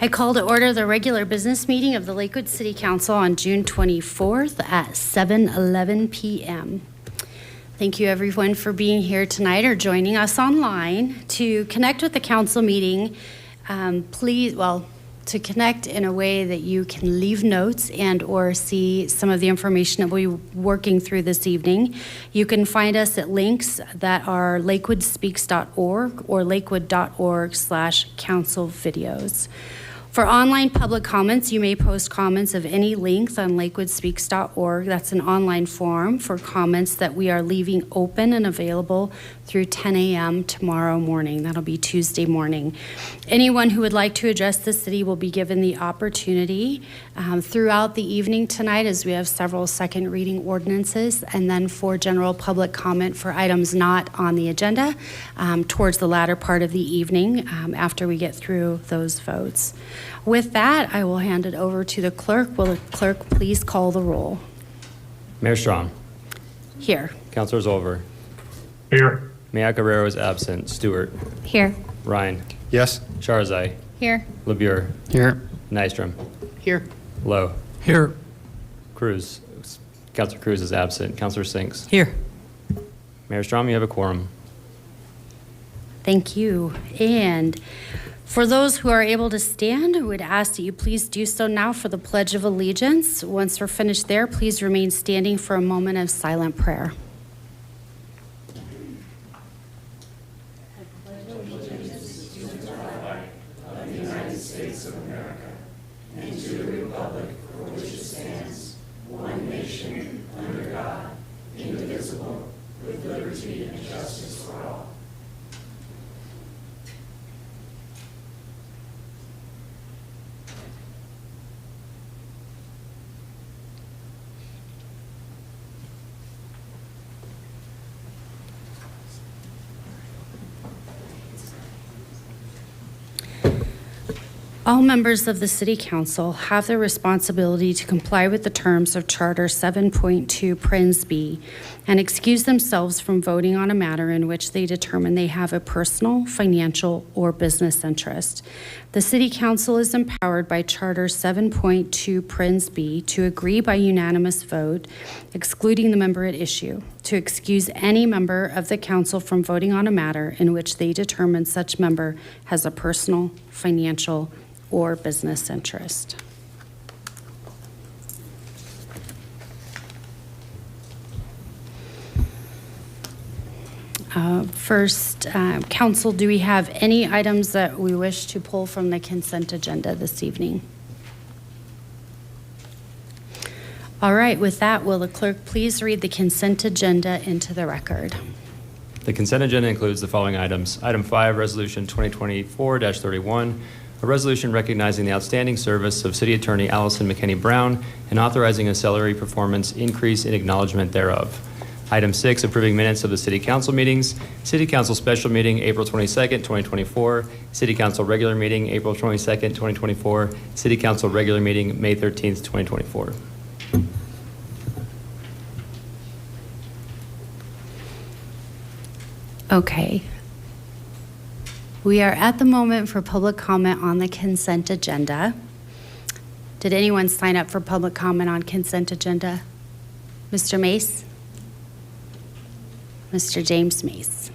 I call to order the regular business meeting of the Lakewood City Council on June 24th at 7:11 p.m. Thank you everyone for being here tonight or joining us online. To connect with the council meeting, to connect in a way that you can leave notes and or see some of the information that we'll be working through this evening, you can find us at links that are lakewoodspeaks.org or lakewood.org/council videos. For online public comments, you may post comments of any length on lakewoodspeaks.org. That's an online forum for comments that we are leaving open and available through 10 a.m. tomorrow morning. That'll be Tuesday morning. Anyone who would like to address the city will be given the opportunity throughout the evening tonight, as we have several second reading ordinances, and then for general public comment for items not on the agenda towards the latter part of the evening after we get through those votes. With that, I will hand it over to the clerk. Will the clerk please call the roll? Mayor Strong. Here. Councilor Zolver. Here. Maya Guerrero is absent. Stewart. Here. Ryan. Yes. Charzai. Here. LeBure. Here. Nystrom. Here. Lowe. Here. Cruz. Councilor Cruz is absent. Councilor Sinks. Here. Mayor Strong, you have a quorum. Thank you. And for those who are able to stand, I would ask that you please do so now for the Pledge of Allegiance. Once we're finished there, please remain standing for a moment of silent prayer. All members of the City Council have the responsibility to comply with the terms of Charter 7.2 Parens B and excuse themselves from voting on a matter in which they determine they have a personal, financial, or business interest. The City Council is empowered by Charter 7.2 Parens B to agree by unanimous vote, excluding the member at issue, to excuse any member of the council from voting on a matter in which they determine such member has a personal, financial, or business interest. First, council, do we have any items that we wish to pull from the consent agenda this evening? All right, with that, will the clerk please read the consent agenda into the record? The consent agenda includes the following items. Item 5, Resolution 2024-31, a resolution recognizing the outstanding service of City Attorney Allison McKinney Brown and authorizing a salary performance increase in acknowledgement thereof. Item 6, approving minutes of the City Council meetings. City Council special meeting April 22nd, 2024. City Council regular meeting April 22nd, 2024. City Council regular meeting May 13th, 2024. Okay. We are at the moment for public comment on the consent agenda. Did anyone sign up for public comment on consent agenda? Mr. Mace? Mr. James Mace.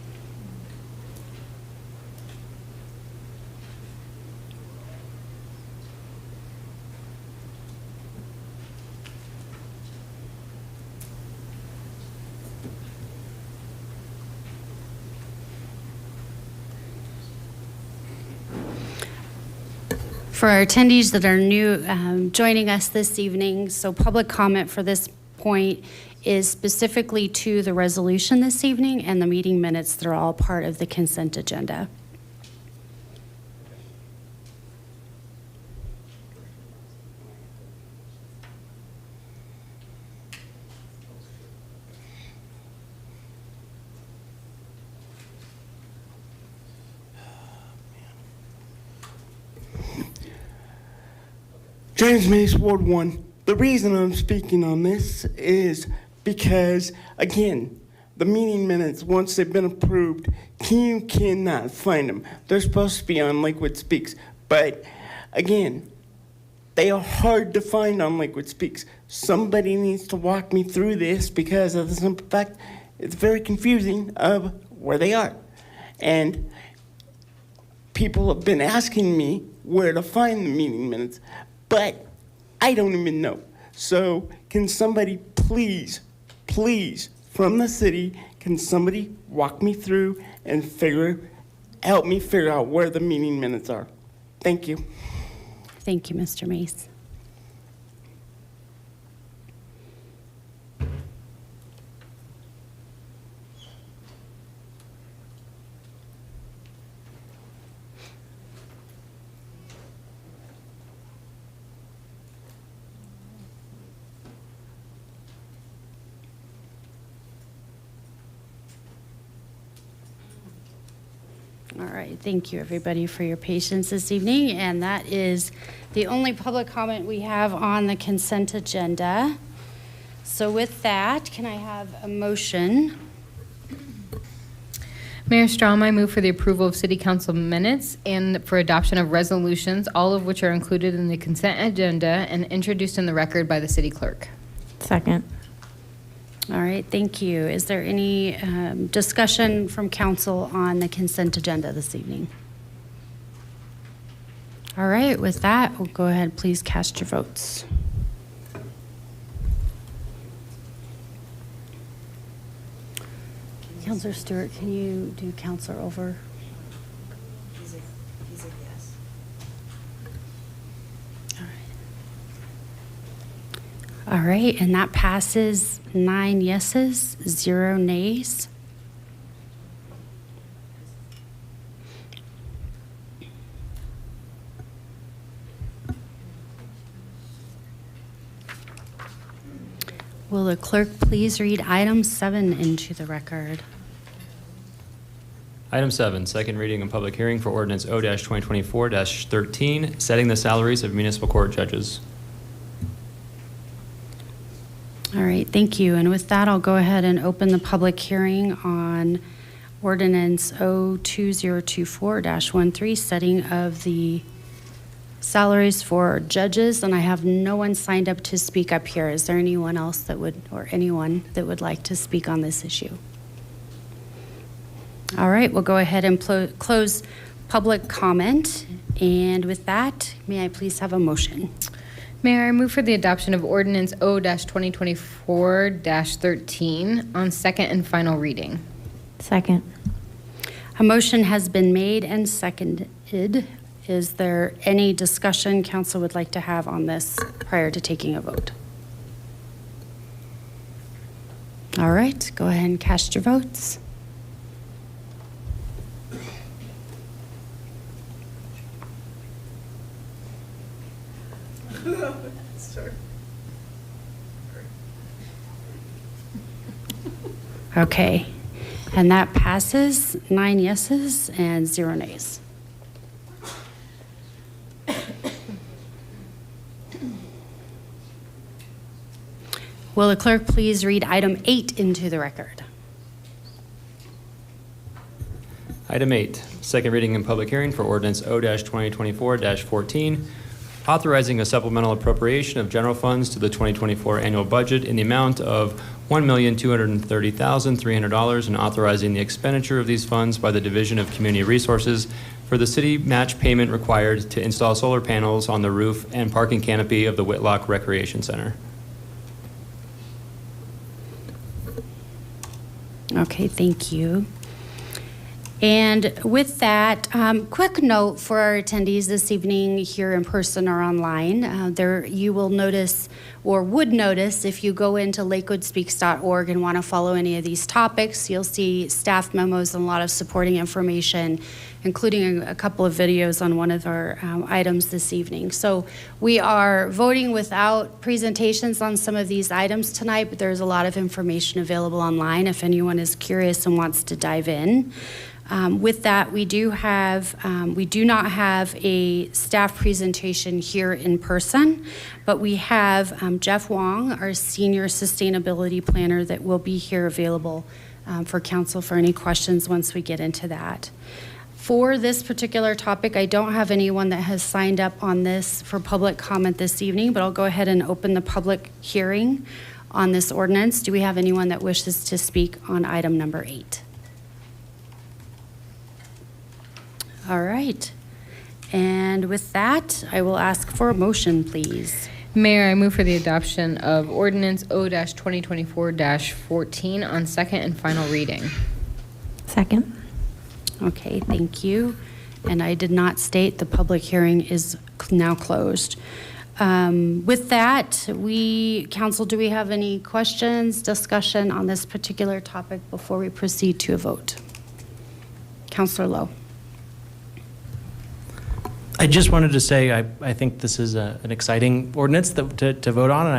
For our attendees that are new joining us this evening, so public comment for this point is specifically to the resolution this evening and the meeting minutes that are all part of the consent agenda. James Mace, Ward 1. The reason I'm speaking on this is because, again, the meeting minutes, once they've been approved, you cannot find them. They're supposed to be on Lakewood Speaks. But, again, they are hard to find on Lakewood Speaks. Somebody needs to walk me through this because of the simple fact it's very confusing of where they are. And people have been asking me where to find the meeting minutes, but I don't even know. So can somebody please, from the city, can somebody walk me through and help me figure out where the meeting minutes are? Thank you. Thank you, Mr. Mace. All right, thank you, everybody, for your patience this evening. And that is the only public comment we have on the consent agenda. So with that, can I have a motion? Mayor Strom, I move for the approval of City Council minutes and for adoption of resolutions, all of which are included in the consent agenda and introduced in the record by the City Clerk. Second. All right, thank you. Is there any discussion from council on the consent agenda this evening? All right, with that, we'll go ahead, please cast your votes. Councilor Stewart, can you do Councilor Over? He's a yes. All right, and that passes 9 yeses, 0 nays. Will the clerk please read item 7 into the record? Item 7, second reading and public hearing for ordinance O-2024-13, setting the salaries of municipal court judges. All right, thank you. And with that, I'll go ahead and open the public hearing on ordinance O-2024-13, setting of the salaries for judges. And I have no one signed up to speak up here. Is there anyone else that would, or anyone that would like to speak on this issue? All right, we'll go ahead and close public comment. And with that, may I please have a motion? Mayor, I move for the adoption of ordinance O-2024-13 on second and final reading. Second. A motion has been made and seconded. Is there any discussion council would like to have on this prior to taking a vote? All right, go ahead and cast your votes. Okay, and that passes 9 yeses and 0 nays. Will the clerk please read item 8 into the record? Item 8, second reading and public hearing for ordinance O-2024-14, authorizing a supplemental appropriation of general funds to the 2024 annual budget in the amount of $1,230,300 and authorizing the expenditure of these funds by the Division of Community Resources for the city match payment required to install solar panels on the roof and parking canopy of the Whitlock Recreation Center. Okay, thank you. And with that, quick note for our attendees this evening here in person or online. There you will notice or would notice if you go into lakewoodspeaks.org and want to follow any of these topics, you'll see staff memos and a lot of supporting information, including a couple of videos on one of our items this evening. So we are voting without presentations on some of these items tonight, but there's a lot of information available online if anyone is curious and wants to dive in. With that, we do not have a staff presentation here in person, but we have Jeff Wong, our senior sustainability planner, that will be here available for council for any questions once we get into that. For this particular topic, I don't have anyone that has signed up on this for public comment this evening, but I'll go ahead and open the public hearing on this ordinance. Do we have anyone that wishes to speak on item number 8? All right. And with that, I will ask for a motion, please. Mayor, I move for the adoption of ordinance O-2024-14 on second and final reading. Second. Okay, thank you. And I did not state the public hearing is now closed. With that, council, do we have any questions, discussion on this particular topic before we proceed to a vote? Councilor Lowe. I just wanted to say I think this is an exciting ordinance to vote on, and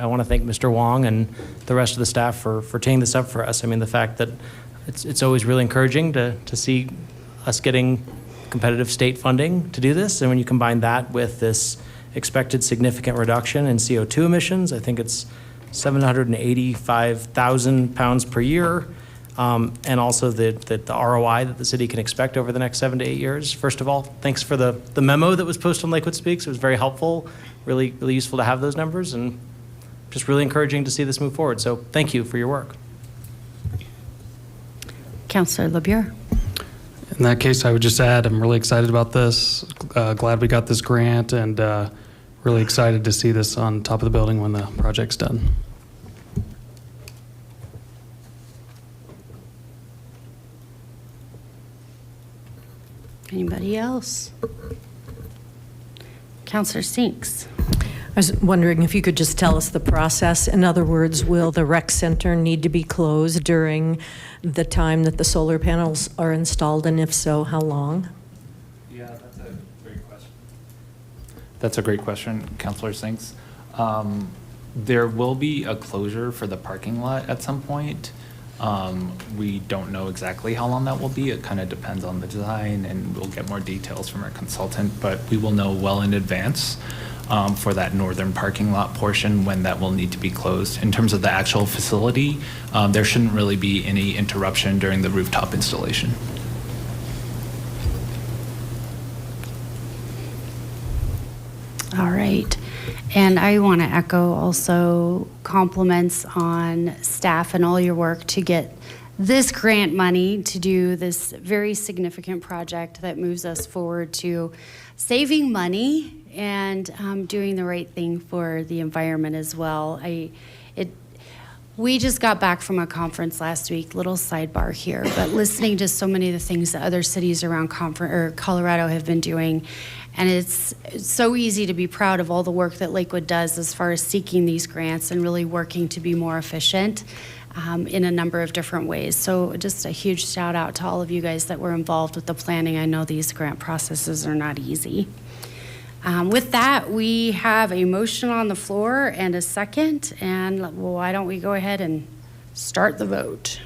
I want to thank Mr. Wong and the rest of the staff for teeing this up for us. I mean, the fact that it's always really encouraging to see us getting competitive state funding to do this, and when you combine that with this expected significant reduction in CO2 emissions, I think it's 785,000 pounds per year. And also the ROI that the city can expect over the next 7 to 8 years. First of all, thanks for the memo that was posted on Lakewood Speaks. It was very helpful, really useful to have those numbers, and just really encouraging to see this move forward. So thank you for your work. Councilor LeBure. In that case, I would just add, I'm really excited about this. Glad we got this grant, and really excited to see this on top of the building when the project's done. Anybody else? Councilor Sinks. I was wondering if you could just tell us the process. In other words, will the rec center need to be closed during the time that the solar panels are installed, and if so, how long? Yeah, that's a great question. That's a great question, Councilor Sinks. There will be a closure for the parking lot at some point. We don't know exactly how long that will be. It kind of depends on the design, and we'll get more details from our consultant, but we will know well in advance for that northern parking lot portion when that will need to be closed. In terms of the actual facility, there shouldn't really be any interruption during the rooftop installation. All right. And I want to echo also compliments on staff and all your work to get this grant money to do this very significant project that moves us forward to saving money and doing the right thing for the environment as well. We just got back from a conference last week, little sidebar here, but listening to so many of the things that other cities around Colorado have been doing. And it's so easy to be proud of all the work that Lakewood does as far as seeking these grants and really working to be more efficient in a number of different ways. So just a huge shout out to all of you guys that were involved with the planning. I know these grant processes are not easy. With that, we have a motion on the floor and a second, and why don't we go ahead and start the vote?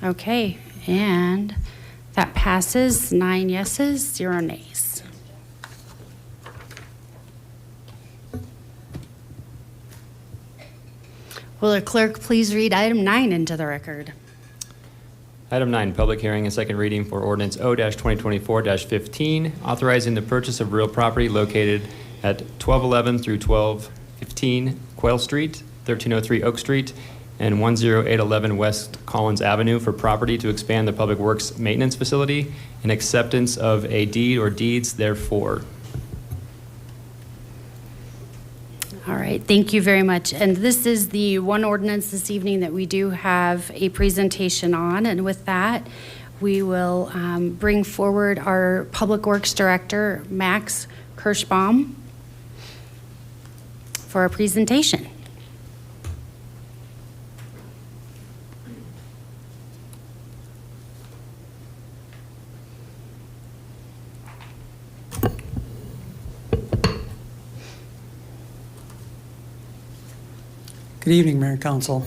Okay, and that passes 9 yeses, 0 nays. Will the clerk please read item 9 into the record? Item 9, public hearing and second reading for ordinance O-2024-15, authorizing the purchase of real property located at 1211 through 1215 Quail Street, 1303 Oak Street, and 10811 West Collins Avenue for property to expand the Public Works Maintenance Facility and acceptance of a deed or deeds therefore. All right, thank you very much. And this is the one ordinance this evening that we do have a presentation on. And with that, we will bring forward our Public Works Director, Max Kirschbaum, for a presentation. Good evening, Mayor and Council.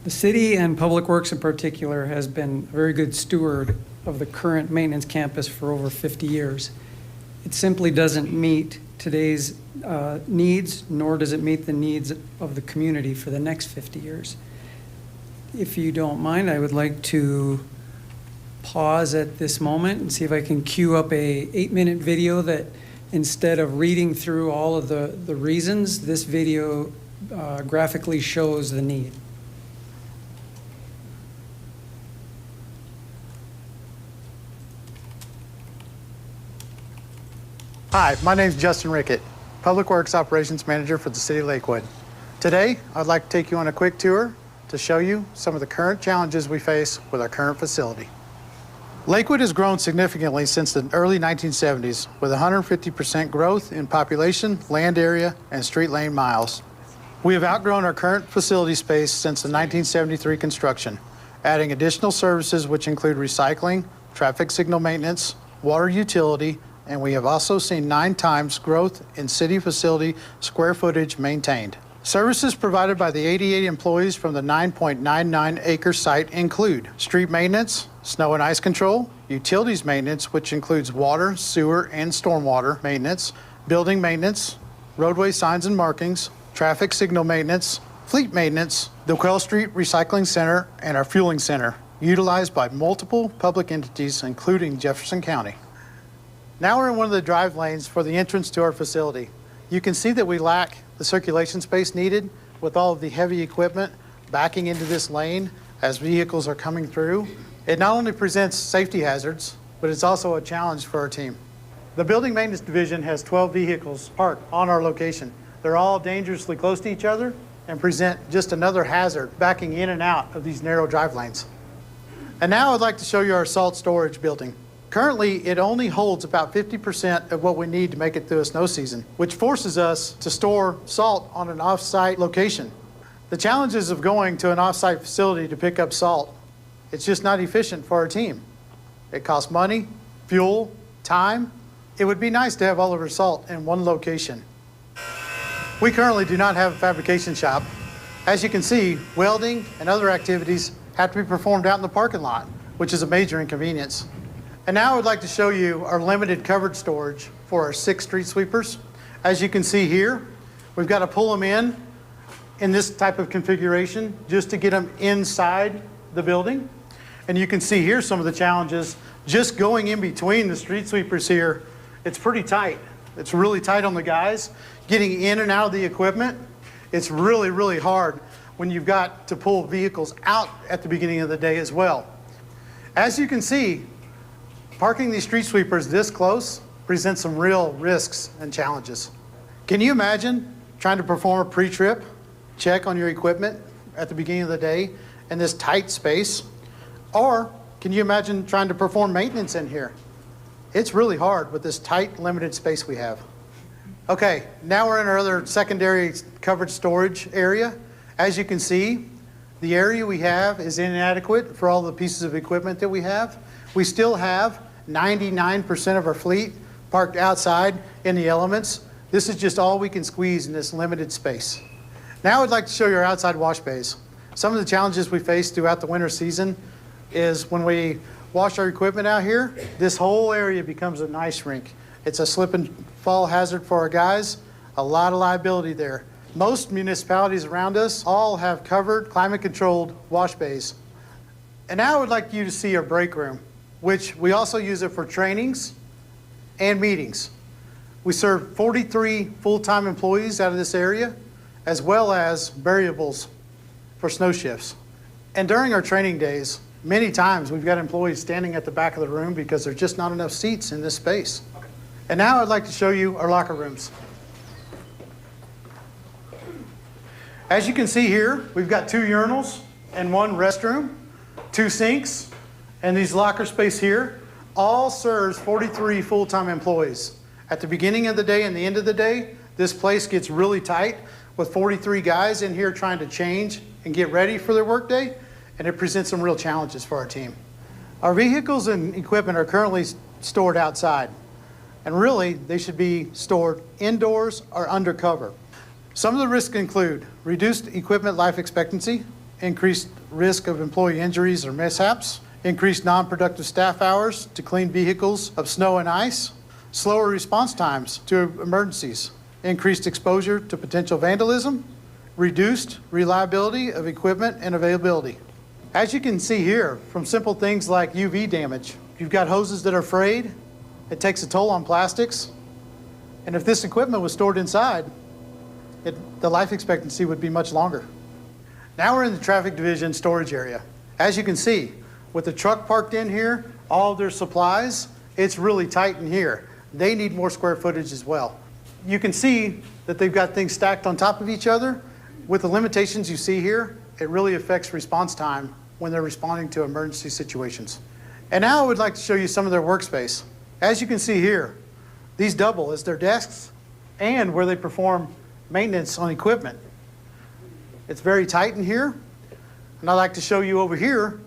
The city and Public Works in particular has been a very good steward of the current maintenance campus for over 50 years. it simply doesn't meet today's needs, nor does it meet the needs of the community for the next 50 years. If you don't mind, I would like to pause at this moment and see if I can cue up a 8-minute video that, instead of reading through all of the reasons, this video graphically shows the need. Hi, my name is Justin Rickett, Public Works Operations Manager for the City of Lakewood. Today, I'd like to take you on a quick tour to show you some of the current challenges we face with our current facility. Lakewood has grown significantly since the early 1970s, with 150% growth in population, land area, and street lane miles. We have outgrown our current facility space since the 1973 construction, adding additional services which include recycling, traffic signal maintenance, water utility, and we have also seen 9 times growth in city facility square footage maintained. Services provided by the 88 employees from the 9.99 acre site include street maintenance, snow and ice control, utilities maintenance, which includes water, sewer, and stormwater maintenance, building maintenance, roadway signs and markings, traffic signal maintenance, fleet maintenance, the Quail Street Recycling Center, and our fueling center, utilized by multiple public entities, including Jefferson County. Now we're in one of the drive lanes for the entrance to our facility. You can see that we lack the circulation space needed with all of the heavy equipment backing into this lane as vehicles are coming through. It not only presents safety hazards, but it's also a challenge for our team. The Building Maintenance Division has 12 vehicles parked on our location. They're all dangerously close to each other and present just another hazard backing in and out of these narrow drive lanes. And now I'd like to show you our salt storage building. Currently, it only holds about 50% of what we need to make it through a snow season, which forces us to store salt on an off-site location. The challenges of going to an off-site facility to pick up salt, it's just not efficient for our team. It costs money, fuel, time. It would be nice to have all of our salt in one location. We currently do not have a fabrication shop. As you can see, welding and other activities have to be performed out in the parking lot, which is a major inconvenience. And now I would like to show you our limited covered storage for our 6 street sweepers. As you can see here, we've got to pull them in this type of configuration just to get them inside the building. And you can see here some of the challenges just going in between the street sweepers here. It's pretty tight. It's really tight on the guys. Getting in and out of the equipment, it's really, really hard when you've got to pull vehicles out at the beginning of the day as well. As you can see, parking these street sweepers this close presents some real risks and challenges. Can you imagine trying to perform a pre-trip check on your equipment at the beginning of the day in this tight space? Or can you imagine trying to perform maintenance in here? It's really hard with this tight, limited space we have. Okay, now we're in our other secondary covered storage area. As you can see, the area we have is inadequate for all the pieces of equipment that we have. We still have 99% of our fleet parked outside in the elements. This is just all we can squeeze in this limited space. Now I'd like to show you our outside wash bays. Some of the challenges we face throughout the winter season is when we wash our equipment out here, this whole area becomes an ice rink. It's a slip and fall hazard for our guys, a lot of liability there. Most municipalities around us all have covered, climate-controlled wash bays. And now I would like you to see our break room, which we also use it for trainings and meetings. We serve 43 full-time employees out of this area, as well as variables for snow shifts. And during our training days, many times we've got employees standing at the back of the room because there's just not enough seats in this space. And now I'd like to show you our locker rooms. As you can see here, we've got 2 urinals and 1 restroom, 2 sinks, and these locker space here all serves 43 full-time employees. At the beginning of the day and the end of the day, this place gets really tight with 43 guys in here trying to change and get ready for their workday, and it presents some real challenges for our team. Our vehicles and equipment are currently stored outside, and really they should be stored indoors or under cover. Some of the risks include reduced equipment life expectancy, increased risk of employee injuries or mishaps, increased non-productive staff hours to clean vehicles of snow and ice, slower response times to emergencies, increased exposure to potential vandalism, reduced reliability of equipment and availability. As you can see here, from simple things like UV damage, you've got hoses that are frayed, it takes a toll on plastics, and if this equipment was stored inside, the life expectancy would be much longer. Now we're in the traffic division storage area. As you can see, with the truck parked in here, all of their supplies, it's really tight in here. They need more square footage as well. You can see that they've got things stacked on top of each other. With the limitations you see here, it really affects response time when they're responding to emergency situations. And now I would like to show you some of their workspace. As you can see here, these double as their desks and where they perform maintenance on equipment. It's very tight in here. And I'd like to show you over here,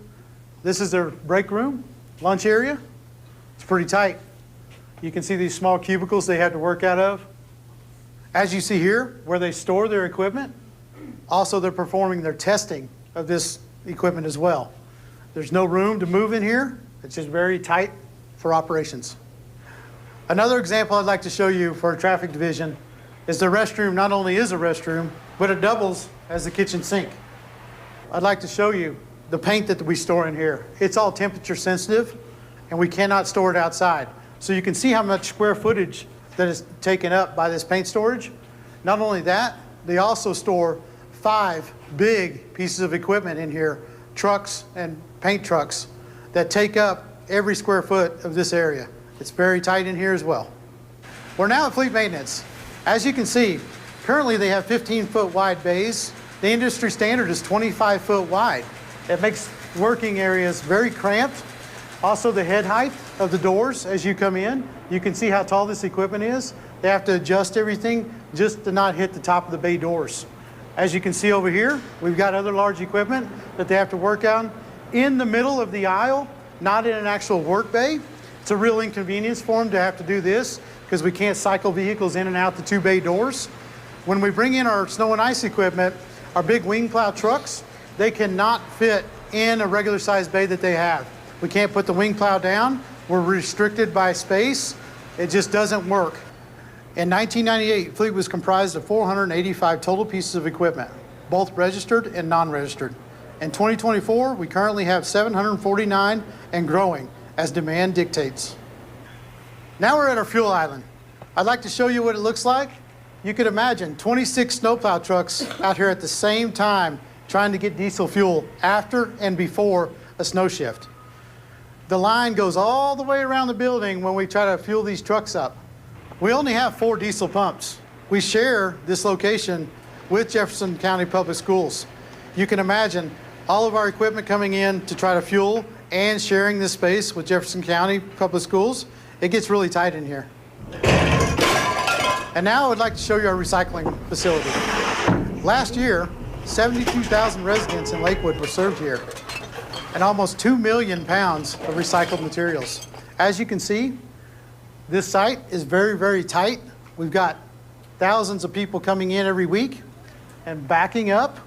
this is their break room, lunch area. It's pretty tight. You can see these small cubicles they had to work out of. As you see here, where they store their equipment, also they're performing their testing of this equipment as well. There's no room to move in here. It's just very tight for operations. Another example I'd like to show you for a traffic division is the restroom not only is a restroom, but it doubles as the kitchen sink. I'd like to show you the paint that we store in here. It's all temperature sensitive, and we cannot store it outside. So you can see how much square footage that is taken up by this paint storage. Not only that, they also store 5 big pieces of equipment in here, trucks and paint trucks, that take up every square foot of this area. It's very tight in here as well. We're now at fleet maintenance. As you can see, currently they have 15-foot wide bays. The industry standard is 25-foot wide. It makes working areas very cramped. Also, the head height of the doors as you come in, you can see how tall this equipment is. They have to adjust everything just to not hit the top of the bay doors. As you can see over here, we've got other large equipment that they have to work on in the middle of the aisle, not in an actual work bay. It's a real inconvenience for them to have to do this because we can't cycle vehicles in and out the 2 bay doors. When we bring in our snow and ice equipment, our big wing plow trucks, they cannot fit in a regular sized bay that they have. We can't put the wing plow down. We're restricted by space. It just doesn't work. In 1998, fleet was comprised of 485 total pieces of equipment, both registered and non-registered. In 2024, we currently have 749 and growing as demand dictates. Now we're at our fuel island. I'd like to show you what it looks like. You could imagine 26 snowplow trucks out here at the same time trying to get diesel fuel after and before a snow shift. The line goes all the way around the building when we try to fuel these trucks up. We only have 4 diesel pumps. We share this location with Jefferson County Public Schools. You can imagine all of our equipment coming in to try to fuel and sharing this space with Jefferson County Public Schools. It gets really tight in here. And now I would like to show you our recycling facility. Last year, 72,000 residents in Lakewood were served here, and almost 2 million pounds of recycled materials. As you can see, this site is very, very tight. We've got thousands of people coming in every week, and backing up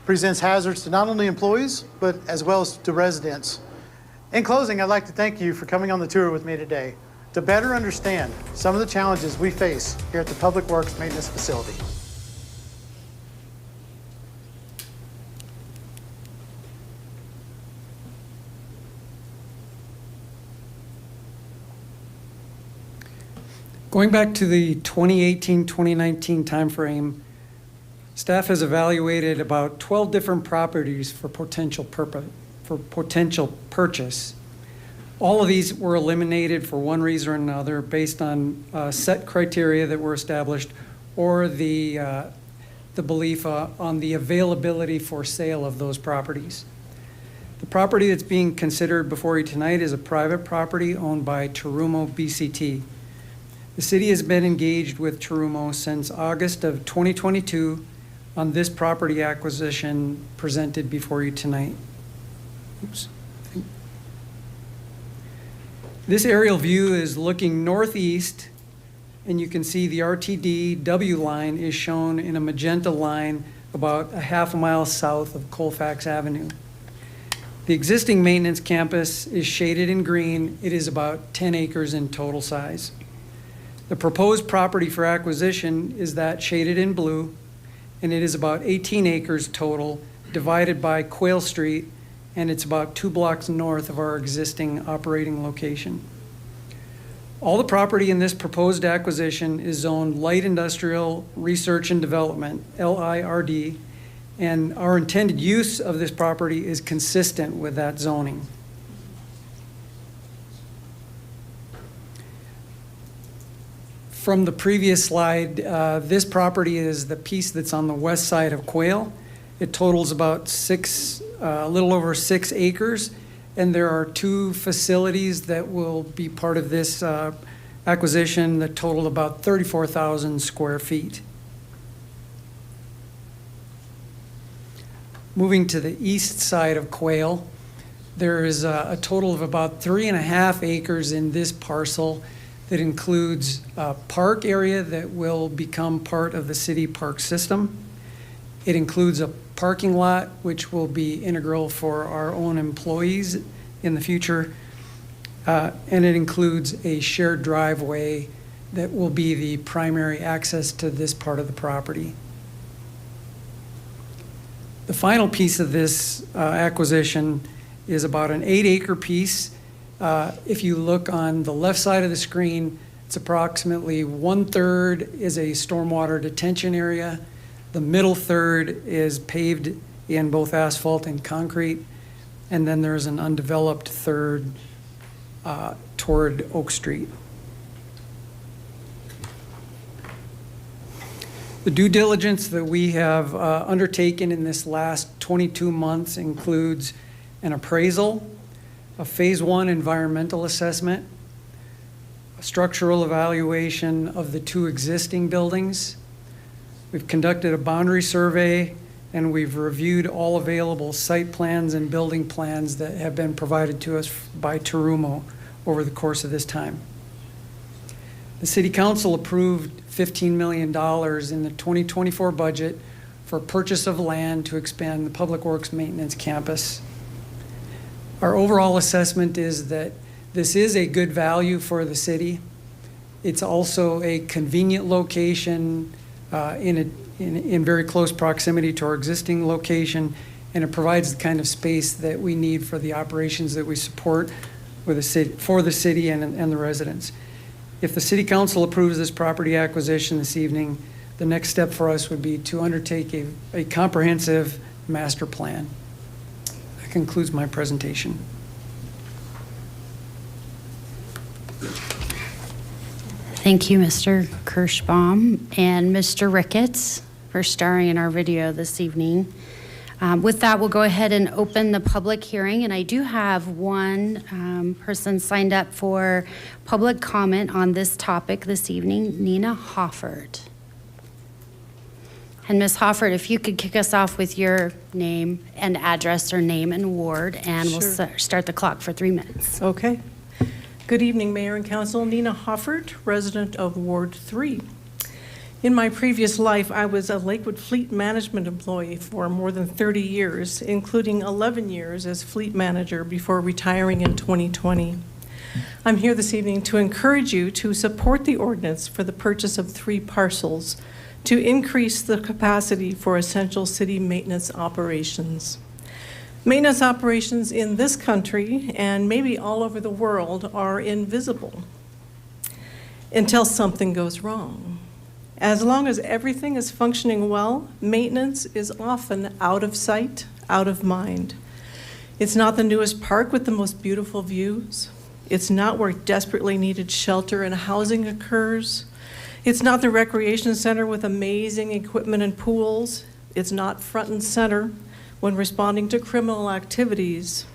presents hazards to not only employees, but as well as to residents. In closing, I'd like to thank you for coming on the tour with me today to better understand some of the challenges we face here at the Public Works Maintenance Facility. Going back to the 2018-2019 timeframe, staff has evaluated about 12 different properties for potential purchase. All of these were eliminated for one reason or another based on set criteria that were established or the belief on the availability for sale of those properties. The property that's being considered before you tonight is a private property owned by Tarumo BCT. The city has been engaged with Tarumo since August of 2022 on this property acquisition presented before you tonight. Oops. This aerial view is looking northeast, and you can see the RTD W line is shown in a magenta line about a half a mile south of Colfax Avenue. The existing maintenance campus is shaded in green. It is about 10 acres in total size. The proposed property for acquisition is that shaded in blue, and it is about 18 acres total, divided by Quail Street, and it's about 2 blocks north of our existing operating location. All the property in this proposed acquisition is zoned Light Industrial Research and Development, LIRD, and our intended use of this property is consistent with that zoning. From the previous slide, this property is the piece that's on the west side of Quail. It totals about a little over 6 acres, and there are 2 facilities that will be part of this acquisition that total about 34,000 square feet. Moving to the east side of Quail, there is a total of about 3.5 acres in this parcel that includes a park area that will become part of the city park system. It includes a parking lot, which will be integral for our own employees in the future. And it includes a shared driveway that will be the primary access to this part of the property. The final piece of this acquisition is about an 8-acre piece. If you look on the left side of the screen, it's approximately 1/3 is a stormwater detention area. The middle third is paved in both asphalt and concrete. And then there's an undeveloped third toward Oak Street. The due diligence that we have undertaken in this last 22 months includes an appraisal, a phase 1 environmental assessment, a structural evaluation of the 2 existing buildings. We've conducted a boundary survey, and we've reviewed all available site plans and building plans that have been provided to us by Terumo over the course of this time. The City Council approved $15 million in the 2024 budget for purchase of land to expand the Public Works Maintenance Campus. Our overall assessment is that this is a good value for the city. It's also a convenient location in very close proximity to our existing location, and it provides the kind of space that we need for the operations that we support for the city and the residents. If the City Council approves this property acquisition this evening, the next step for us would be to undertake a comprehensive master plan. That concludes my presentation. Thank you, Mr. Kirschbaum and Mr. Ricketts for starring in our video this evening. With that, we'll go ahead and open the public hearing, and I do have one person signed up for public comment on this topic this evening, Nina Hoffert. And Ms. Hoffert, if you could kick us off with your name and address, or name and ward, and Sure. we'll start the clock for 3 minutes. Okay. Good evening, Mayor and Council. Nina Hoffert, resident of Ward 3. In my previous life, I was a Lakewood Fleet Management employee for more than 30 years, including 11 years as fleet manager before retiring in 2020. I'm here this evening to encourage you to support the ordinance for the purchase of 3 parcels to increase the capacity for essential city maintenance operations. Maintenance operations in this country, and maybe all over the world, are invisible until something goes wrong. As long as everything is functioning well, maintenance is often out of sight, out of mind. It's not the newest park with the most beautiful views. It's not where desperately needed shelter and housing occurs. It's not the recreation center with amazing equipment and pools. It's not front and center when responding to criminal activities.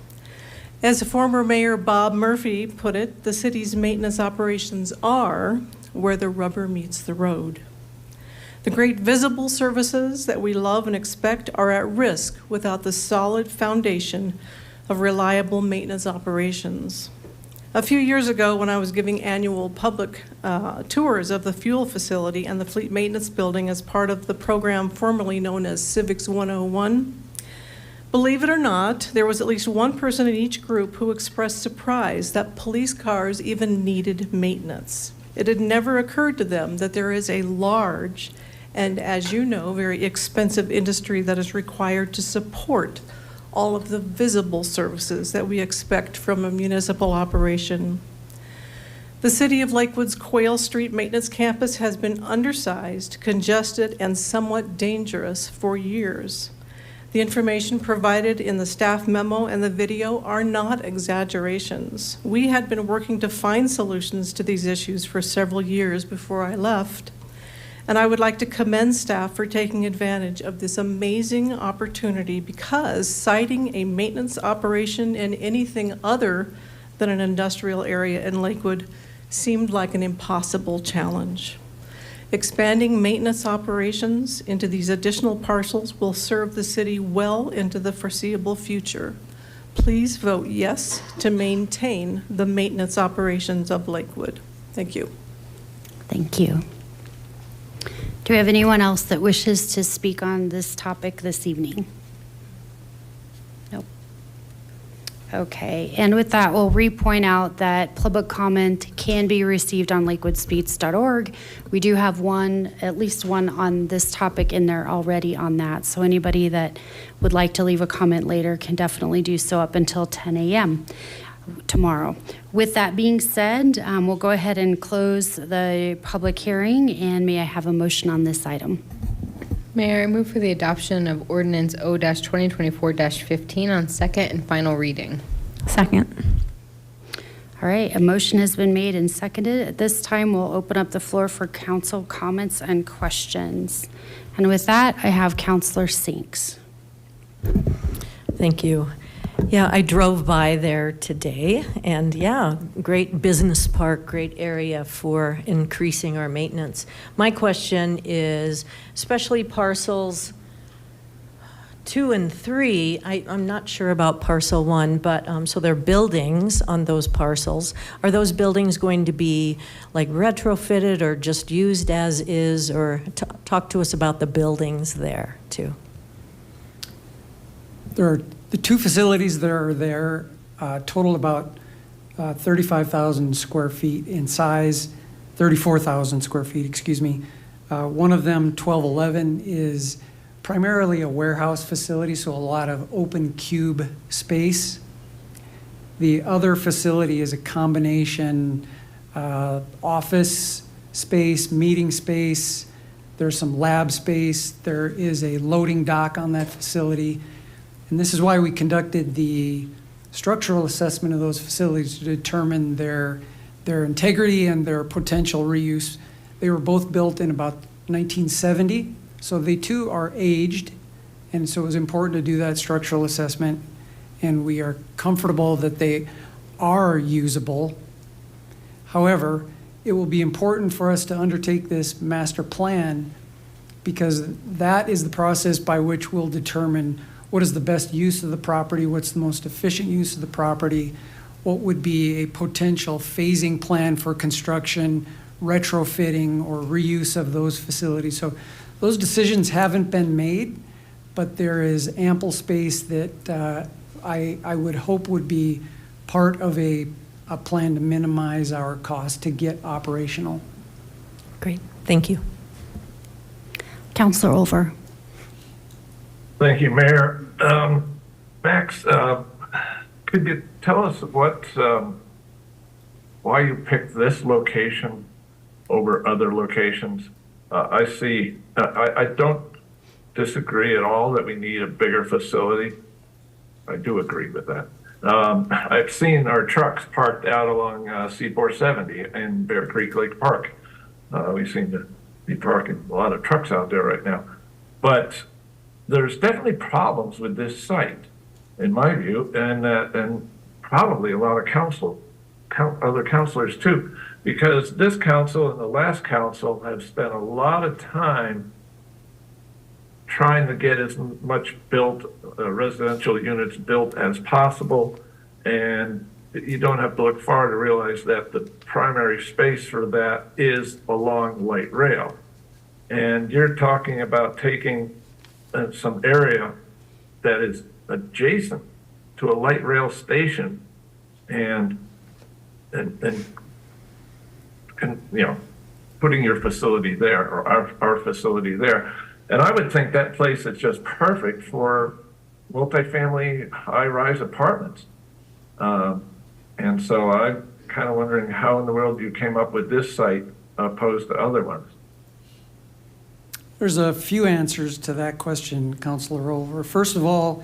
As former Mayor Bob Murphy put it, the city's maintenance operations are where the rubber meets the road. The great visible services that we love and expect are at risk without the solid foundation of reliable maintenance operations. A few years ago, when I was giving annual public tours of the fuel facility and the fleet maintenance building as part of the program formerly known as Civics 101, believe it or not, there was at least one person in each group who expressed surprise that police cars even needed maintenance. It had never occurred to them that there is a large and, as you know, very expensive industry that is required to support all of the visible services that we expect from a municipal operation. The City of Lakewood's Quail Street Maintenance Campus has been undersized, congested, and somewhat dangerous for years. The information provided in the staff memo and the video are not exaggerations. We had been working to find solutions to these issues for several years before I left, and I would like to commend staff for taking advantage of this amazing opportunity, because siting a maintenance operation in anything other than an industrial area in Lakewood seemed like an impossible challenge. Expanding maintenance operations into these additional parcels will serve the city well into the foreseeable future. Please vote yes to maintain the maintenance operations of Lakewood. Thank you. Thank you. Do we have anyone else that wishes to speak on this topic this evening? Nope. Okay, and with that, we'll re-point out that public comment can be received on lakewoodspeaks.org. We do have at least one on this topic in there already on that. So anybody that would like to leave a comment later can definitely do so up until 10 a.m. tomorrow. With that being said, we'll go ahead and close the public hearing, and may I have a motion on this item? Mayor, I move for the adoption of ordinance O-2024-15 on second and final reading. Second. All right, a motion has been made and seconded. At this time, we'll open up the floor for council comments and questions. And with that, I have Councilor Sinks. Thank you. Yeah, I drove by there today, and yeah, great business park, great area for increasing our maintenance. My question is, especially parcels 2 and 3, I'm not sure about parcel 1, but so there are buildings on those parcels. Are those buildings going to be like retrofitted or just used as is, or talk to us about the buildings there too? There are the 2 facilities that are there, total about 35,000 square feet in size, 34,000 square feet, excuse me. One of them, 1211, is primarily a warehouse facility, so a lot of open cube space. The other facility is a combination office space, meeting space. There's some lab space. There is a loading dock on that facility. And this is why we conducted the structural assessment of those facilities to determine their integrity and their potential reuse. They were both built in about 1970, so they too are aged, and so it was important to do that structural assessment, and we are comfortable that they are usable. However, it will be important for us to undertake this master plan, because that is the process by which we'll determine what is the best use of the property, what's the most efficient use of the property, what would be a potential phasing plan for construction, retrofitting, or reuse of those facilities. So those decisions haven't been made, but there is ample space that I would hope would be part of a plan to minimize our cost to get operational. Great, thank you. Councilor Olver. Thank you, Mayor. Max, could you tell us why you picked this location over other locations? I don't disagree at all that we need a bigger facility. I do agree with that. I've seen our trucks parked out along C-470 in Bear Creek Lake Park. We seem to be parking a lot of trucks out there right now. But there's definitely problems with this site, in my view, and probably a lot of other councilors too, because this council and the last council have spent a lot of time trying to get as much residential units built as possible, and you don't have to look far to realize that the primary space for that is along light rail. And you're talking about taking some area that is adjacent to a light rail station and putting your facility there or our facility there. And I would think that place is just perfect for multifamily high-rise apartments. And so I'm kind of wondering how in the world you came up with this site opposed to other ones. There's a few answers to that question, Councilor Over. First of all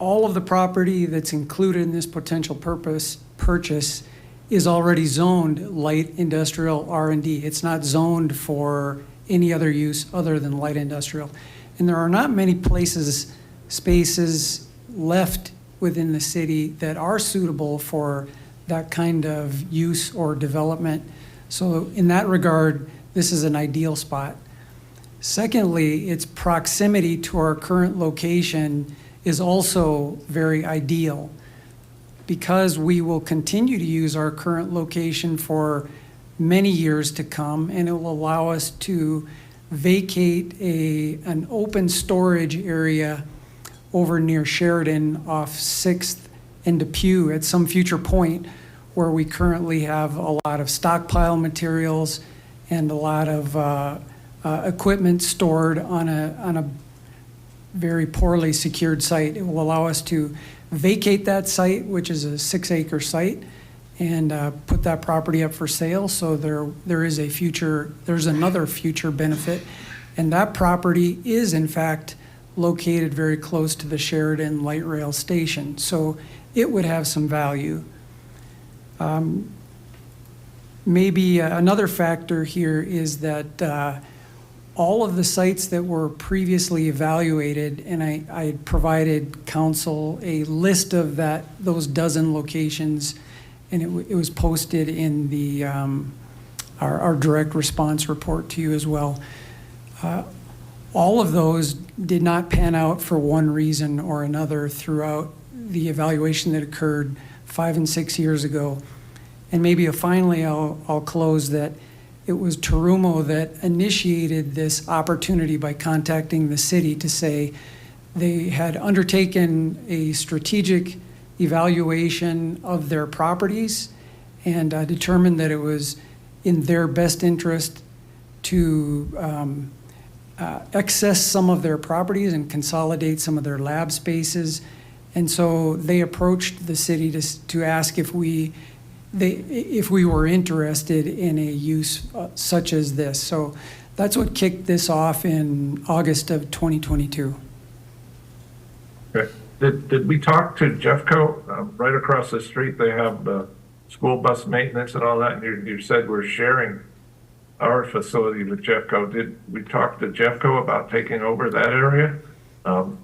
of the property that's included in this potential purchase is already zoned light industrial R&D. It's not zoned for any other use other than light industrial. And there are not many spaces left within the city that are suitable for that kind of use or development. So in that regard, this is an ideal spot. Secondly, its proximity to our current location is also very ideal because we will continue to use our current location for many years to come, and it will allow us to vacate an open storage area over near Sheridan off 6th and Depew at some future point where we currently have a lot of stockpile materials and a lot of equipment stored on a very poorly secured site. It will allow us to vacate that site, which is a 6-acre site, and put that property up for sale. So there's another future benefit. And that property is in fact located very close to the Sheridan light rail station. So it would have some value. Maybe another factor here is that all of the sites that were previously evaluated, and I provided council a list of those dozen locations, and it was posted in the our direct response report to you as well. All of those did not pan out for one reason or another throughout the evaluation that occurred 5 and 6 years ago. And maybe finally I'll close that it was Terumo that initiated this opportunity by contacting the city to say they had undertaken a strategic evaluation of their properties and determined that it was in their best interest to access some of their properties and consolidate some of their lab spaces. And so they approached the city to ask if we were interested in a use such as this. So that's what kicked this off in August of 2022. Okay. Did we talk to Jeffco? Right across the street, they have the school bus maintenance and all that, and you said we're sharing our facility with Jeffco. Did we talk to Jeffco about taking over that area? I'm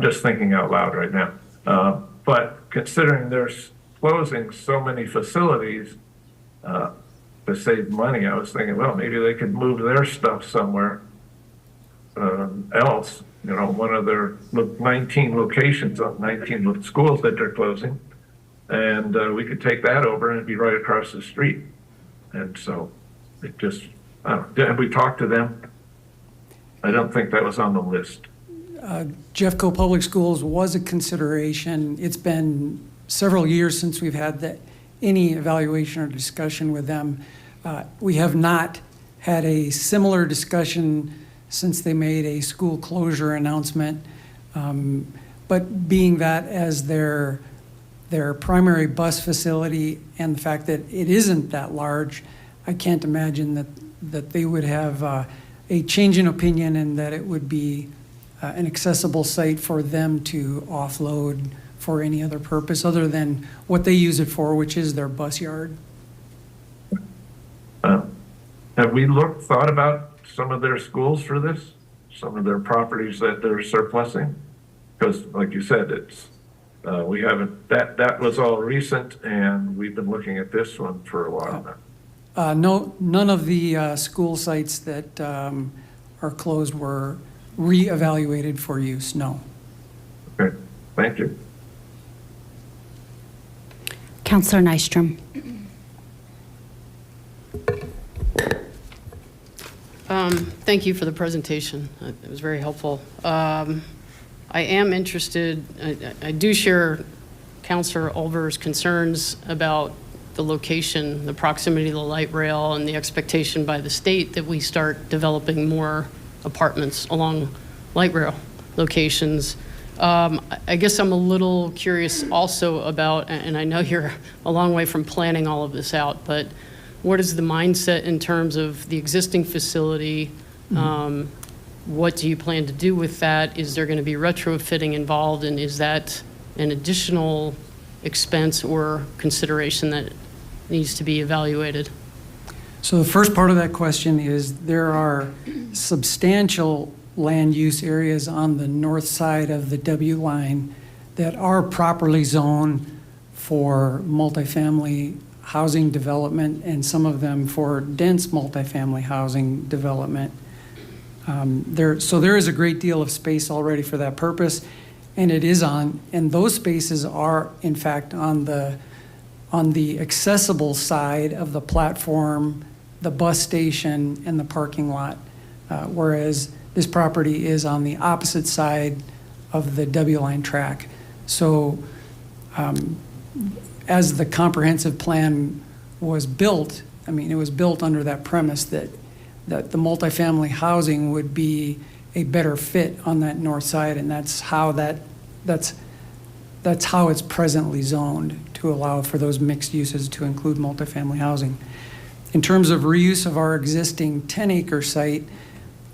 just thinking out loud right now. But considering there's closing so many facilities to save money, I was thinking, well, maybe they could move their stuff somewhere else. One of their 19 locations of 19 schools that they're closing, and we could take that over and it'd be right across the street. And so it just, have we talked to them? I don't think that was on the list. Jeffco Public Schools was a consideration. It's been several years since we've had any evaluation or discussion with them. We have not had a similar discussion since they made a school closure announcement. But being that as their primary bus facility and the fact that it isn't that large, I can't imagine that they would have a change in opinion and that it would be an accessible site for them to offload for any other purpose other than what they use it for, which is their bus yard. Have we thought about some of their schools for this? Some of their properties that they're surplusing? Because like you said, we haven't, that was all recent, and we've been looking at this one for a while now. No, none of the school sites that are closed were reevaluated for use, no. Okay, thank you. Councillor Nystrom. Thank you for the presentation. It was very helpful. I am interested, I do share Councillor Olver's concerns about the location, the proximity to the light rail, and the expectation by the state that we start developing more apartments along light rail locations. I guess I'm a little curious also about, and I know you're a long way from planning all of this out, but what is the mindset in terms of the existing facility? What do you plan to do with that? Is there going to be retrofitting involved, and is that an additional expense or consideration that needs to be evaluated? So the first part of that question is there are substantial land use areas on the north side of the W line that are properly zoned for multifamily housing development, and some of them for dense multifamily housing development. So there is a great deal of space already for that purpose, and those spaces are in fact on the accessible side of the platform, the bus station, and the parking lot, whereas this property is on the opposite side of the W line track. So as the comprehensive plan was built, I mean, it was built under that premise that the multifamily housing would be a better fit on that north side, and that's how it's presently zoned, to allow for those mixed uses to include multifamily housing. In terms of reuse of our existing 10-acre site,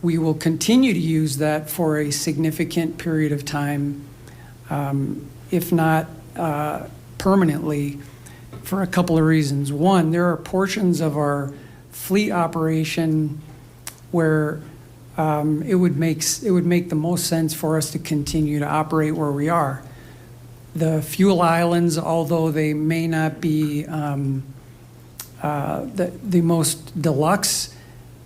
we will continue to use that for a significant period of time, if not permanently, for a couple of reasons. One, there are portions of our fleet operation where it would make the most sense for us to continue to operate where we are. The fuel islands, although they may not be the most deluxe,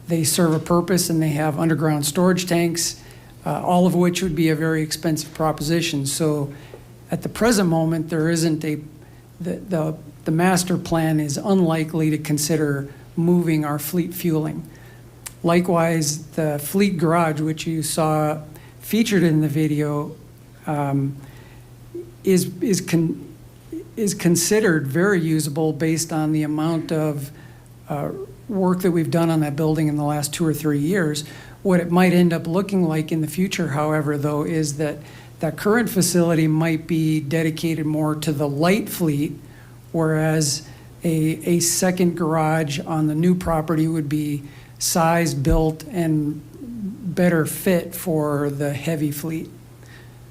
they serve a purpose, and they have underground storage tanks, all of which would be a very expensive proposition. So at the present moment, there isn't the master plan is unlikely to consider moving our fleet fueling. Likewise, the fleet garage, which you saw featured in the video, is considered very usable based on the amount of work that we've done on that building in the last 2 or 3 years. What it might end up looking like in the future, however, though, is that that current facility might be dedicated more to the light fleet, whereas a second garage on the new property would be sized, built, and better fit for the heavy fleet.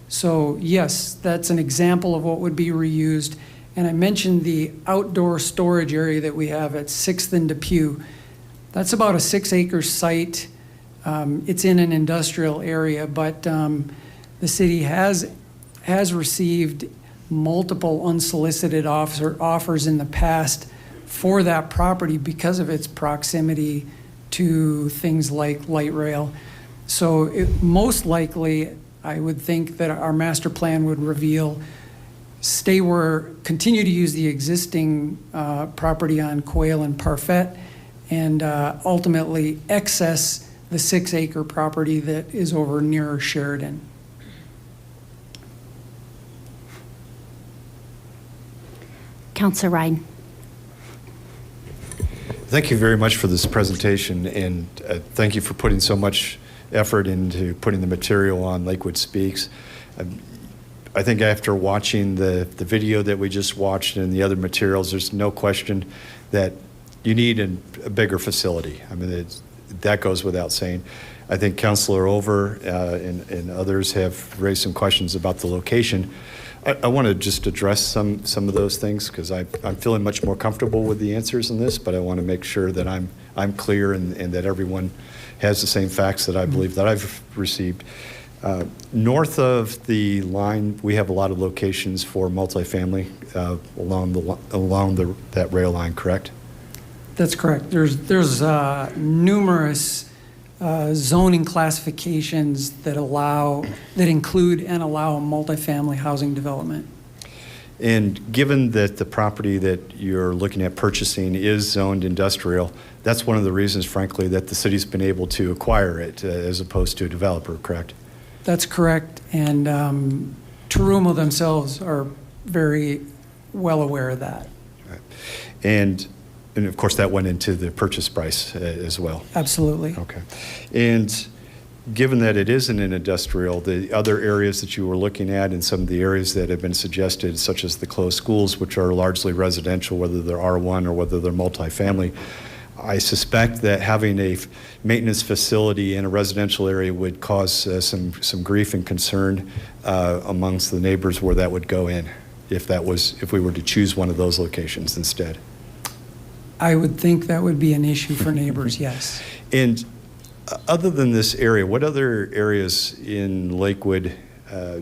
So yes, that's an example of what would be reused. And I mentioned the outdoor storage area that we have at 6th and Depew. That's about a 6-acre site. It's in an industrial area, but the city has received multiple unsolicited offers in the past for that property because of its proximity to things like light rail. So most likely, I would think that our master plan would reveal continue to use the existing property on Quail and Parfait, and ultimately excess the 6-acre property that is over near Sheridan. Councilor Ryan. Thank you very much for this presentation, and thank you for putting so much effort into putting the material on Lakewood Speaks. I think after watching the video that we just watched and the other materials, there's no question that you need a bigger facility. I mean, that goes without saying. I think Councilor Over and others have raised some questions about the location. I want to just address some of those things because I'm feeling much more comfortable with the answers in this, but I want to make sure that I'm clear and that everyone has the same facts that I believe that I've received. North of the line, we have a lot of locations for multifamily along that rail line, correct? That's correct. There's numerous zoning classifications that include and allow multifamily housing development. And given that the property that you're looking at purchasing is zoned industrial, that's one of the reasons, frankly, that the city's been able to acquire it as opposed to a developer, correct? That's correct. And Tarumo themselves are very well aware of that. And of course, that went into the purchase price as well. Absolutely. Okay. And given that it isn't an industrial, the other areas that you were looking at and some of the areas that have been suggested, such as the closed schools, which are largely residential, whether they're R1 or whether they're multifamily, I suspect that having a maintenance facility in a residential area would cause some grief and concern amongst the neighbors where that would go in, if we were to choose one of those locations instead. I would think that would be an issue for neighbors, yes. And other than this area, what other areas in Lakewood,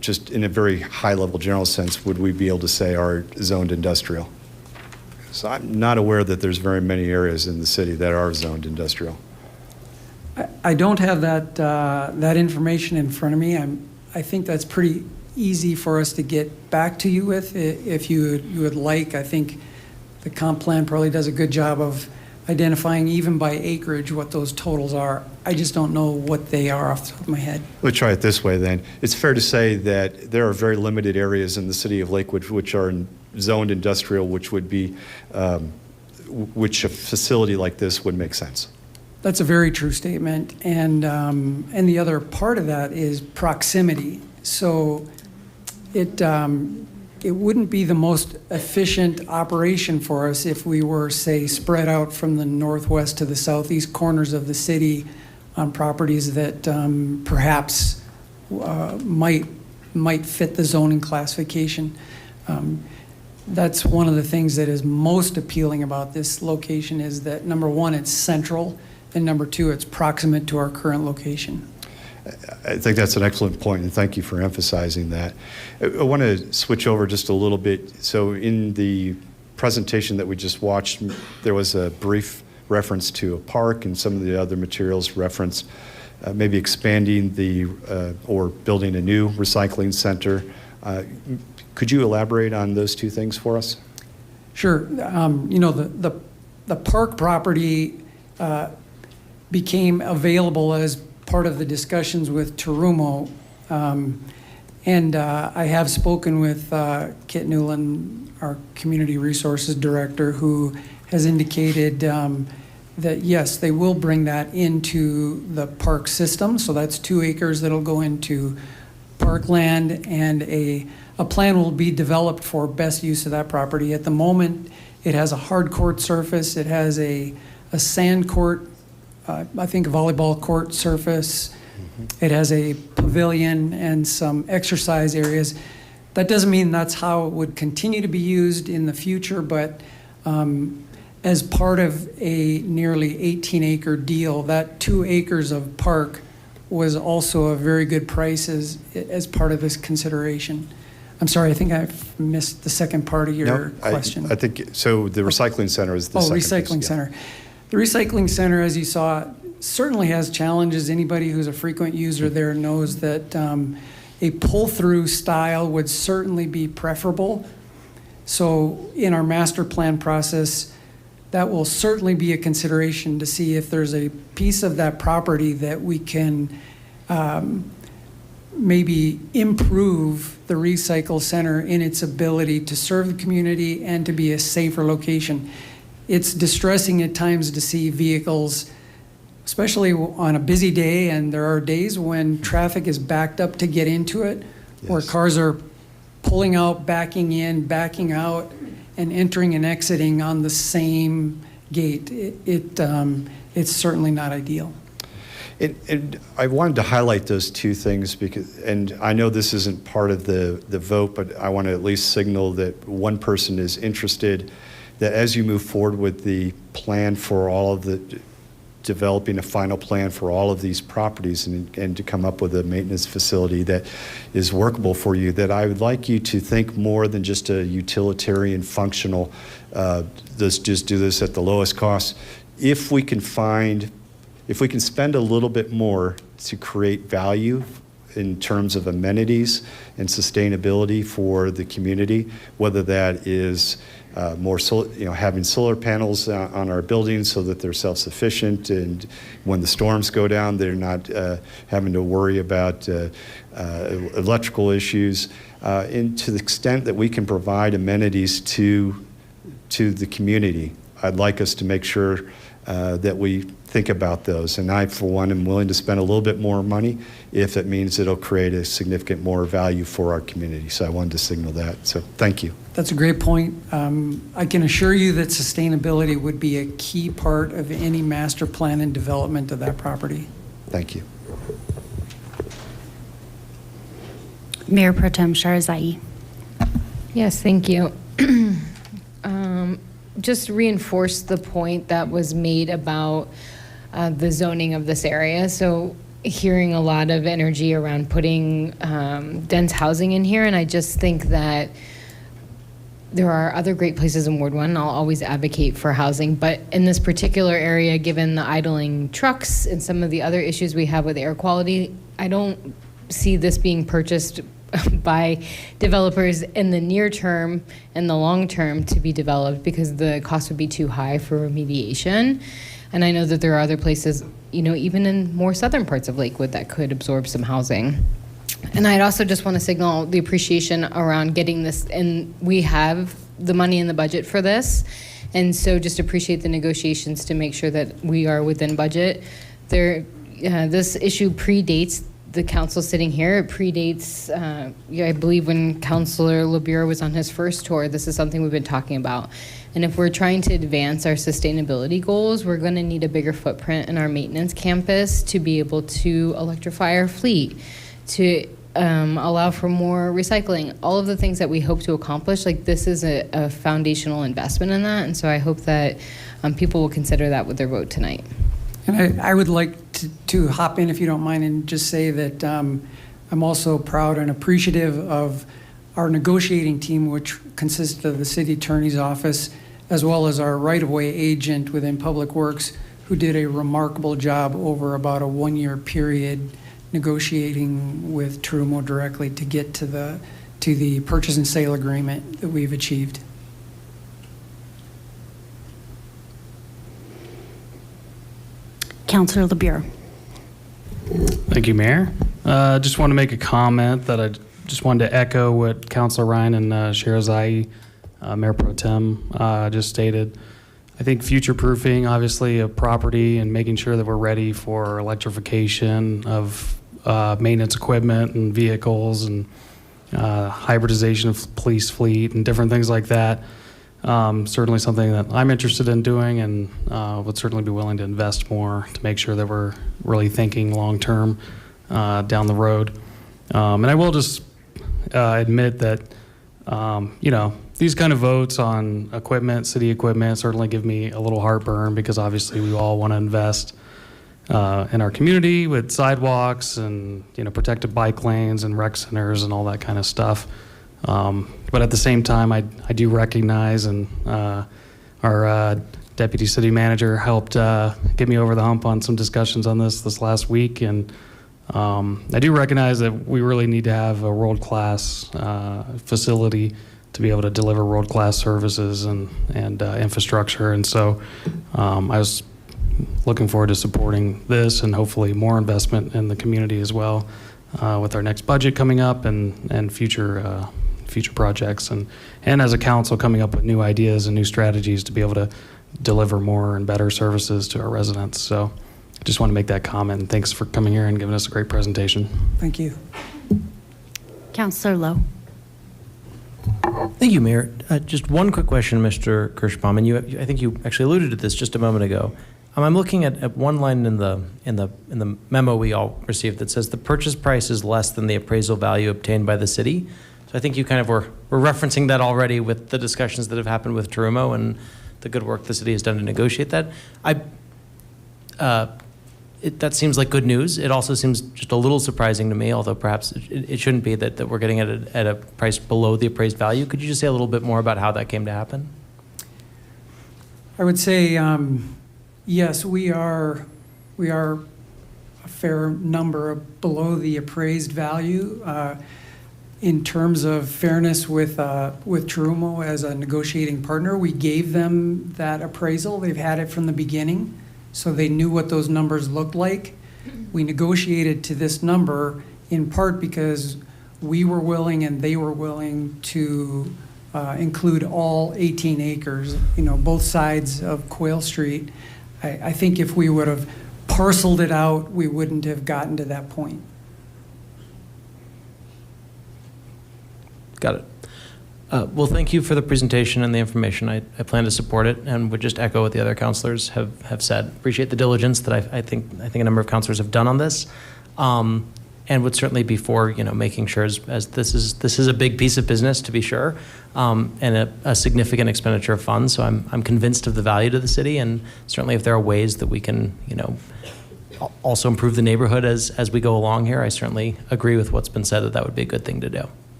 just in a very high-level general sense, would we be able to say are zoned industrial? So I'm not aware that there's very many areas in the city that are zoned industrial. I don't have that information in front of me. I think that's pretty easy for us to get back to you with if you would like. I think the comp plan probably does a good job of identifying even by acreage what those totals are. I just don't know what they are off the top of my head. We'll try it this way then. It's fair to say that there are very limited areas in the city of Lakewood which are zoned industrial, which would be, which a facility like this would make sense. That's a very true statement. And the other part of that is proximity. So it wouldn't be the most efficient operation for us if we were, say, spread out from the northwest to the southeast corners of the city on properties that perhaps might fit the zoning classification. That's one of the things that is most appealing about this location is that, number one, it's central, and number two, it's proximate to our current location. I think that's an excellent point, and thank you for emphasizing that. I want to switch over just a little bit. So in the presentation that we just watched, there was a brief reference to a park, and some of the other materials reference maybe expanding or building a new recycling center. Could you elaborate on those two things for us? Sure. The park property became available as part of the discussions with Tarumo. And I have spoken with Kit Newland, our Community Resources Director, who has indicated that, yes, they will bring that into the park system. So that's 2 acres that'll go into parkland, and a plan will be developed for best use of that property. At the moment, it has a hard court surface. It has a sand court, I think a volleyball court surface. It has a pavilion and some exercise areas. That doesn't mean that's how it would continue to be used in the future, but as part of a nearly 18-acre deal, that 2 acres of park was also a very good price as part of this consideration. I'm sorry, I think I missed the second part of your question. I think, so the recycling center is the second piece. Recycling center. The recycling center, as you saw, certainly has challenges. Anybody who's a frequent user there knows that a pull-through style would certainly be preferable. So in our master plan process, that will certainly be a consideration to see if there's a piece of that property that we can maybe improve the recycle center in its ability to serve the community and to be a safer location. It's distressing at times to see vehicles, especially on a busy day, and there are days when traffic is backed up to get into it, where cars are pulling out, backing in, backing out, and entering and exiting on the same gate. It's certainly not ideal. And I wanted to highlight those two things because, and I know this isn't part of the vote, but I want to at least signal that one person is interested that as you move forward with the plan for all of the, developing a final plan for all of these properties and to come up with a maintenance facility that is workable for you, that I would like you to think more than just a utilitarian functional, let's just do this at the lowest cost. If we can spend a little bit more to create value in terms of amenities and sustainability for the community, whether that is having solar panels on our buildings so that they're self-sufficient, and when the storms go down, they're not having to worry about electrical issues. And to the extent that we can provide amenities to to the community, I'd like us to make sure that we think about those. And I, for one, am willing to spend a little bit more money if it means it'll create a significant more value for our community. So I wanted to signal that. So thank you. That's a great point. I can assure you that sustainability would be a key part of any master plan and development of that property. Thank you. Mayor Pro Tem Sharazai. Yes, thank you. Just reinforce the point that was made about the zoning of this area. So hearing a lot of energy around putting dense housing in here, and I just think that there are other great places in Ward 1. I'll always advocate for housing, but in this particular area, given the idling trucks and some of the other issues we have with air quality, I don't see this being purchased by developers in the near term and the long term to be developed because the cost would be too high for remediation. And I know that there are other places, you know, even in more southern parts of Lakewood that could absorb some housing. And I'd also just want to signal the appreciation around getting this, and we have the money in the budget for this. And so just appreciate the negotiations to make sure that we are within budget. This issue predates the council sitting here. It predates, I believe, when Councilor LeBure was on his first tour. This is something we've been talking about. And if we're trying to advance our sustainability goals, we're going to need a bigger footprint in our maintenance campus to be able to electrify our fleet, to allow for more recycling, all of the things that we hope to accomplish. Like, this is a foundational investment in that. And so I hope that people will consider that with their vote tonight. And I would like to hop in, if you don't mind, and just say that I'm also proud and appreciative of our negotiating team, which consists of the city attorney's office, as well as our right-of-way agent within Public Works, who did a remarkable job over about a one-year period negotiating with Trumo directly to get to the purchase and sale agreement that we've achieved. Councilor LeBure. Thank you, Mayor. Just want to make a comment that I just wanted to echo what Councilor Ryan and Sharazai, Mayor Pro Tem, just stated. I think future-proofing, obviously, a property and making sure that we're ready for electrification of maintenance equipment and vehicles and hybridization of police fleet and different things like that. Certainly something that I'm interested in doing and would certainly be willing to invest more to make sure that we're really thinking long-term down the road. And I will just admit that, you know, these kind of votes on equipment, city equipment, certainly give me a little heartburn because obviously we all want to invest in our community with sidewalks and, you know, protected bike lanes and rec centers and all that kind of stuff. But at the same time, I do recognize, and our deputy city manager helped get me over the hump on some discussions on this last week. And I do recognize that we really need to have a world-class facility to be able to deliver world-class services and infrastructure. And so I was looking forward to supporting this and hopefully more investment in the community as well with our next budget coming up and future projects. And as a council coming up with new ideas and new strategies to be able to deliver more and better services to our residents. So I just want to make that comment. And thanks for coming here and giving us a great presentation. Thank you. Councilor Lowe. Thank you, Mayor. Just one quick question, Mr. Kirschbaum, and I think you actually alluded to this just a moment ago. I'm looking at one line in the memo we all received that says the purchase price is less than the appraisal value obtained by the city. So I think you kind of were referencing that already with the discussions that have happened with Trumo and the good work the city has done to negotiate that. That seems like good news. It also seems just a little surprising to me, although perhaps it shouldn't be that we're getting it at a price below the appraised value. Could you just say a little bit more about how that came to happen? I would say, yes, we are a fair number below the appraised value. In terms of fairness with Trumo as a negotiating partner, we gave them that appraisal. They've had it from the beginning, so they knew what those numbers looked like. We negotiated to this number in part because we were willing and they were willing to include all 18 acres, both sides of Quail Street. I think if we would have parceled it out, we wouldn't have gotten to that point. Got it. Well, thank you for the presentation and the information. I plan to support it and would just echo what the other counselors have said. Appreciate the diligence that I think a number of counselors have done on this, and would certainly be for making sure as this is a big piece of business, to be sure, and a significant expenditure of funds. So I'm convinced of the value to the city, and certainly if there are ways that we can also improve the neighborhood as we go along here, I certainly agree with what's been said that would be a good thing to do.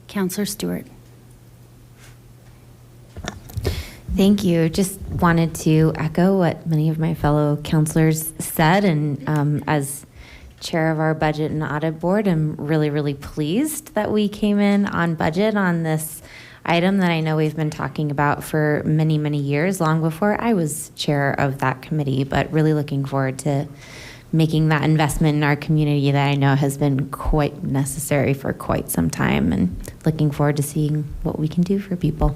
Councillor Stewart. Thank you. Just wanted to echo what many of my fellow councilors said, and as chair of our budget and audit board, I'm really, really pleased that we came in on budget on this item that I know we've been talking about for many, many years, long before I was chair of that committee, but really looking forward to making that investment in our community that I know has been quite necessary for quite some time, and looking forward to seeing what we can do for people.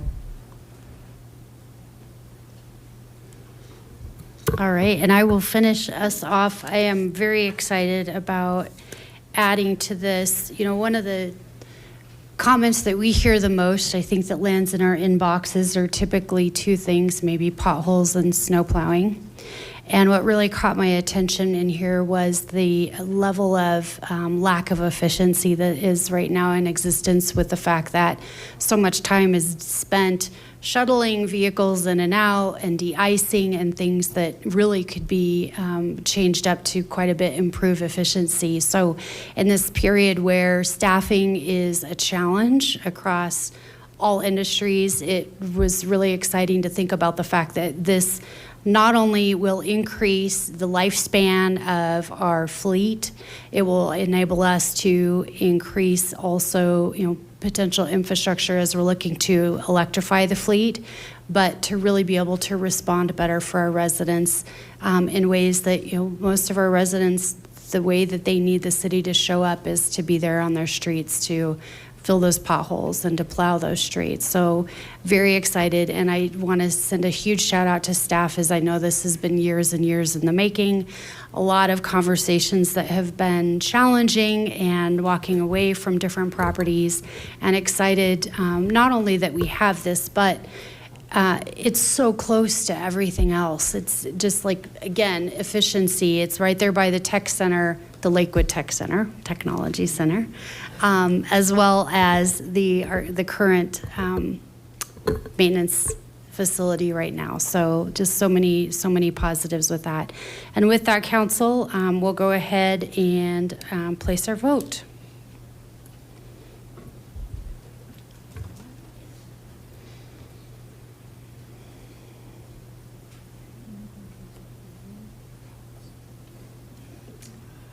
All right, and I will finish us off. I am very excited about adding to this. One of the comments that we hear the most, I think, that lands in our inboxes are typically two things, maybe potholes and snow plowing. And what really caught my attention in here was the level of lack of efficiency that is right now in existence, with the fact that so much time is spent shuttling vehicles in and out and de-icing and things that really could be changed up to quite a bit improve efficiency. So in this period where staffing is a challenge across all industries, it was really exciting to think about the fact that this not only will increase the lifespan of our fleet, it will enable us to increase also, potential infrastructure as we're looking to electrify the fleet, but to really be able to respond better for our residents in ways that, most of our residents, the way that they need the city to show up is to be there on their streets to fill those potholes and to plow those streets. So very excited, and I want to send a huge shout out to staff, as I know this has been years and years in the making. A lot of conversations that have been challenging and walking away from different properties, and excited not only that we have this, but it's so close to everything else. It's just like, again, efficiency. It's right there by the tech center, the Lakewood Tech Center, Technology Center, as well as the current maintenance facility right now. So just so many positives with that. And with that, council, we'll go ahead and place our vote.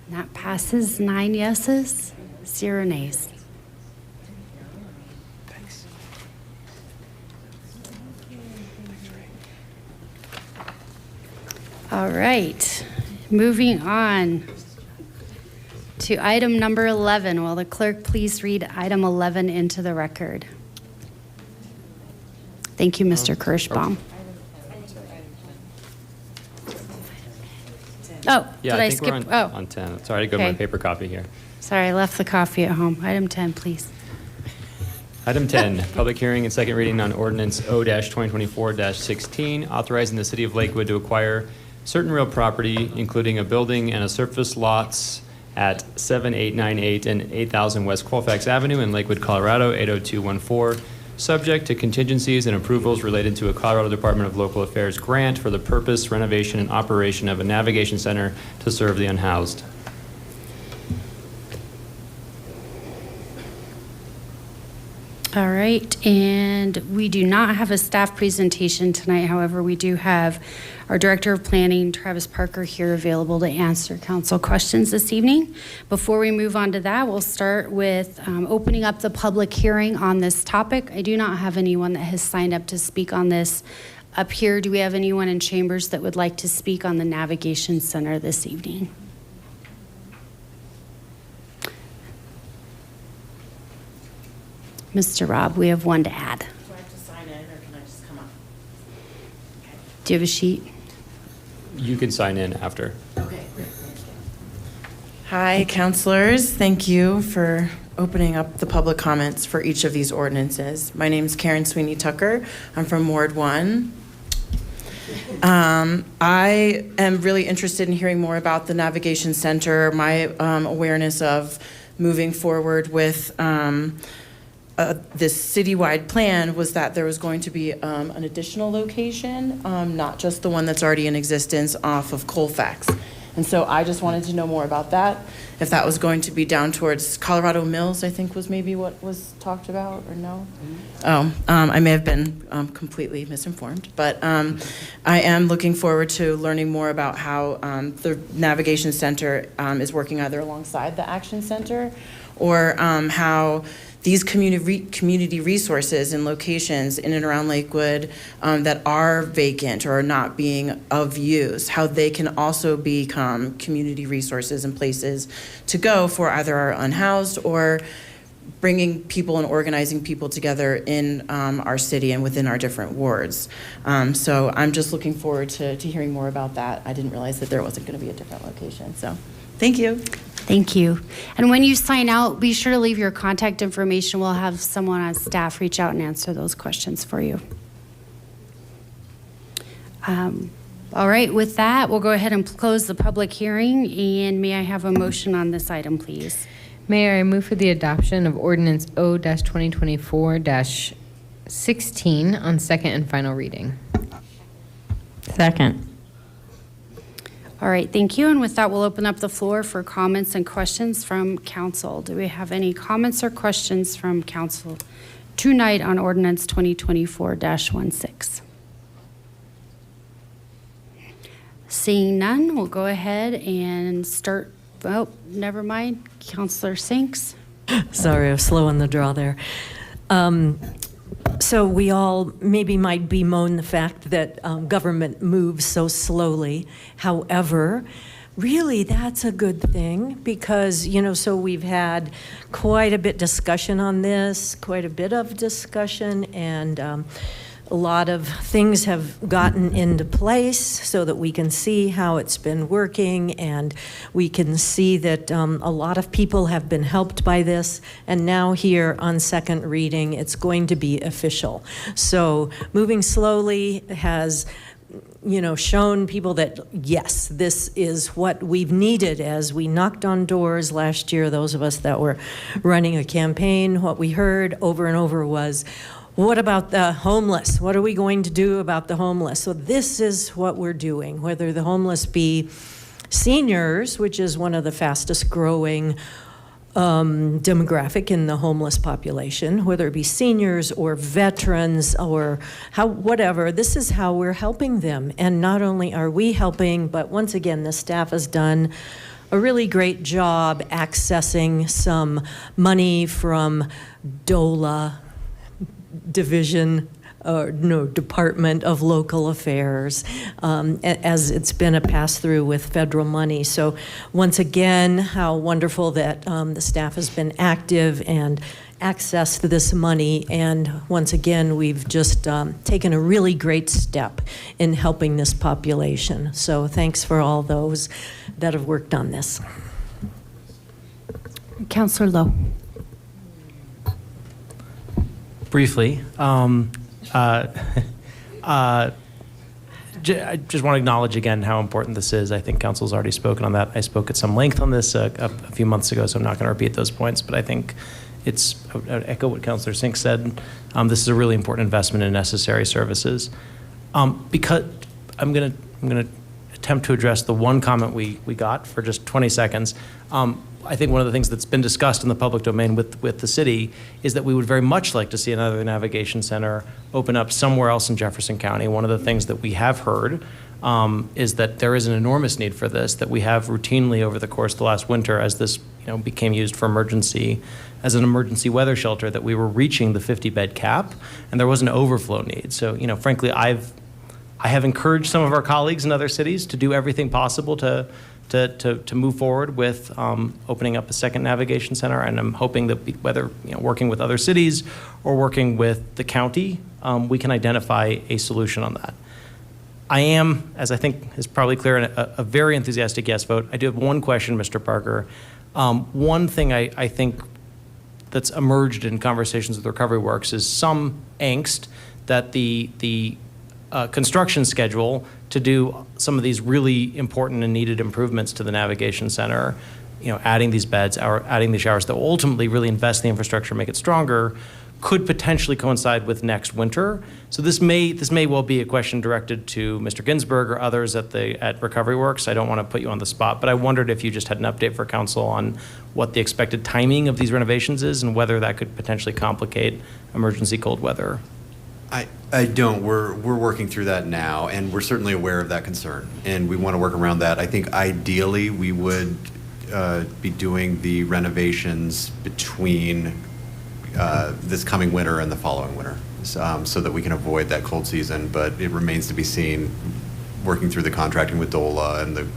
And that passes 9 yeses, 0 nays. Thanks. All right, moving on to item number 11. Will the clerk please read item 11 into the record? Thank you, Mr. Kirschbaum. Oh, Yeah, did I think skip? we're on 10. Sorry, I go to my Okay. paper copy here. Sorry, I left the coffee at home. Item 10, please. Item 10, public hearing and second reading on ordinance O-2024-16, authorizing the city of Lakewood to acquire certain real property, including a building and a surface lots at 7898 and 8000 West Colfax Avenue in Lakewood, Colorado, 80214, subject to contingencies and approvals related to a Colorado Department of Local Affairs grant for the purpose, renovation, and operation of a navigation center to serve the unhoused. All right, and we do not have a staff presentation tonight. However, we do have our Director of Planning, Travis Parker, here available to answer council questions this evening. Before we move on to that, we'll start with opening up the public hearing on this topic. I do not have anyone that has signed up to speak on this up here. Do we have anyone in chambers that would like to speak on the Navigation Center this evening? Mr. Rob, we have one to add. Do I have to sign in, or can I just come up? Do you have a sheet? You can sign in after. Okay, great, thank you. Hi, counselors. Thank you for opening up the public comments for each of these ordinances. My name is Karen Sweeney Tucker. I'm from Ward 1. I am really interested in hearing more about the Navigation Center, my awareness of moving forward with this citywide plan was that there was going to be an additional location, not just the one that's already in existence off of Colfax. And so I just wanted to know more about that. If that was going to be down towards Colorado Mills, I think was maybe what was talked about, or no? Oh, I may have been completely misinformed, but I am looking forward to learning more about how the Navigation Center is working either alongside the Action Center, or how these community resources and locations in and around Lakewood that are vacant or are not being of use, how they can also become community resources and places to go for either our unhoused or bringing people and organizing people together in our city and within our different wards. So I'm just looking forward to hearing more about that. I didn't realize that there wasn't going to be a different location. So thank you. Thank you. And when you sign out, be sure to leave your contact information. We'll have someone on staff reach out and answer those questions for you. All right, with that, we'll go ahead and close the public hearing. And may I have a motion on this item, please? Mayor, I move for the adoption of ordinance O-2024-16 on second and final reading. Second. All right, thank you. And with that, we'll open up the floor for comments and questions from council. Do we have any comments or questions from council tonight on ordinance 2024-16? Seeing none, we'll go ahead and start. Oh, never mind. Councilor Sinks. Sorry, I was slow on the draw there. So we all maybe might bemoan the fact that government moves so slowly. However, really that's a good thing because, you know, so we've had quite a bit of discussion, and a lot of things have gotten into place so that we can see how it's been working, and we can see that a lot of people have been helped by this, and now here on second reading it's going to be official. So moving slowly has, you know, shown people that yes, this is what we've needed. As we knocked on doors last year, those of us that were running a campaign, what we heard over and over was, what about the homeless? What are we going to do about the homeless? So this is what we're doing, whether the homeless be seniors, which is one of the fastest growing demographic in the homeless population, whether it be seniors or veterans or whatever, this is how we're helping them. And not only are we helping, but once again, the staff has done a really great job accessing some money from DOLA, Department of Local Affairs, as it's been a pass-through with federal money. So once again, how wonderful that the staff has been active and accessed this money. And once again, we've just taken a really great step in helping this population. So thanks for all those that have worked on this. Councilor Lowe. Briefly, I just want to acknowledge again how important this is. I think council's already spoken on that. I spoke at some length on this a few months ago, so I'm not going to repeat those points, but I think I would echo what Councilor Sink said. This is a really important investment in necessary services. Because I'm going to attempt to address the one comment we got for just 20 seconds. I think one of the things that's been discussed in the public domain with the city is that we would very much like to see another navigation center open up somewhere else in Jefferson County. One of the things that we have heard is that there is an enormous need for this, that we have routinely over the course of the last winter, as this became used for as an emergency weather shelter, that we were reaching the 50-bed cap, and there was an overflow need. So, frankly, I have encouraged some of our colleagues in other cities to do everything possible to to move forward with opening up a second navigation center, and I'm hoping that whether working with other cities or working with the county, we can identify a solution on that. I am, as I think is probably clear, a very enthusiastic yes vote. I do have one question, Mr. Parker. One thing I think that's emerged in conversations with Recovery Works is some angst that the construction schedule to do some of these really important and needed improvements to the navigation center, adding these beds, adding the showers that will ultimately really invest in the infrastructure, make it stronger, could potentially coincide with next winter. So this may well be a question directed to Mr. Ginsburg or others at Recovery Works. I don't want to put you on the spot, but I wondered if you just had an update for council on what the expected timing of these renovations is and whether that could potentially complicate emergency cold weather. I don't. We're working through that now, and we're certainly aware of that concern, and we want to work around that. I think ideally we would be doing the renovations between this coming winter and the following winter, so that we can avoid that cold season, but it remains to be seen, working through the contracting with DOLA and the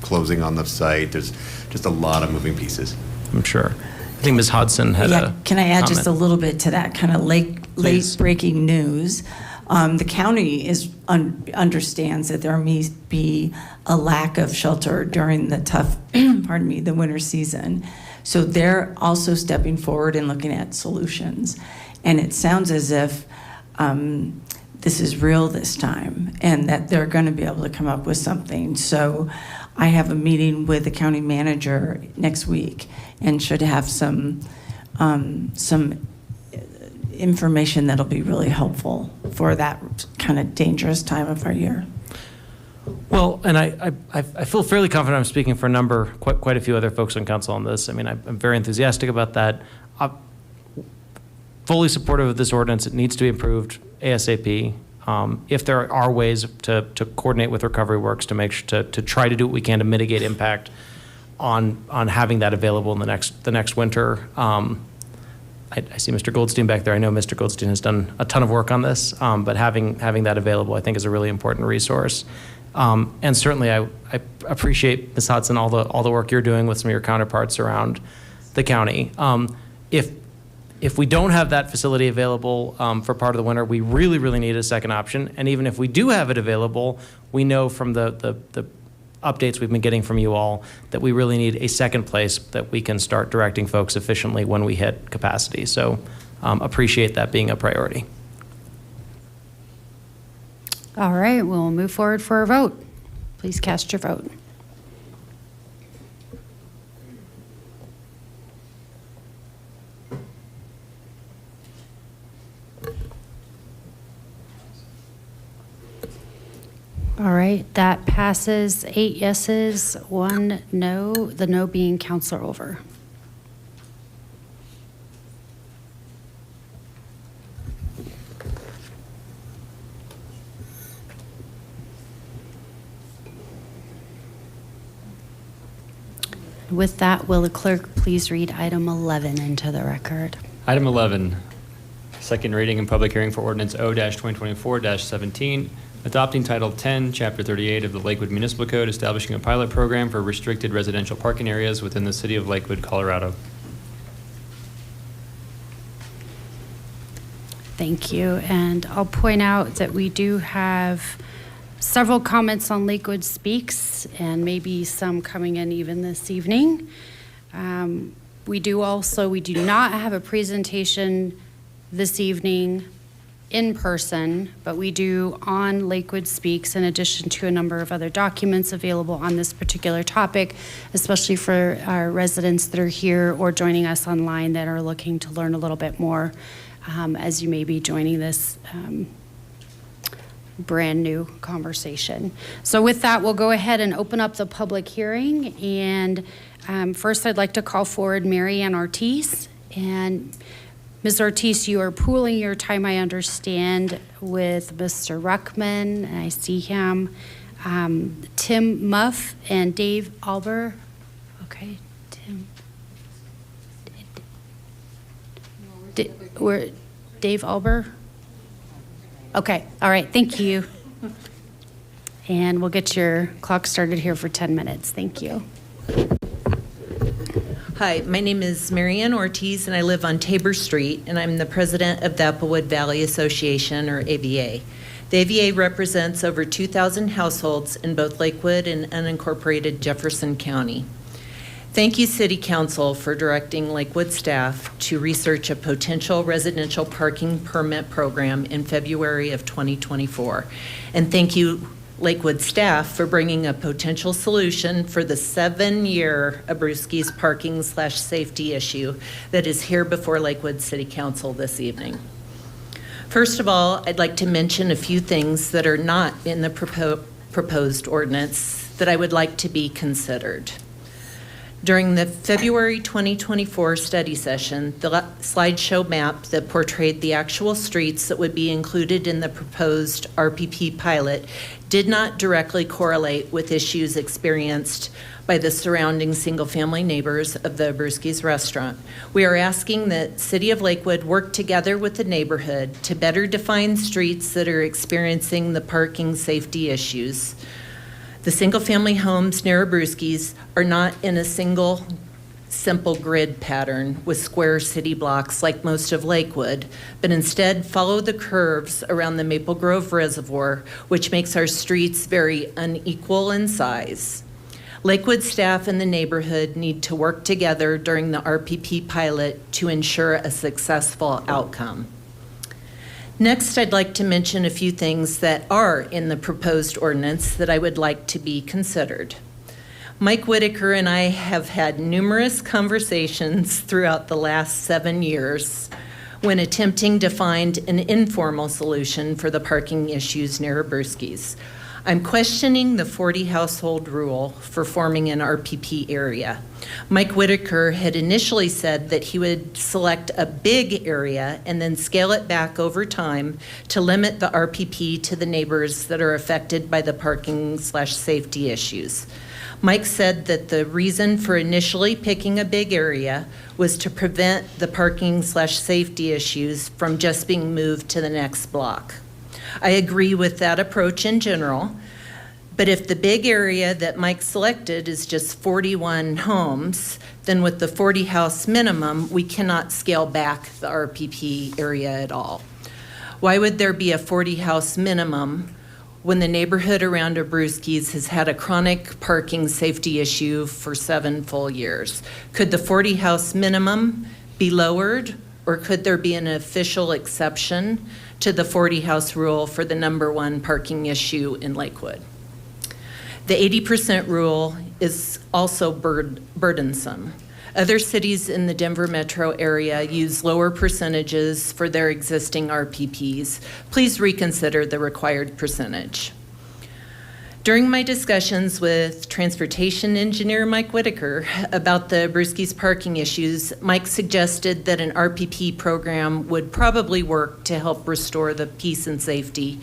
closing on the site. There's just a lot of moving pieces. I'm sure. I think Ms. Hodson had a Can I add comment. just a little bit to that kind of late breaking news? The county understands that there may be a lack of shelter during the tough, the winter season. So they're also stepping forward and looking at solutions. And it sounds as if this is real this time and that they're going to be able to come up with something. So I have a meeting with the county manager next week and should have some information that'll be really helpful for that kind of dangerous time of our year. Well, and I feel fairly confident I'm speaking for quite a few other folks on council on this. I mean, I'm very enthusiastic about that. I'm fully supportive of this ordinance. It needs to be improved ASAP. If there are ways to coordinate with Recovery Works to make sure to try to do what we can to mitigate impact on having that available in the next winter. I see Mr. Goldstein back there. I know Mr. Goldstein has done a ton of work on this, but having that available, I think, is a really important resource. And certainly, I appreciate, Ms. Hodson, all the work you're doing with some of your counterparts around the county. If we don't have that facility available for part of the winter, we really, really need a second option. And even if we do have it available, we know from the updates we've been getting from you all that we really need a second place that we can start directing folks efficiently when we hit capacity. So appreciate that being a priority. All right, we'll move forward for a vote. Please cast your vote. All right, that passes 8 yeses, 1 no, the no being Counselor Over. With that, will the clerk please read item 11 into the record? Item 11, second reading and public hearing for ordinance O-2024-17, adopting Title 10, Chapter 38 of the Lakewood Municipal Code, establishing a pilot program for restricted residential parking areas within the city of Lakewood, Colorado. Thank you. And I'll point out that we do have several comments on Lakewood Speaks, and maybe some coming in even this evening. We do not have a presentation this evening in person, but we do on Lakewood Speaks, in addition to a number of other documents available on this particular topic, especially for our residents that are here or joining us online that are looking to learn a little bit more as you may be joining this brand new conversation. So with that, we'll go ahead and open up the public hearing. And first, I'd like to call forward Mary Ann Ortiz. And Ms. Ortiz, you are pooling your time, I understand, with Mr. Ruckman, and I see him, Tim Muff, and Dave Alber. Okay, Tim. Dave Alber? Okay, all right, thank you. And we'll get your clock started here for 10 minutes. Thank you. Hi, my name is Marianne Ortiz, and I live on Tabor Street, and I'm the president of the Applewood Valley Association, or AVA. The AVA represents over 2,000 households in both Lakewood and unincorporated Jefferson County. Thank you, City Council, for directing Lakewood staff to research a potential residential parking permit program in February of 2024. And thank you, Lakewood staff, for bringing a potential solution for the 7-year Abruzzi's parking/safety issue that is here before Lakewood City Council this evening. First of all, I'd like to mention a few things that are not in the proposed ordinance that I would like to be considered. During the February 2024 study session, the slideshow map that portrayed the actual streets that would be included in the proposed RPP pilot did not directly correlate with issues experienced by the surrounding single-family neighbors of the Abruzzi's restaurant. We are asking that City of Lakewood work together with the neighborhood to better define streets that are experiencing the parking safety issues. The single-family homes near Abruzzi's are not in a single, simple grid pattern with square city blocks like most of Lakewood, but instead follow the curves around the Maple Grove Reservoir, which makes our streets very unequal in size. Lakewood staff and the neighborhood need to work together during the RPP pilot to ensure a successful outcome. Next, I'd like to mention a few things that are in the proposed ordinance that I would like to be considered. Mike Whitaker and I have had numerous conversations throughout the last 7 years when attempting to find an informal solution for the parking issues near Abruzzi's. I'm questioning the 40 household rule for forming an RPP area. Mike Whitaker had initially said that he would select a big area and then scale it back over time to limit the RPP to the neighbors that are affected by the parking/safety issues. Mike said that the reason for initially picking a big area was to prevent the parking/safety issues from just being moved to the next block. I agree with that approach in general, but if the big area that Mike selected is just 41 homes, then with the 40 house minimum, we cannot scale back the RPP area at all. Why would there be a 40 house minimum when the neighborhood around Abruzzi's has had a chronic parking safety issue for 7 full years? Could the 40 house minimum be lowered, or could there be an official exception to the 40 house rule for the #1 parking issue in Lakewood? The 80% rule is also burdensome. Other cities in the Denver metro area use lower percentages for their existing RPPs. Please reconsider the required percentage. During my discussions with transportation engineer Mike Whitaker about the Abruzzi's parking issues, Mike suggested that an RPP program would probably work to help restore the peace and safety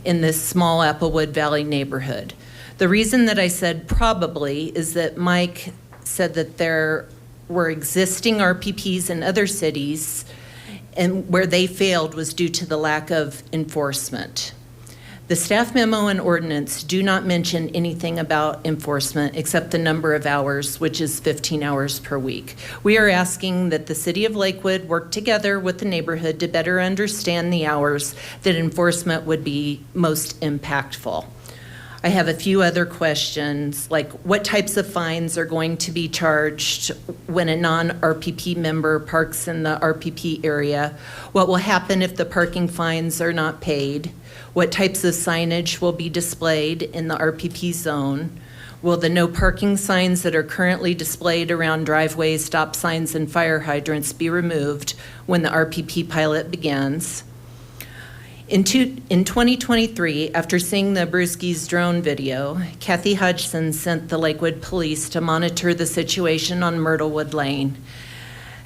in this small Applewood Valley neighborhood. The reason that I said probably is that Mike said that there were existing RPPs in other cities, and where they failed was due to the lack of enforcement. The staff memo and ordinance do not mention anything about enforcement except the number of hours, which is 15 hours per week. We are asking that the City of Lakewood work together with the neighborhood to better understand the hours that enforcement would be most impactful. I have a few other questions, like what types of fines are going to be charged when a non-RPP member parks in the RPP area? What will happen if the parking fines are not paid? What types of signage will be displayed in the RPP zone? Will the no parking signs that are currently displayed around driveways, stop signs, and fire hydrants be removed when the RPP pilot begins? In 2023, after seeing the Abruzzi's drone video, Kathy Hodgson sent the Lakewood Police to monitor the situation on Myrtlewood Lane.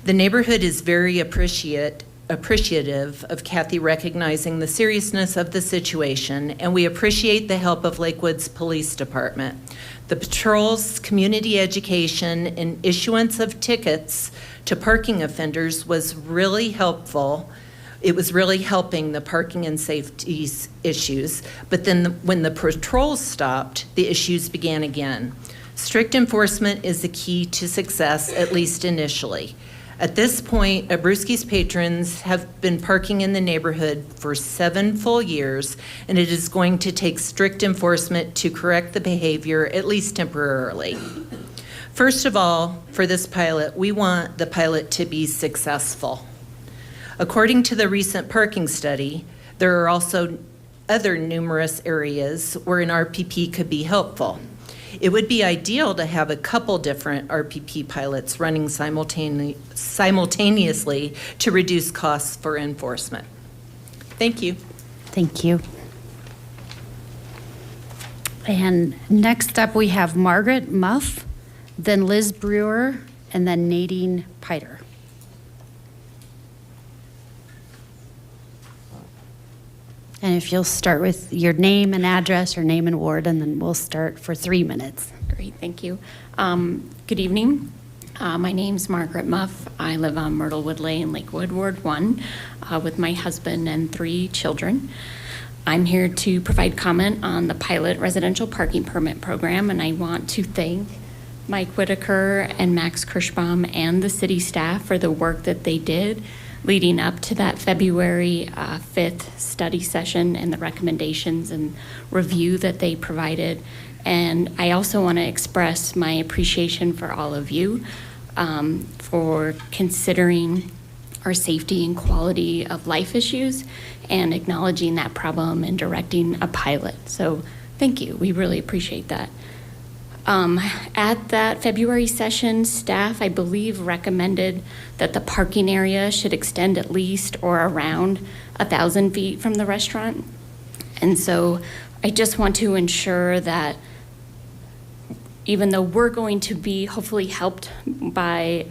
The neighborhood is very appreciative of Kathy recognizing the seriousness of the situation, and we appreciate the help of Lakewood's police department. The patrol's community education and issuance of tickets to parking offenders was really helpful It was really helping the parking and safety issues, but then when the patrols stopped, the issues began again. Strict enforcement is the key to success, at least initially. At this point, Abruzzi's patrons have been parking in the neighborhood for 7 full years, and it is going to take strict enforcement to correct the behavior, at least temporarily. First of all, for this pilot, we want the pilot to be successful. According to the recent parking study, there are also other numerous areas where an RPP could be helpful. It would be ideal to have a couple different RPP pilots running simultaneously to reduce costs for enforcement. Thank you. Thank you. And next up, we have Margaret Muff, then Liz Brewer, and then Nadine Piter. And if you'll start with your name and address, or name and ward, and then we'll start for 3 minutes. Great, thank you. Good evening. My name's Margaret Muff. I live on Myrtlewood Lane, Lakewood, Ward 1, with my husband and 3 children. I'm here to provide comment on the pilot residential parking permit program, and I want to thank Mike Whitaker and Max Kirschbaum and the city staff for the work that they did leading up to that February 5th study session and the recommendations and review that they provided. And I also want to express my appreciation for all of you for considering our safety and quality of life issues and acknowledging that problem and directing a pilot. So thank you. We really appreciate that. At that February session, staff, I believe, recommended that the parking area should extend at least or around 1,000 feet from the restaurant. And so I just want to ensure that even though we're going to be hopefully helped by,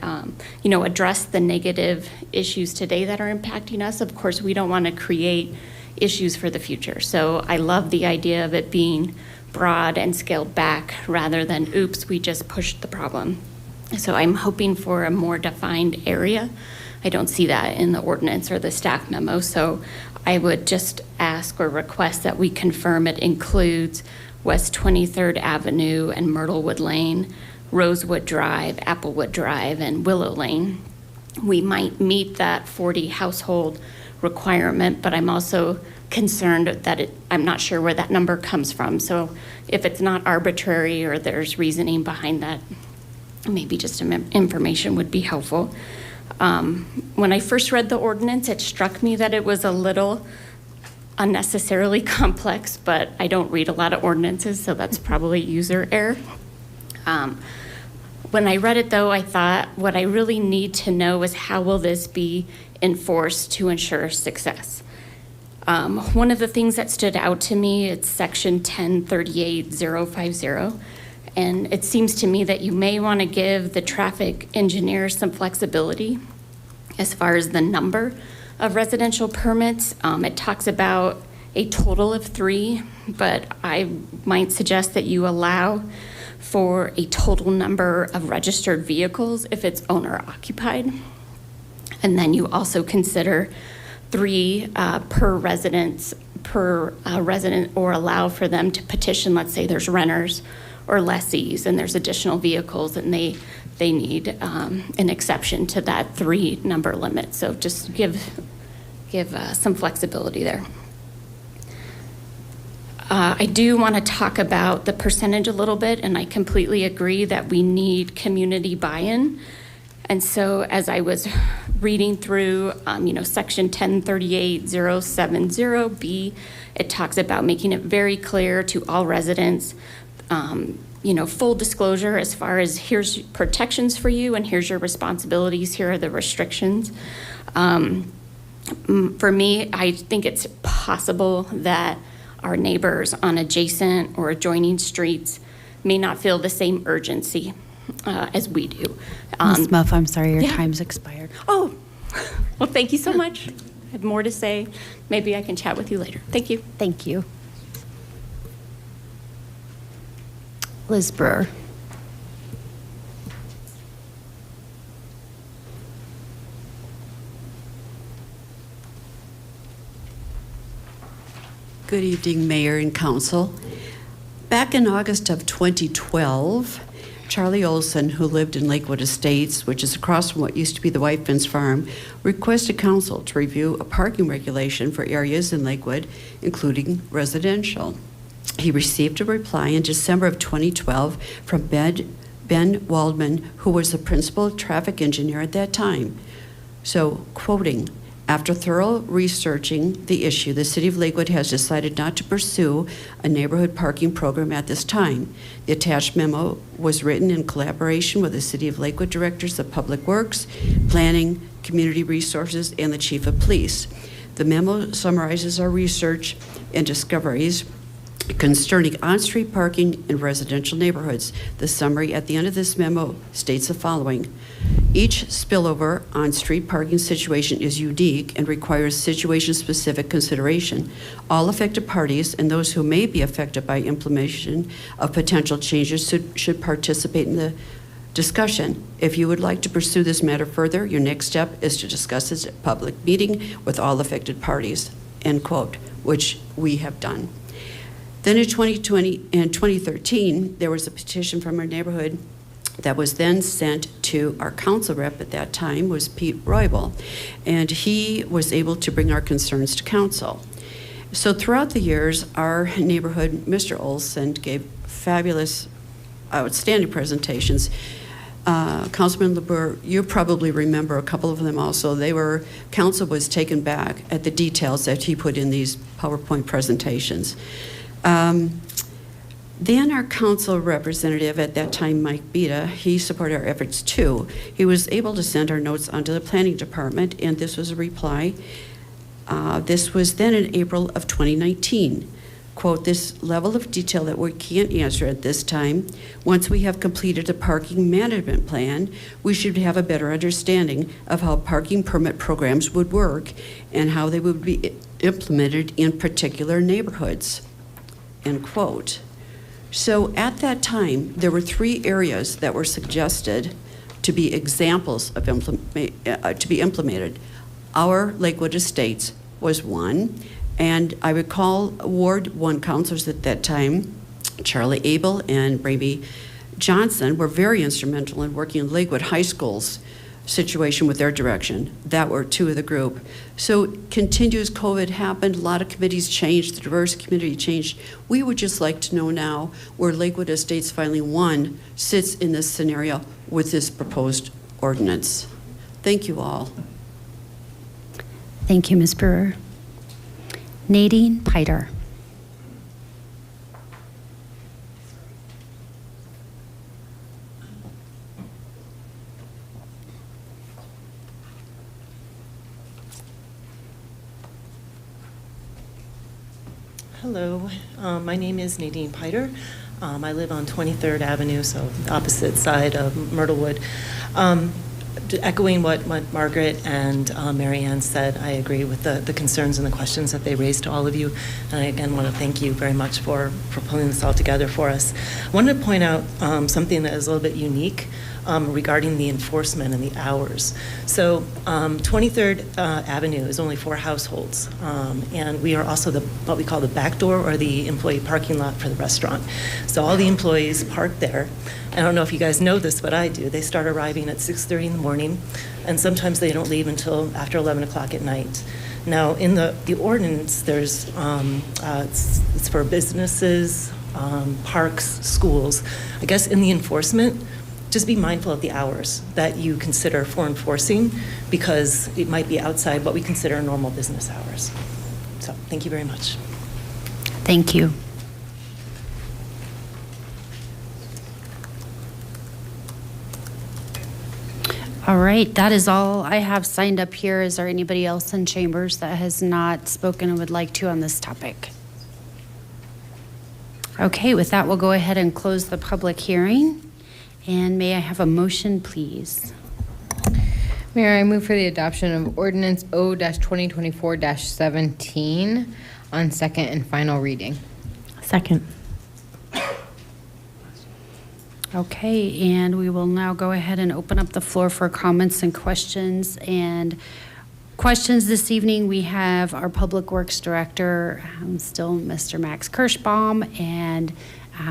address the negative issues today that are impacting us, of course, we don't want to create issues for the future. So I love the idea of it being broad and scaled back rather than, oops, we just pushed the problem. So I'm hoping for a more defined area. I don't see that in the ordinance or the staff memo. So I would just ask or request that we confirm it includes West 23rd Avenue and Myrtlewood Lane, Rosewood Drive, Applewood Drive, and Willow Lane. We might meet that 40 household requirement, but I'm also concerned that I'm not sure where that number comes from. So if it's not arbitrary or there's reasoning behind that, maybe just some information would be helpful. When I first read the ordinance, it struck me that it was a little unnecessarily complex, but I don't read a lot of ordinances, so that's probably user error. When I read it, though, I thought what I really need to know is how will this be enforced to ensure success. One of the things that stood out to me is section 1038.050, and it seems to me that you may want to give the traffic engineer some flexibility as far as the number of residential permits. It talks about a total of 3, but I might suggest that you allow for a total number of registered vehicles if it's owner occupied. And then you also consider 3 per resident, or allow for them to petition. Let's say there's renters or lessees and there's additional vehicles and they need an exception to that 3 number limit. So just give some flexibility there. I do want to talk about the percentage a little bit, and I completely agree that we need community buy-in. And so as I was reading through, section 1038.070B, it talks about making it very clear to all residents, full disclosure as far as here's protections for you and here's your responsibilities, here are the restrictions. For me, I think it's possible that our neighbors on adjacent or adjoining streets may not feel the same urgency as we do. Ms. Muff, I'm sorry, your yeah. time's expired. Oh, well, thank you so much. I have more to say. Maybe I can chat with you later. Thank you. Thank you. Liz Brewer. Good evening, Mayor and Council. Back in August of 2012, Charlie Olson, who lived in Lakewood Estates, which is across from what used to be the White Fence Farm, requested council to review a parking regulation for areas in Lakewood, including residential. He received a reply in December of 2012 from Ben Waldman, who was the principal traffic engineer at that time. So, quoting, "After thorough researching the issue, the City of Lakewood has decided not to pursue a neighborhood parking program at this time. The attached memo was written in collaboration with the City of Lakewood Directors of Public Works, Planning, Community Resources, and the Chief of Police. The memo summarizes our research and discoveries concerning on-street parking in residential neighborhoods. The summary at the end of this memo states the following. Each spillover on-street parking situation is unique and requires situation-specific consideration. All affected parties and those who may be affected by implementation of potential changes should participate in the discussion. If you would like to pursue this matter further, your next step is to discuss this at a public meeting with all affected parties," end quote, which we have done. Then in 2013, there was a petition from our neighborhood that was then sent to our council rep at that time, was Pete Roybal, and he was able to bring our concerns to council. So throughout the years, our neighborhood, Mr. Olson, gave fabulous, outstanding presentations. Councilman LeBoer, you probably remember a couple of them also. Council was taken back at the details that he put in these PowerPoint presentations. Then our council representative at that time, Mike Beta, he supported our efforts too. He was able to send our notes onto the planning department, and this was a reply. This was then in April of 2019. Quote, "This level of detail that we can't answer at this time. Once we have completed a parking management plan, we should have a better understanding of how parking permit programs would work and how they would be implemented in particular neighborhoods," end quote. So at that time, there were 3 areas that were suggested to be examples of to be implemented. Our Lakewood Estates was one, and I recall Ward 1 councilors at that time, Charlie Abel and Brady Johnson, were very instrumental in working in Lakewood High School's situation with their direction. That were 2 of the group. So continues COVID happened, a lot of committees changed, the diverse community changed. We would just like to know now where Lakewood Estates finally 1 sits in this scenario with this proposed ordinance. Thank you all. Thank you, Ms. Brewer. Nadine Piter. Hello, my name is Nadine Piter. I live on 23rd Avenue, so the opposite side of Myrtlewood. Echoing what Margaret and Mary Ann said, I agree with the concerns and the questions that they raised to all of you. And I again want to thank you very much for pulling this all together for us. I wanted to point out something that is a little bit unique regarding the enforcement and the hours. So 23rd Avenue is only 4 households, and we are also what we call the back door or the employee parking lot for the restaurant. So all the employees park there. I don't know if you guys know this, but I do. They start arriving at 6:30 in the morning, and sometimes they don't leave until after 11 o'clock at night. Now, in the ordinance, there's it's for businesses, parks, schools. I guess in the enforcement, just be mindful of the hours that you consider for enforcing, because it might be outside what we consider normal business hours. So, thank you very much. Thank you. All right, that is all I have signed up here. Is there anybody else in chambers that has not spoken and would like to on this topic? Okay, with that, we'll go ahead and close the public hearing. And may I have a motion, please? Mayor, I move for the adoption of ordinance O-2024-17 on second and final reading. Second. Okay, and we will now go ahead and open up the floor for comments and questions. And questions this evening, we have our Public Works Director, still Mr. Max Kirschbaum, and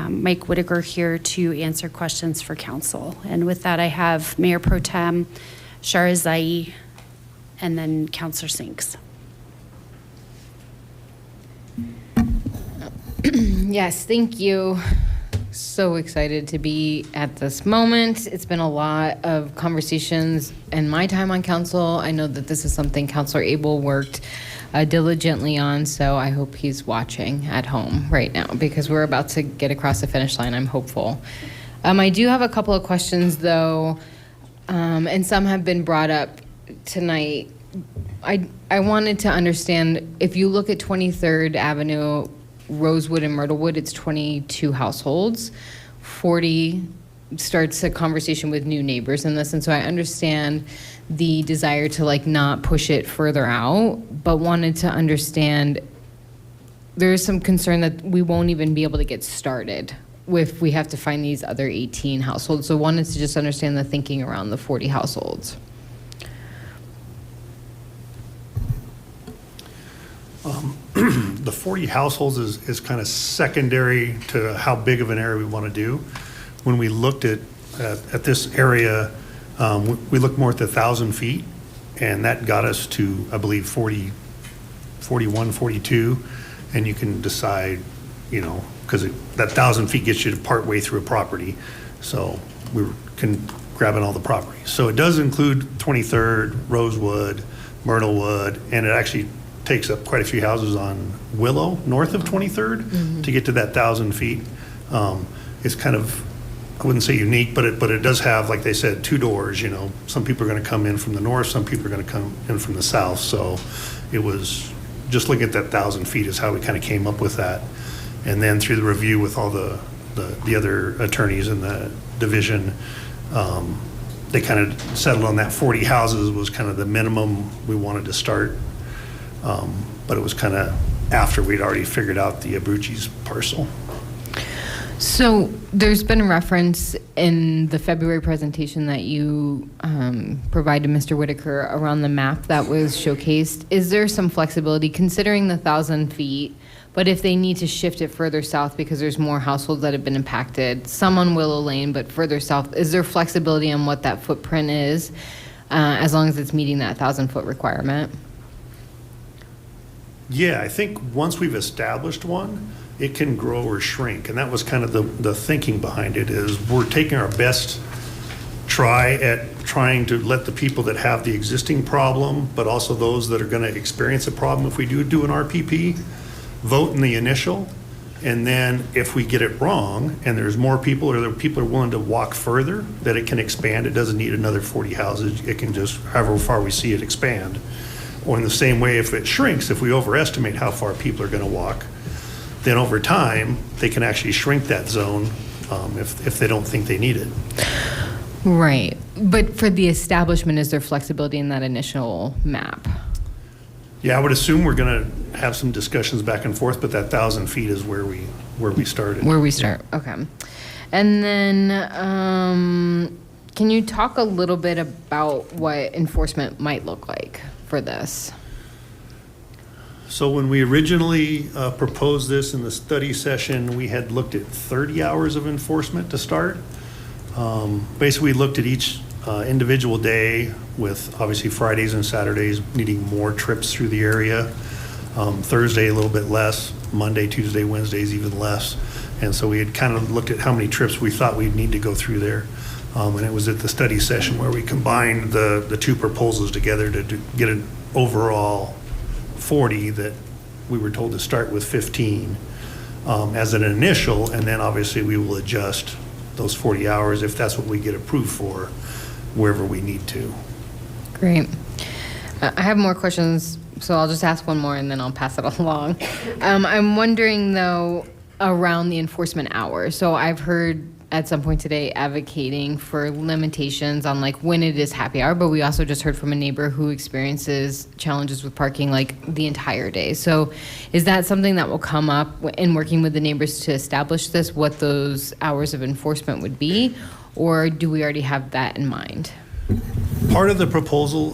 Mike Whitaker here to answer questions for council. And with that, I have Mayor Pro Tem Sharazai and then Councilor Sinks. Yes, thank you. So excited to be at this moment. It's been a lot of conversations in my time on council. I know that this is something Councilor Abel worked diligently on, so I hope he's watching at home right now because we're about to get across the finish line. I'm hopeful. I do have a couple of questions though, and some have been brought up tonight. I wanted to understand, if you look at 23rd Avenue, Rosewood and Myrtlewood, it's 22 households. 40 starts a conversation with new neighbors in this, and so I understand the desire to like not push it further out, but wanted to understand there is some concern that we won't even be able to get started if we have to find these other 18 households. So wanted to just understand the thinking around the 40 households. The 40 households is kind of secondary to how big of an area we want to do. When we looked at this area, we looked more at the 1,000 feet, and that got us to, I believe, 41, 42, and you can decide, you know, because that 1,000 feet gets you to part way through a property, so we can grab in all the properties. So it does include 23rd, Rosewood, Myrtlewood, and it actually takes up quite a few houses on Willow, north of 23rd, to get to that 1,000 feet. It's kind of, I wouldn't say unique, but it does have, like they said, two doors. You know, some people are going to come in from the north, some people are going to come in from the south. So it was just looking at that 1,000 feet is how we kind of came up with that. And then through the review with all the other attorneys in the division, they kind of settled on that 40 houses was kind of the minimum we wanted to start. But it was kind of after we'd already figured out the Abruzzi's parcel. So there's been a reference in the February presentation that you provided Mr. Whitaker around the map that was showcased. Is there some flexibility considering the 1,000 feet, but if they need to shift it further south because there's more households that have been impacted, some on Willow Lane, but further south, is there flexibility on what that footprint is as long as it's meeting that 1,000-foot requirement? Yeah, I think once we've established one, it can grow or shrink. And that was kind of the thinking behind it is we're taking our best try at trying to let the people that have the existing problem, but also those that are going to experience a problem if we do an RPP, vote in the initial. And then if we get it wrong and there's more people or the people are willing to walk further, that it can expand. It doesn't need another 40 houses. It can just, however far we see it expand. Or in the same way, if it shrinks, if we overestimate how far people are going to walk, then over time, they can actually shrink that zone if they don't think they need it. Right. But for the establishment, is there flexibility in that initial map? Yeah, I would assume we're going to have some discussions back and forth, but that 1,000 feet is where we started. Where we start, okay. And then can you talk a little bit about what enforcement might look like for this? So when we originally proposed this in the study session, we had looked at 30 hours of enforcement to start. Basically, we looked at each individual day with obviously Fridays and Saturdays needing more trips through the area. Thursday a little bit less, Monday, Tuesday, Wednesdays even less. And so we had kind of looked at how many trips we thought we'd need to go through there. And it was at the study session where we combined the two proposals together to get an overall 40 that we were told to start with 15 as an initial, and then obviously we will adjust those 40 hours if that's what we get approved for wherever we need to. Great. I have more questions, so I'll just ask one more and then I'll pass it along. I'm wondering though around the enforcement hours. So I've heard at some point today advocating for limitations on like when it is happy hour, but we also just heard from a neighbor who experiences challenges with parking like the entire day. So is that something that will come up in working with the neighbors to establish this, what those hours of enforcement would be, or do we already have that in mind? Part of the proposal,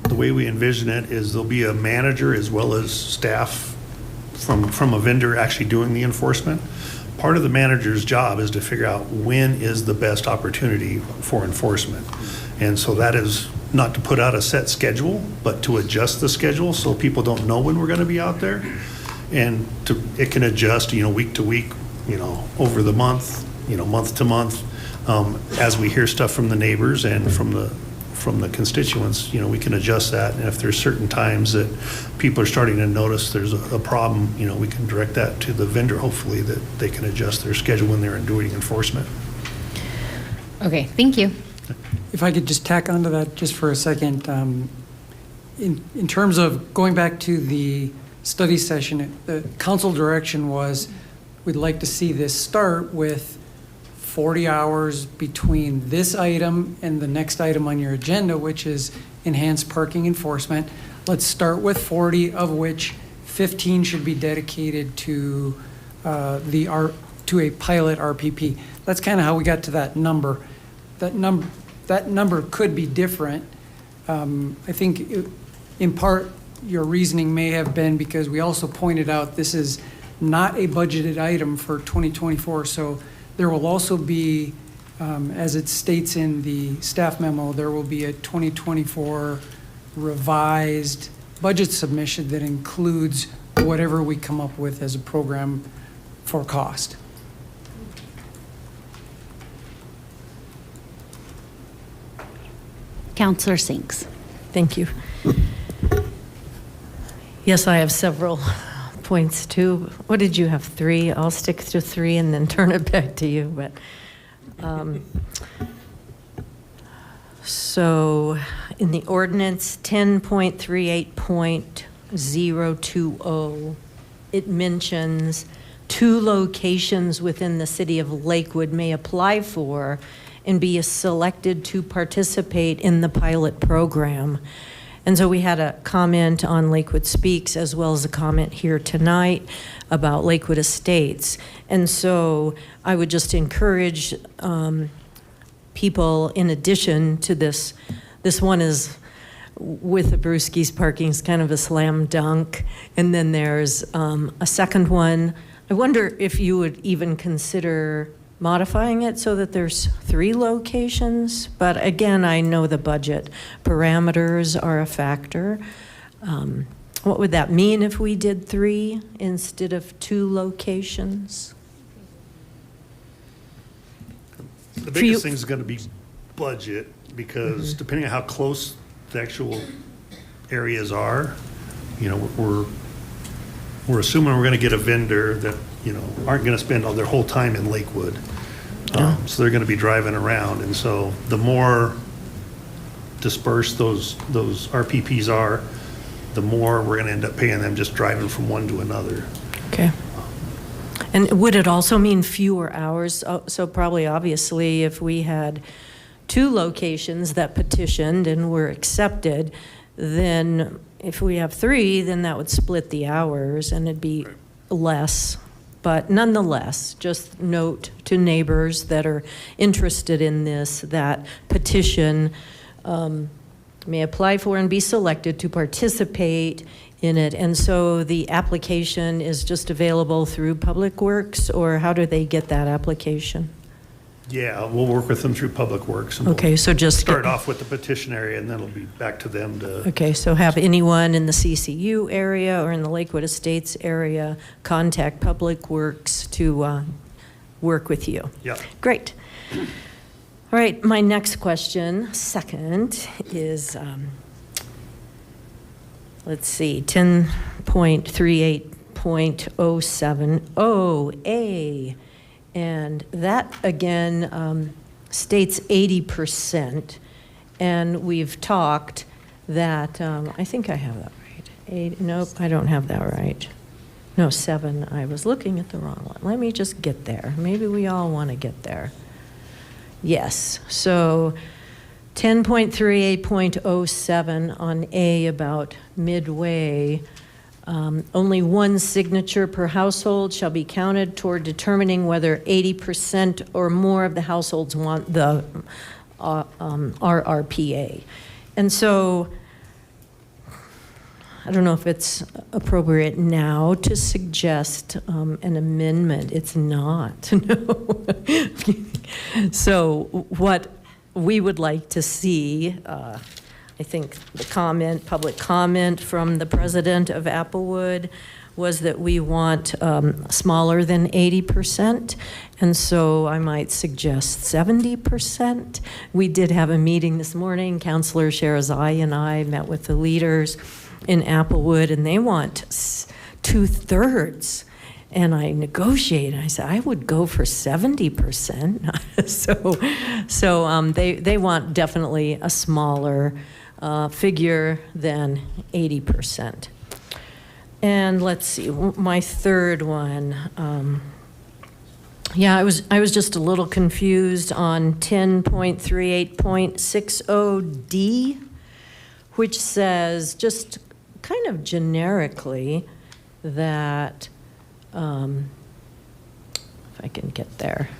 the the way we envision it is there'll be a manager as well as staff from a vendor actually doing the enforcement. Part of the manager's job is to figure out when is the best opportunity for enforcement. And so that is not to put out a set schedule, but to adjust the schedule so people don't know when we're going to be out there. And it can adjust, week to week, over the month, month to month, as we hear stuff from the neighbors and from the constituents, we can adjust that. And if there's certain times that people are starting to notice there's a problem, we can direct that to the vendor, hopefully, that they can adjust their schedule when they're doing enforcement. Okay, thank you. If I could just tack onto that just for a second, in terms of going back to the study session, the council direction was we'd like to see this start with 40 hours between this item and the next item on your agenda, which is enhanced parking enforcement. Let's start with 40, of which 15 should be dedicated to to a pilot RPP. That's kind of how we got to that number. That number could be different. I think in part your reasoning may have been because we also pointed out this is not a budgeted item for 2024. So there will also be, as it states in the staff memo, there will be a 2024 revised budget submission that includes whatever we come up with as a program for cost. Councillor Sinks. Thank you. Yes, I have several points too. What did you have? 3? I'll stick to 3 and then turn it back to you. But so in the ordinance 10.38.020, it mentions 2 locations within the city of Lakewood may apply for and be selected to participate in the pilot program. And so we had a comment on Lakewood Speaks as well as a comment here tonight about Lakewood Estates. And so I would just encourage people, in addition to this one is with the Brewskis parking is kind of a slam dunk. And then there's a second one. I wonder if you would even consider modifying it so that there's 3 locations. But again, I know the budget parameters are a factor. What would that mean if we did 3 instead of 2 locations? The biggest thing is going to be budget, because depending on how close the actual areas are, we're assuming we're going to get a vendor that aren't going to spend all their whole time in Lakewood. So they're going to be driving around. And so the more dispersed those RPPs are, the more we're going to end up paying them just driving from one to another. Okay. And would it also mean fewer hours? So probably, obviously, if we had 2 locations that petitioned and were accepted, then if we have 3, then that would split the hours and it'd be less. But nonetheless, just note to neighbors that are interested in this that petition may apply for and be selected to participate in it. And so the application is just available through Public Works, or how do they get that application? Yeah, we'll work with them through Public Works. And Okay, so just start off with the petition area, and then it'll be back to them to. Okay, so have anyone in the CCU area or in the Lakewood Estates area contact Public Works to work with you. Yeah. Great. All right, my next question, second, is let's see, 10.38.070A. And that, again, states 80%. And we've talked that, I think I have that right. Nope, I don't have that right. No, 7. I was looking at the wrong one. Let me just get there. Maybe we all want to get there. Yes. So 10.38.07 on A about midway. Only 1 signature per household shall be counted toward determining whether 80% or more of the households want the RRPA. And so I don't know if it's appropriate now to suggest an amendment. It's not, no. So what we would like to see, I think the public comment from the president of Applewood was that we want smaller than 80%, and so I might suggest 70%. We did have a meeting this morning. Councilor Sherazai and I met with the leaders in Applewood, and they want 2/3. And I negotiated. I said I would go for 70%. so they want definitely a smaller figure than 80%. And let's see, my third one. Yeah, I was just a little confused on 10.38.60D, which says just kind of generically that, if I can get there.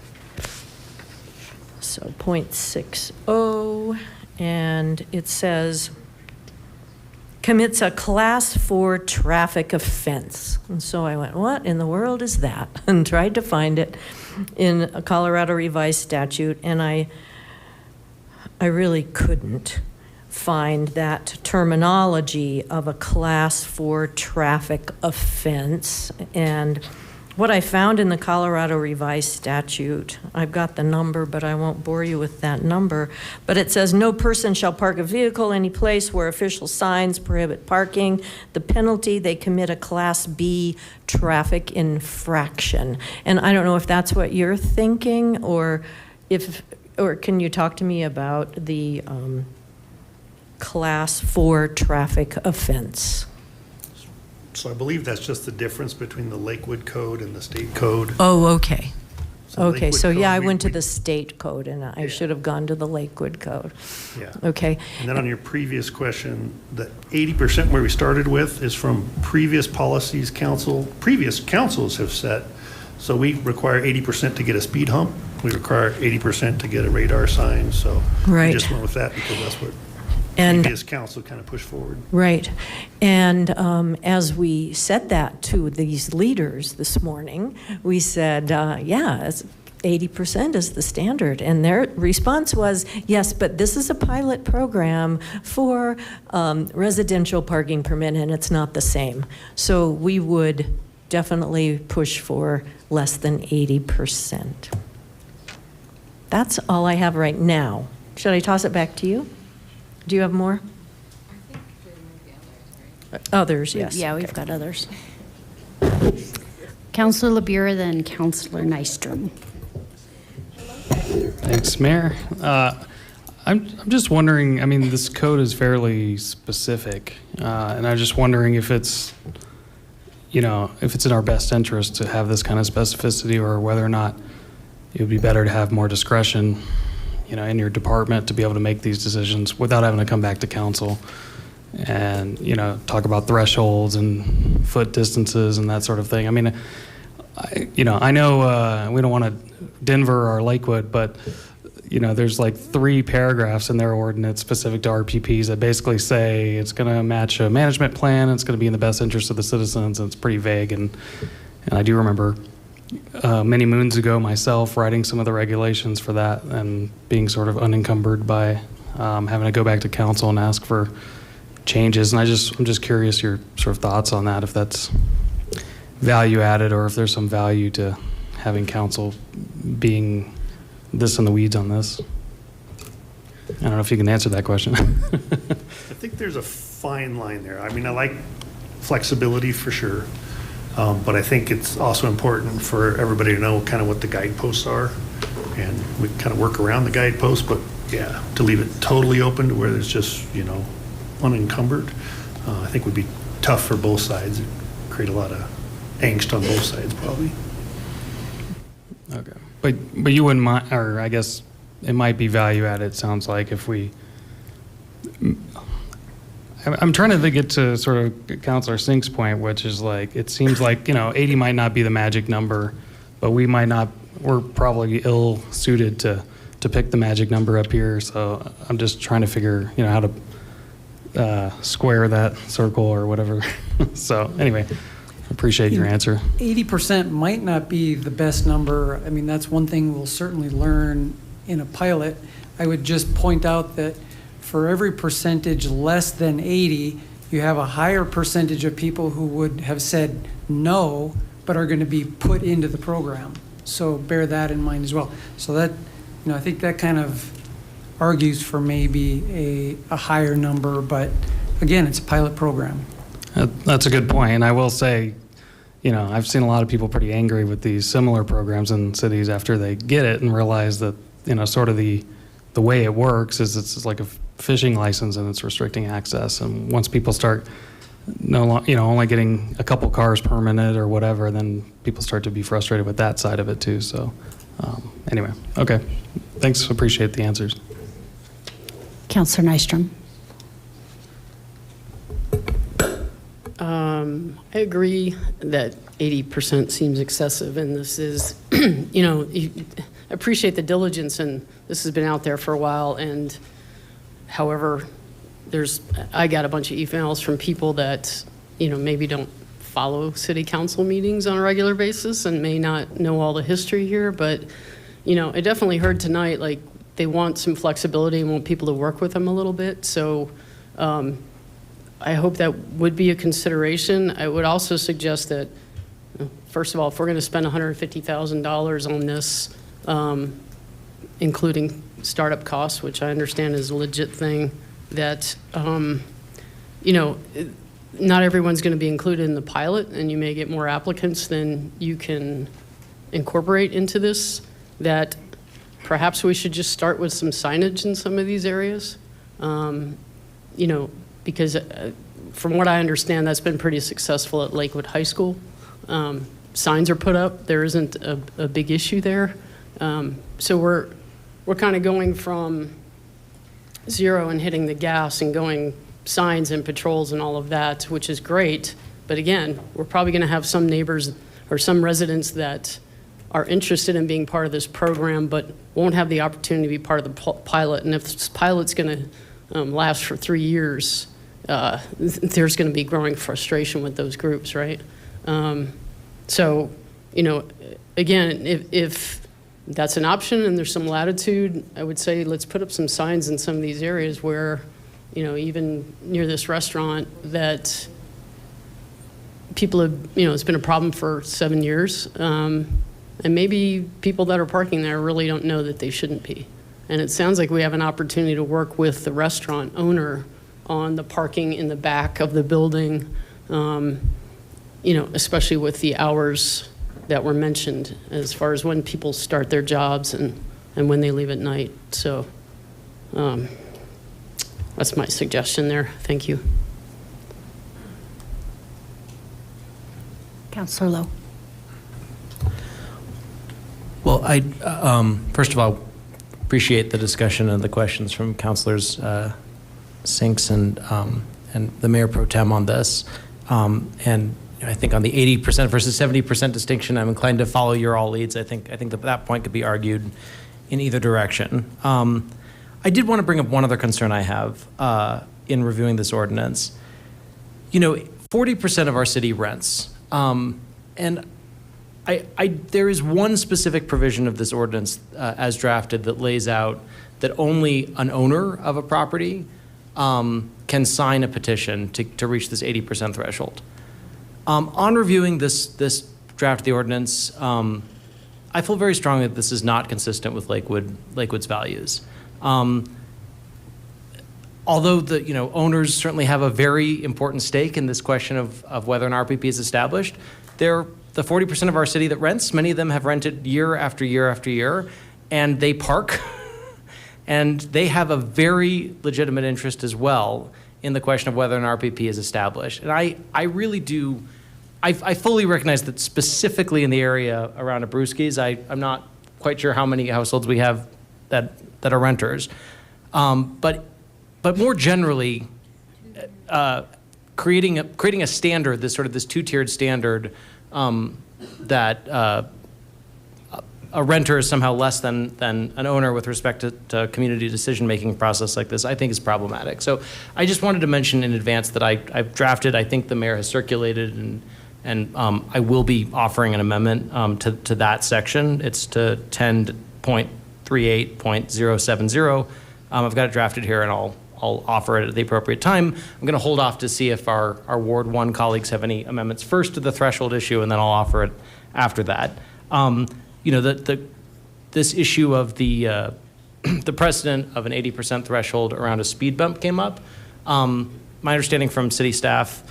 So 0.60, and it says, commits a Class 4 traffic offense. And so I went, what in the world is that? And tried to find it in a Colorado Revised Statute, and I really couldn't find that terminology of a Class 4 traffic offense. And what I found in the Colorado Revised Statute, I've got the number, but I won't bore you with that number, but it says no person shall park a vehicle any place where official signs prohibit parking. The penalty, they commit a Class B traffic infraction. And I don't know if that's what you're thinking, or can you talk to me about the Class 4 traffic offense? So I believe that's just the difference between the Lakewood code and the state code. Oh, okay. Okay, Lakewood so yeah, code, I went to the state code, and I should have gone to the Lakewood code. Yeah. Okay. And then on your previous question, the 80% where we started with is from previous policies previous councils have set. So we require 80% to get a speed hump. We require 80% to get a radar sign. So we just went with that because that's what previous council kind of pushed forward. Right. And as we said that to these leaders this morning, we said, yeah, 80% is the standard. And their response was, yes, but this is a pilot program for residential parking permit, and it's not the same. So we would definitely push for less than 80%. That's all I have right now. Should I toss it back to you? Do you have more? Others, yes. Yeah, we've got others. Councilor LaBura, then Councilor Nystrom. Thanks, Mayor. I'm just wondering, I mean, this code is fairly specific, and I'm just wondering if it's, if it's in our best interest to have this kind of specificity, or whether or not it would be better to have more discretion, in your department to be able to make these decisions without having to come back to council and, talk about thresholds and foot distances and that sort of thing. I mean, I know we don't want to Denver or Lakewood, but, there's like 3 paragraphs in their ordinance specific to RPPs that basically say it's going to match a management plan, it's going to be in the best interest of the citizens, and it's pretty vague. And I do remember many moons ago myself writing some of the regulations for that and being sort of unencumbered by having to go back to council and ask for changes. And I'm just curious your sort of thoughts on that, if that's value added or if there's some value to having council being this in the weeds on this. I don't know if you can answer that question. I think there's a fine line there. I mean, I like flexibility for sure. But I think it's also important for everybody to know kind of what the guideposts are, and we kind of work around the guideposts, but yeah, to leave it totally open to where there's just, unencumbered, I think would be tough for both sides. It'd create a lot of angst on both sides probably. Okay. But you wouldn't mind, or I guess it might be value added, it sounds like, if we, I'm trying to get to sort of Councilor Sink's point, which is like, it seems like, 80 might not be the magic number, but we're probably ill suited to pick the magic number up here. So I'm just trying to figure, how to square that circle or whatever. So anyway, appreciate your answer. 80% might not be the best number. I mean, that's one thing we'll certainly learn in a pilot. I would just point out that for every percentage less than 80, you have a higher percentage of people who would have said no, but are going to be put into the program. So bear that in mind as well. So that, I think that kind of argues for maybe a higher number, but again, it's a pilot program. That's a good point. And I will say, I've seen a lot of people pretty angry with these similar programs in cities after they get it and realize that, sort of the way it works is it's like a fishing license and it's restricting access. And once people start only getting a couple cars per minute or whatever, then people start to be frustrated with that side of it too. So anyway, okay. Thanks. Appreciate the answers. Councillor Nystrom. I agree that 80% seems excessive, and this is, I appreciate the diligence, and this has been out there for a while, and however, I got a bunch of emails from people that, maybe don't follow city council meetings on a regular basis and may not know all the history here, but, I definitely heard tonight, like, they want some flexibility and want people to work with them a little bit, so I hope that would be a consideration. I would also suggest that, first of all, if we're going to spend $150,000 on this, including startup costs, which I understand is a legit thing, that, not everyone's going to be included in the pilot, and you may get more applicants than you can incorporate into this, that perhaps we should just start with some signage in some of these areas. Because from what I understand, that's been pretty successful at Lakewood High School. Signs are put up. There isn't a big issue there. So we're kind of going from zero and hitting the gas and going signs and patrols and all of that, which is great. But again, we're probably going to have some neighbors or some residents that are interested in being part of this program but won't have the opportunity to be part of the pilot. And if this pilot's going to last for 3 years, there's going to be growing frustration with those groups, right? So, again, if that's an option and there's some latitude, I would say let's put up some signs in some of these areas where, even near this restaurant that people have, it's been a problem for 7 years. And maybe people that are parking there really don't know that they shouldn't be. And it sounds like we have an opportunity to work with the restaurant owner on the parking in the back of the building, especially with the hours that were mentioned as far as when people start their jobs and when they leave at night. So that's my suggestion there. Thank you. Councillor Lowe. Well, I first of all appreciate the discussion and the questions from Councilors Sinks and the Mayor Pro Tem on this. And I think on the 80% versus 70% distinction, I'm inclined to follow your all leads. I think that point could be argued in either direction. I did want to bring up one other concern I have in reviewing this ordinance. 40% of our city rents, and there is one specific provision of this ordinance as drafted that lays out that only an owner of a property can sign a petition to reach this 80% threshold. On reviewing this draft of the ordinance, I feel very strongly that this is not consistent with Lakewood's values. Although the owners certainly have a very important stake in this question of whether an RPP is established, they're the 40% of our city that rents. Many of them have rented year after year after year, and they park, and they have a very legitimate interest as well in the question of whether an RPP is established. And I really do, I fully recognize that specifically in the area around Abruzzi's, I'm not quite sure how many households we have that are renters, but more generally, creating a standard, this two-tiered standard that a renter is somehow less than an owner with respect to community decision-making process like this, I think is problematic. So I just wanted to mention in advance that I've drafted, I think the mayor has circulated, and I will be offering an amendment to that section. It's to 10.38.070. I've got it drafted here, and I'll offer it at the appropriate time. I'm going to hold off to see if our Ward 1 colleagues have any amendments first to the threshold issue, and then I'll offer it after that. This issue of the precedent of an 80% threshold around a speed bump came up. My understanding from city staff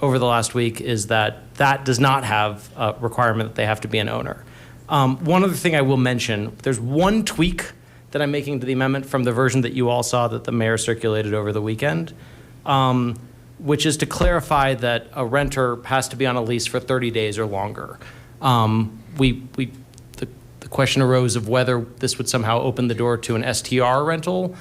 over the last week is that that does not have a requirement that they have to be an owner. One other thing I will mention, there's one tweak that I'm making to the amendment from the version that you all saw that the mayor circulated over the weekend, which is to clarify that a renter has to be on a lease for 30 days or longer. The question arose of whether this would somehow open the door to an STR rental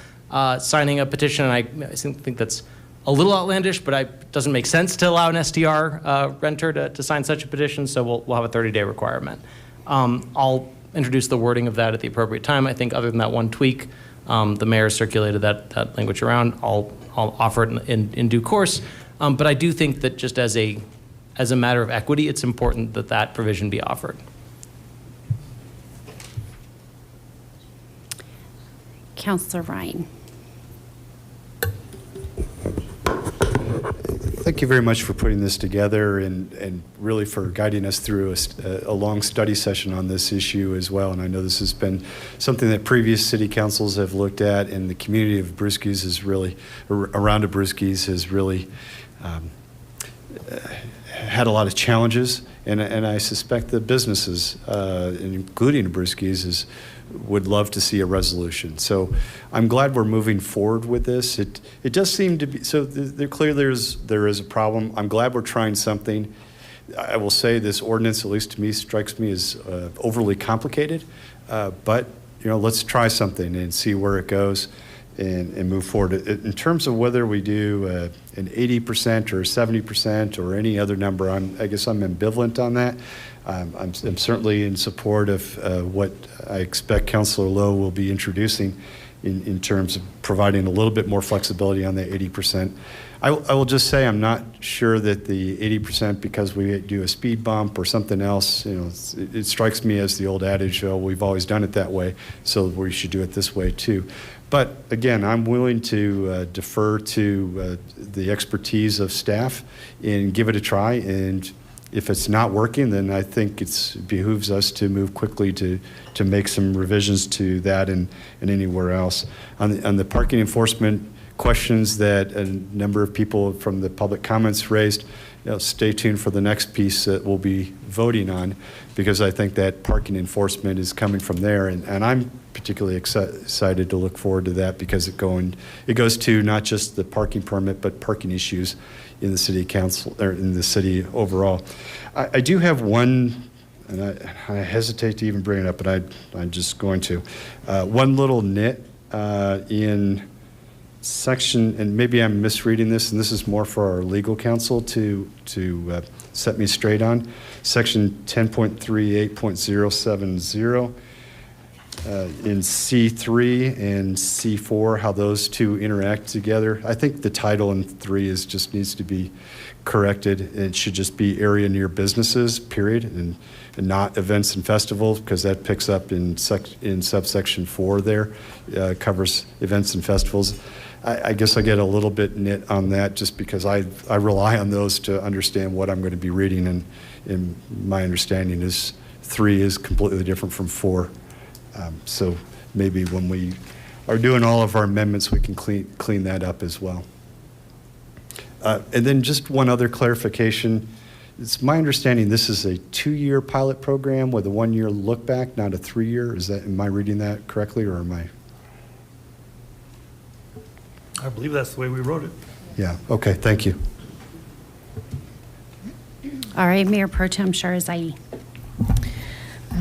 signing a petition, and I think that's a little outlandish, but it doesn't make sense to allow an STR renter to sign such a petition, so we'll have a 30-day requirement. I'll introduce the wording of that at the appropriate time. I think other than that one tweak, the mayor circulated that language around. I'll offer it in due course, but I do think that just as a matter of equity, it's important that that provision be offered. Councillor Ryan. Thank you very much for putting this together and really for guiding us through a long study session on this issue as well. And I know this has been something that previous city councils have looked at, and the community of Brewskis is really, around Brewskis has really had a lot of challenges. And I suspect the businesses, including Brewskis, would love to see a resolution. So I'm glad we're moving forward with this. It does seem to be, so clearly there is a problem. I'm glad we're trying something. I will say this ordinance, at least to me, strikes me as overly complicated, but let's try something and see where it goes and move forward. In terms of whether we do an 80% or 70% or any other number, I guess I'm ambivalent on that. I'm certainly in support of what I expect Councilor Lowe will be introducing in terms of providing a little bit more flexibility on the 80%. I will just say I'm not sure that the 80%, because we do a speed bump or something else, it strikes me as the old adage, we've always done it that way, so we should do it this way too. But again, I'm willing to defer to the expertise of staff and give it a try. And if it's not working, then I think it behooves us to move quickly to make some revisions to that and anywhere else. On the parking enforcement questions that a number of people from the public comments raised, stay tuned for the next piece that we'll be voting on, because I think that parking enforcement is coming from there, and I'm particularly excited to look forward to that, because it goes to not just the parking permit but parking issues in the city council or in the city overall. I do have one, and I hesitate to even bring it up, but I'm just going to. One little nit in section, and maybe I'm misreading this, and this is more for our legal counsel to set me straight on. Section 10.38.070 in C3 and C4, how those two interact together. I think the title in 3 just needs to be corrected. It should just be area near businesses, period, and not events and festivals, because that picks up in subsection 4 there, covers events and festivals. I guess I get a little bit nit on that, just because I rely on those to understand what I'm going to be reading, and my understanding is 3 is completely different from 4. So maybe when we are doing all of our amendments, we can clean that up as well. And then just one other clarification. It's my understanding this is a 2-year pilot program with a 1-year look back, not a 3-year. Am I reading that correctly, or am I? I believe that's the way we wrote it. Yeah, okay, thank you. All right, Mayor Pro Tem Sharazai.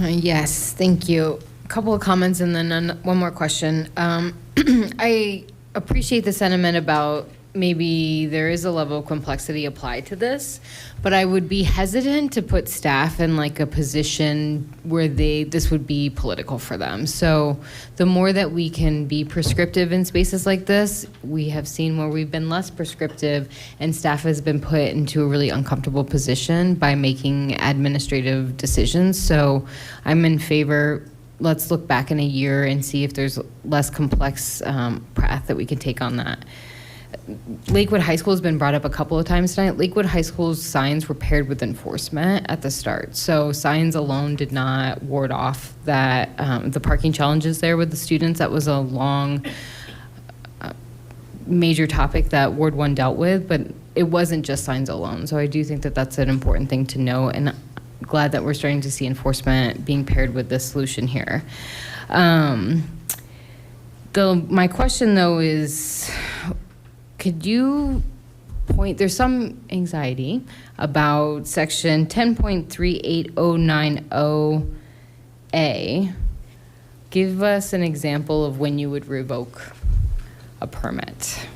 Yes, thank you. A couple of comments and then one more question. I appreciate the sentiment about maybe there is a level of complexity applied to this, but I would be hesitant to put staff in like a position where this would be political for them. So the more that we can be prescriptive in spaces like this, we have seen where we've been less prescriptive and staff has been put into a really uncomfortable position by making administrative decisions. So I'm in favor. Let's look back in a year and see if there's less complex path that we can take on that. Lakewood High School has been brought up a couple of times tonight. Lakewood High School's signs were paired with enforcement at the start. So signs alone did not ward off that the parking challenges there with the students. That was a long, major topic that Ward 1 dealt with, but it wasn't just signs alone. So I do think that that's an important thing to know, and glad that we're starting to see enforcement being paired with this solution here. My question though is, could you point, there's some anxiety about section 10.38090A. Give us an example of when you would revoke a permit.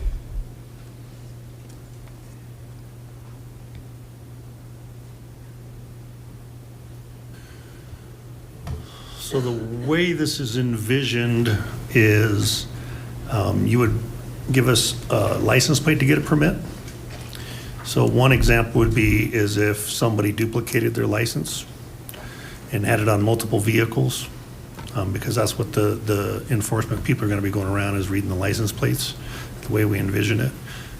So the way this is envisioned is you would give us a license plate to get a permit. So one example would be is if somebody duplicated their license and had it on multiple vehicles, because that's what the enforcement people are going to be going around is reading the license plates, the way we envision it.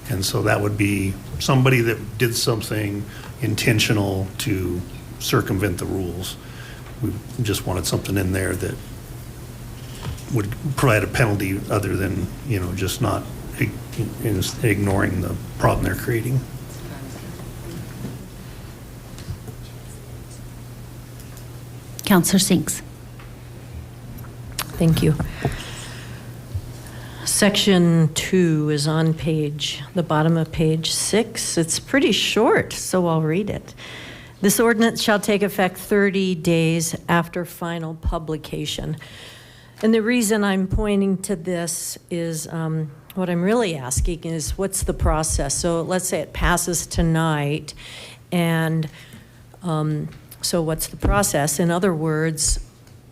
And so that would be somebody that did something intentional to circumvent the rules. We just wanted something in there that would provide a penalty other than, just not ignoring the problem they're creating. Councillor Sinks. Thank you. Section 2 is on the bottom of page 6. It's pretty short, so I'll read it. This ordinance shall take effect 30 days after final publication. And the reason I'm pointing to this is what I'm really asking is what's the process? So let's say it passes tonight, and so what's the process? In other words,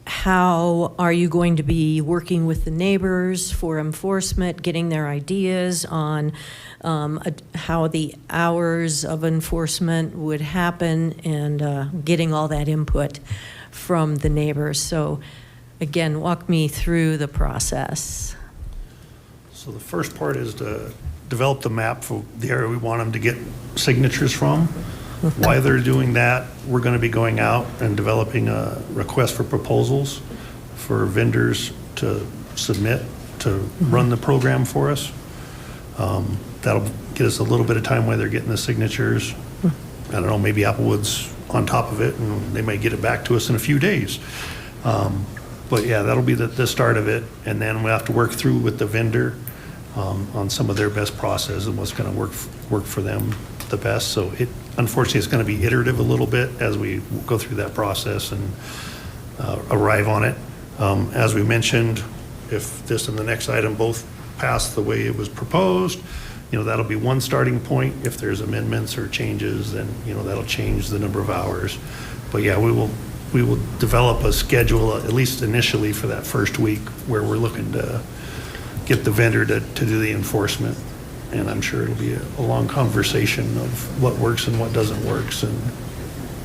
how are you going to be working with the neighbors for enforcement, getting their ideas on how the hours of enforcement would happen, and getting all that input from the neighbors? So again, walk me through the process. So the first part is to develop the map for the area we want them to get signatures from. While they're doing that, we're going to be going out and developing a request for proposals for vendors to submit to run the program for us. That'll get us a little bit of time while they're getting the signatures. I don't know, maybe Applewood's on top of it and they may get it back to us in a few days. But yeah, that'll be the start of it. And then we'll have to work through with the vendor on some of their best process and what's going to work for them the best. So unfortunately, it's going to be iterative a little bit as we go through that process and arrive on it. As we mentioned, if this and the next item both pass the way it was proposed, that'll be one starting point. If there's amendments or changes, then that'll change the number of hours. But yeah, we will develop a schedule, at least initially, for that first week where we're looking to get the vendor to do the enforcement. And I'm sure it'll be a long conversation of what works and what doesn't work. And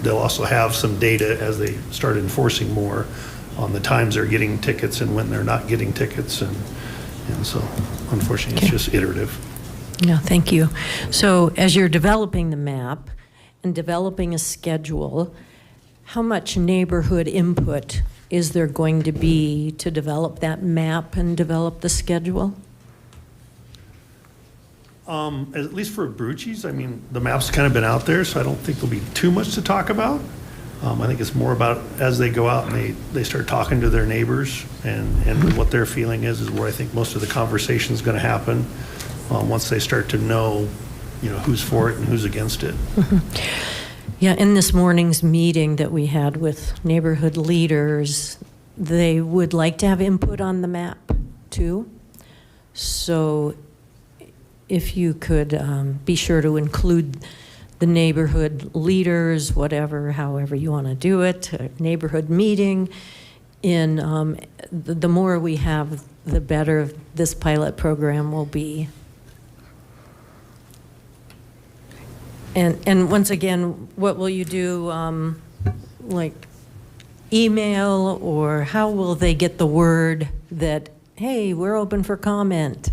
they'll also have some data as they start enforcing more on the times they're getting tickets and when they're not getting tickets. And so, unfortunately, it's just iterative. Yeah, thank you. So as you're developing the map and developing a schedule, how much neighborhood input is there going to be to develop that map and develop the schedule? At least for Abruzzi's, I mean, the map's kind of been out there, so I don't think there'll be too much to talk about. I think it's more about as they go out and they start talking to their neighbors and what their feeling is where I think most of the conversation is going to happen once they start to know, who's for it and who's against it. Yeah, in this morning's meeting that we had with neighborhood leaders, they would like to have input on the map too. So if you could be sure to include the neighborhood leaders, however you want to do it, a neighborhood meeting. The more we have, the better this pilot program will be. And once again, what will you do, like email, or how will they get the word that, hey, we're open for comment?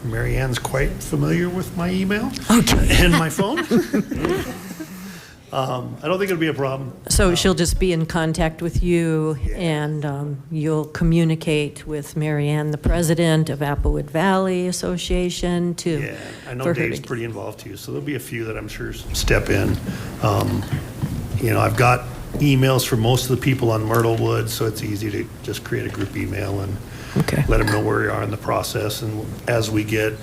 Mary Ann's quite familiar with my email Okay. and my phone. I don't think it'll be a problem. So she'll just be in contact with you, and you'll communicate with Mary Ann, the president of Applewood Valley Association, to. Yeah, I know for her Dave's to- pretty involved too, so there'll be a few that I'm sure step in. I've got emails from most of the people on Myrtlewood, so it's easy to just create a group email and let them know where we are in the process. And as we get,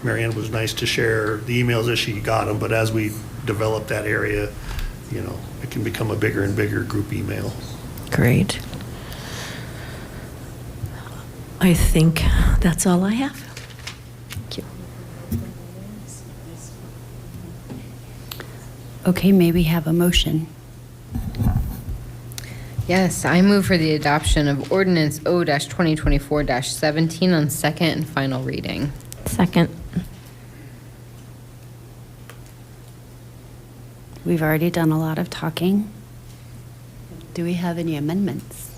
Mary Ann was nice to share the emails as she got them, but as we develop that area, it can become a bigger and bigger group email. Great. I think that's all I have. Thank you. Okay, may we have a motion? Yes, I move for the adoption of ordinance O-2024-17 on second and final reading. Second. We've already done a lot of talking. Do we have any amendments?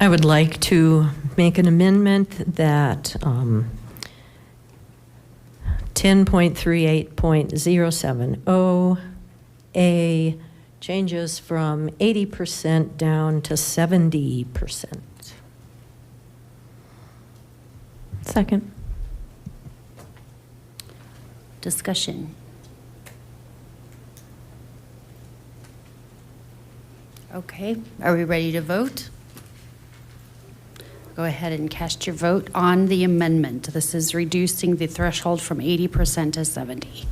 I would like to make an amendment that 10.38.070A changes from 80% down to 70%. Second. Discussion. Okay, are we ready to vote? Go ahead and cast your vote on the amendment. This is reducing the threshold from 80% to 70.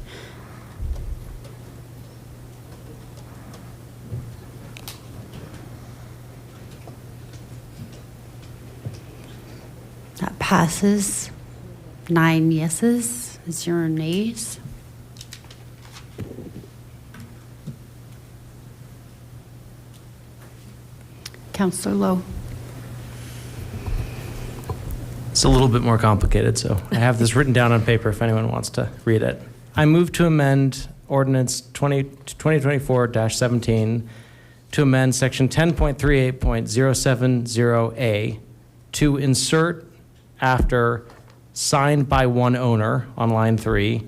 That passes. 9 yeses, 0 nays. Counselor Lowe. It's a little bit more complicated, so I have this written down on paper if anyone wants to read it. I move to amend ordinance 2024-17 to amend section 10.38.070A to insert after signed by one owner on line 3,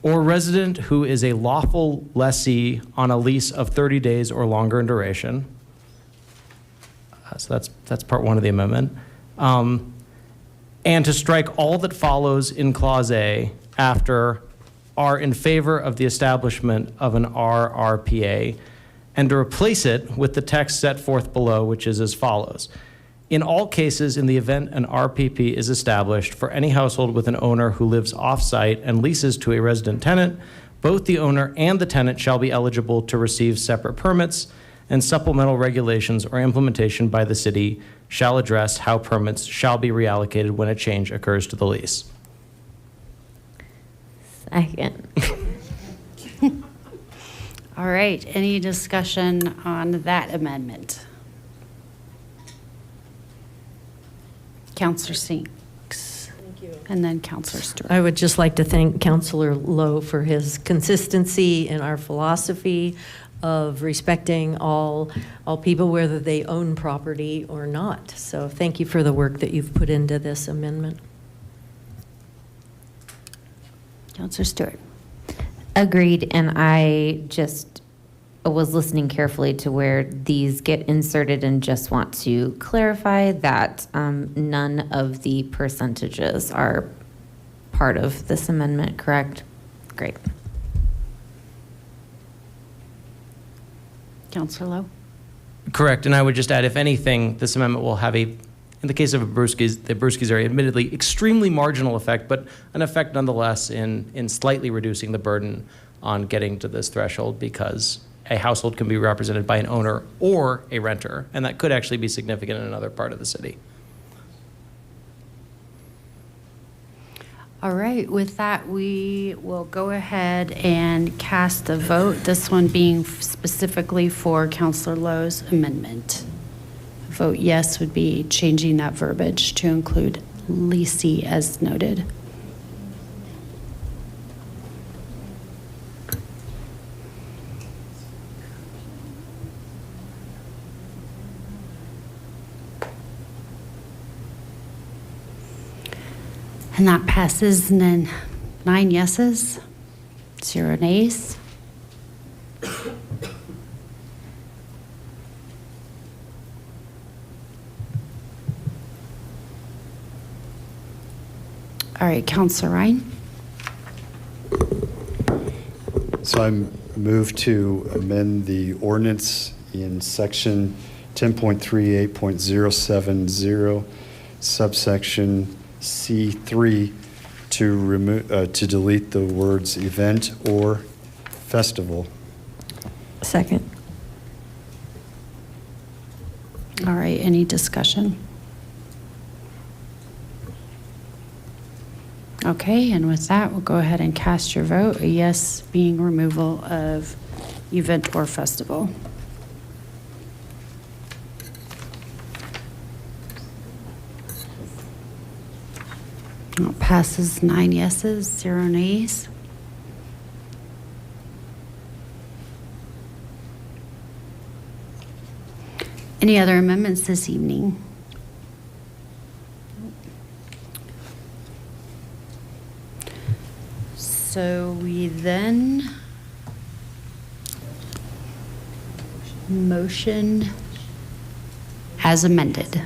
or resident who is a lawful lessee on a lease of 30 days or longer in duration. So that's part 1 of the amendment. And to strike all that follows in Clause A after are in favor of the establishment of an RRPA, and to replace it with the text set forth below, which is as follows. In all cases, in the event an RPP is established for any household with an owner who lives off-site and leases to a resident tenant, both the owner and the tenant shall be eligible to receive separate permits, and supplemental regulations or implementation by the city shall address how permits shall be reallocated when a change occurs to the lease. Second. All right, any discussion on that amendment? Counselor Sinks. Thank you. And then Counselor Stewart. I would just like to thank Counselor Lowe for his consistency in our philosophy of respecting all people, whether they own property or not. So thank you for the work that you've put into this amendment. Counselor Stewart. Agreed, and I just was listening carefully to where these get inserted and just want to clarify that none of the percentages are part of this amendment, correct? Great. Counselor Lowe. Correct, and I would just add, if anything, this amendment will have in the case of Brewski's, the Brewski's area, admittedly extremely marginal effect, but an effect nonetheless in slightly reducing the burden on getting to this threshold, because a household can be represented by an owner or a renter, and that could actually be significant in another part of the city. All right, with that, we will go ahead and cast a vote, this one being specifically for Counselor Lowe's amendment. Vote yes would be changing that verbiage to include leasing as noted. And that passes, and then 9 yeses, 0 nays. All right, Counselor Ryan. So I move to amend the ordinance in section 10.38.070, subsection C3, to remove to delete the words event or festival. Second. All right, any discussion? Okay, and with that, we'll go ahead and cast your vote. A yes being removal of event or festival. It passes 9 yeses, 0 nays. Any other amendments this evening? So we then motion as amended.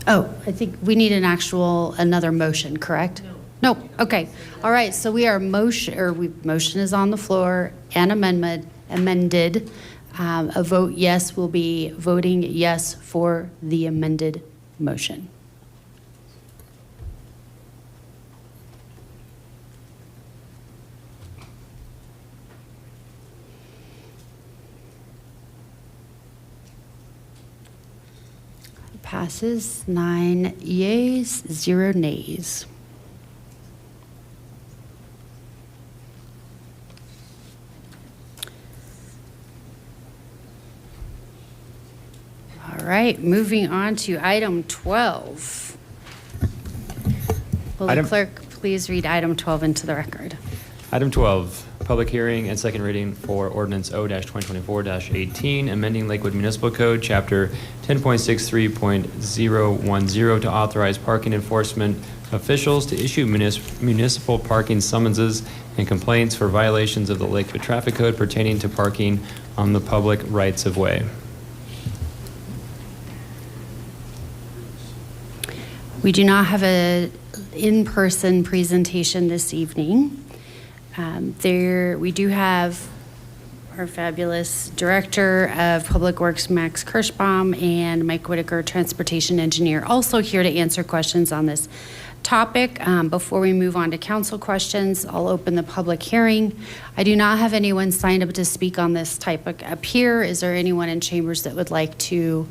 Oh, I think we need another motion, correct? No. No, okay. All right, so we are motion is on the floor and amended. A vote yes will be voting yes for the amended motion. Passes 9 yeas, 0 nays. All right, moving on to item 12. Will the clerk please read item 12 into the record? Item 12, public hearing and second reading for ordinance O-2024-18, amending Lakewood Municipal Code, Chapter 10.63.010 to authorize parking enforcement officials to issue municipal parking summonses and complaints for violations of the Lakewood Traffic Code pertaining to parking on the public rights of way. We do not have an in-person presentation this evening. We do have our fabulous Director of Public Works, Max Kirschbaum, and Mike Whitaker, Transportation Engineer, also here to answer questions on this topic. Before we move on to council questions, I'll open the public hearing. I do not have anyone signed up to speak on this topic up here. Is there anyone in chambers that would like to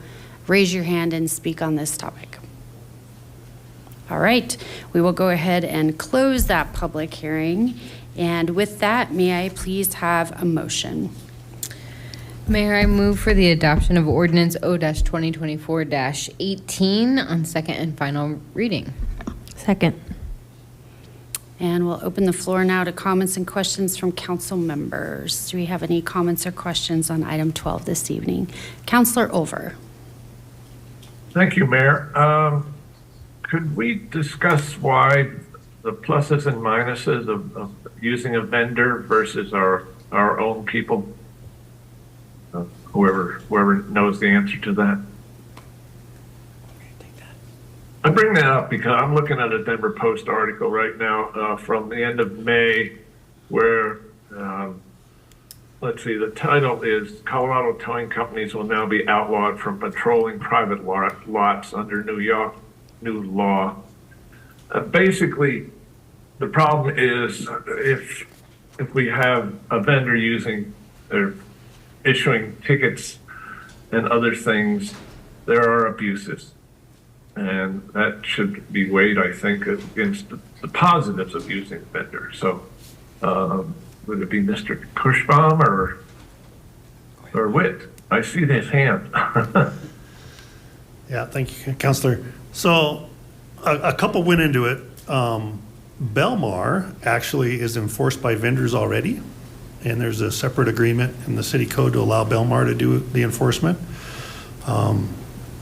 raise your hand and speak on this topic? All right, we will go ahead and close that public hearing. And with that, may I please have a motion? Mayor, I move for the adoption of ordinance O-2024-18 on second and final reading. Second. And we'll open the floor now to comments and questions from council members. Do we have any comments or questions on item 12 this evening? Councilor Over. Thank you, Mayor. Could we discuss why the pluses and minuses of using a vendor versus our own people? Whoever knows the answer to that. I bring that up because I'm looking at a Denver Post article right now from the end of May where let's see, the title is Colorado Towing Companies will now be outlawed from patrolling private lots under new law. Basically, the problem is if we have a vendor using or issuing tickets and other things, there are abuses. And that should be weighed, I think, against the positives of using a vendor. So would it be Mr. Kushbaum or Witt? I see his hand. Yeah, thank you, Counselor. So a couple went into it. Belmar actually is enforced by vendors already, and there's a separate agreement in the city code to allow Belmar to do the enforcement.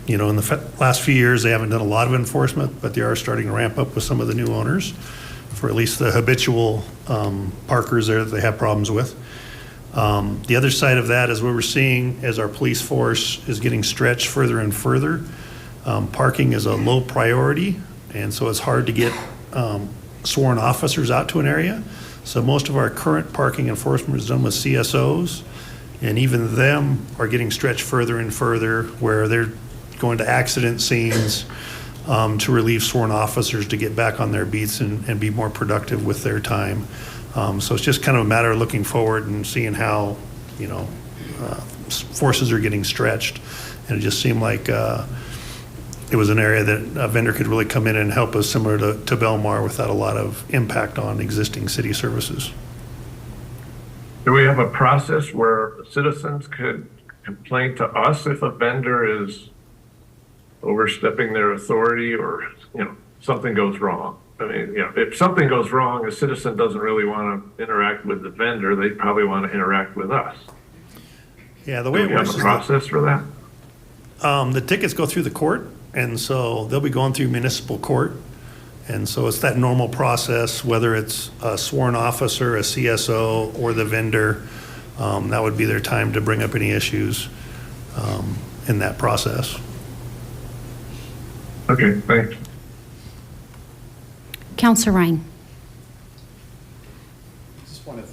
You know, in the last few years, they haven't done a lot of enforcement, but they are starting to ramp up with some of the new owners for at least the habitual parkers there that they have problems with. The other side of that is what we're seeing as our police force is getting stretched further and further. Parking is a low priority, and so it's hard to get sworn officers out to an area. So most of our current parking enforcement is done with CSOs, and even them are getting stretched further and further where they're going to accident scenes to relieve sworn officers to get back on their beats and be more productive with their time. So it's just kind of a matter of looking forward and seeing how, you know, forces are getting stretched. And it just seemed like it was an area that a vendor could really come in and help us, similar to Belmar, without a lot of impact on existing city services. Do we have a process where citizens could complain to us if a vendor is overstepping their authority or, you know, something goes wrong? I mean, you know, if something goes wrong, a citizen doesn't really want to interact with the vendor. They probably want to interact with us. Yeah, the way Do it we works have a is process for that? the tickets go through the court, and so they'll be going through municipal court. And so it's that normal process, whether it's a sworn officer, a CSO, or the vendor, that would be their time to bring up any issues in that process. Okay, thanks. Counselor Ryan. Just want to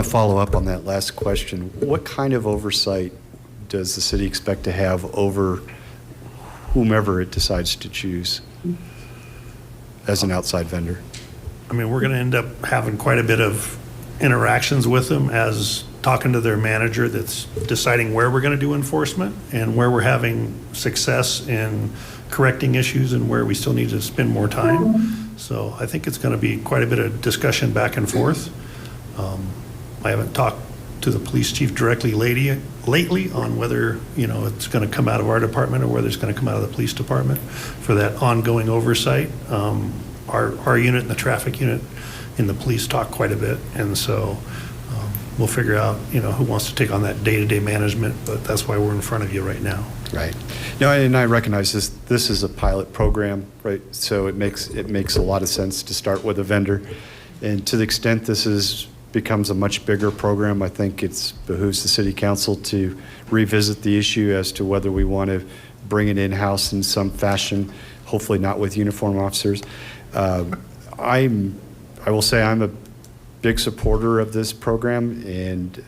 follow up on that last question. What kind of oversight does the city expect to have over whomever it decides to choose as an outside vendor? I mean, we're going to end up having quite a bit of interactions with them as talking to their manager that's deciding where we're going to do enforcement and where we're having success in correcting issues and where we still need to spend more time. So I think it's going to be quite a bit of discussion back and forth. I haven't talked to the police chief directly lately on whether, you know, it's going to come out of our department or whether it's going to come out of the police department for that ongoing oversight. Our unit and the traffic unit in the police talk quite a bit, and so we'll figure out, you know, who wants to take on that day-to-day management, but that's why we're in front of you right now. Right. No, and I recognize this is a pilot program, right? So it makes a lot of sense to start with a vendor. And to the extent this becomes a much bigger program, I think it behooves the city council to revisit the issue as to whether we want to bring it in-house in some fashion, hopefully not with uniform officers. I will say I'm a big supporter of this program, and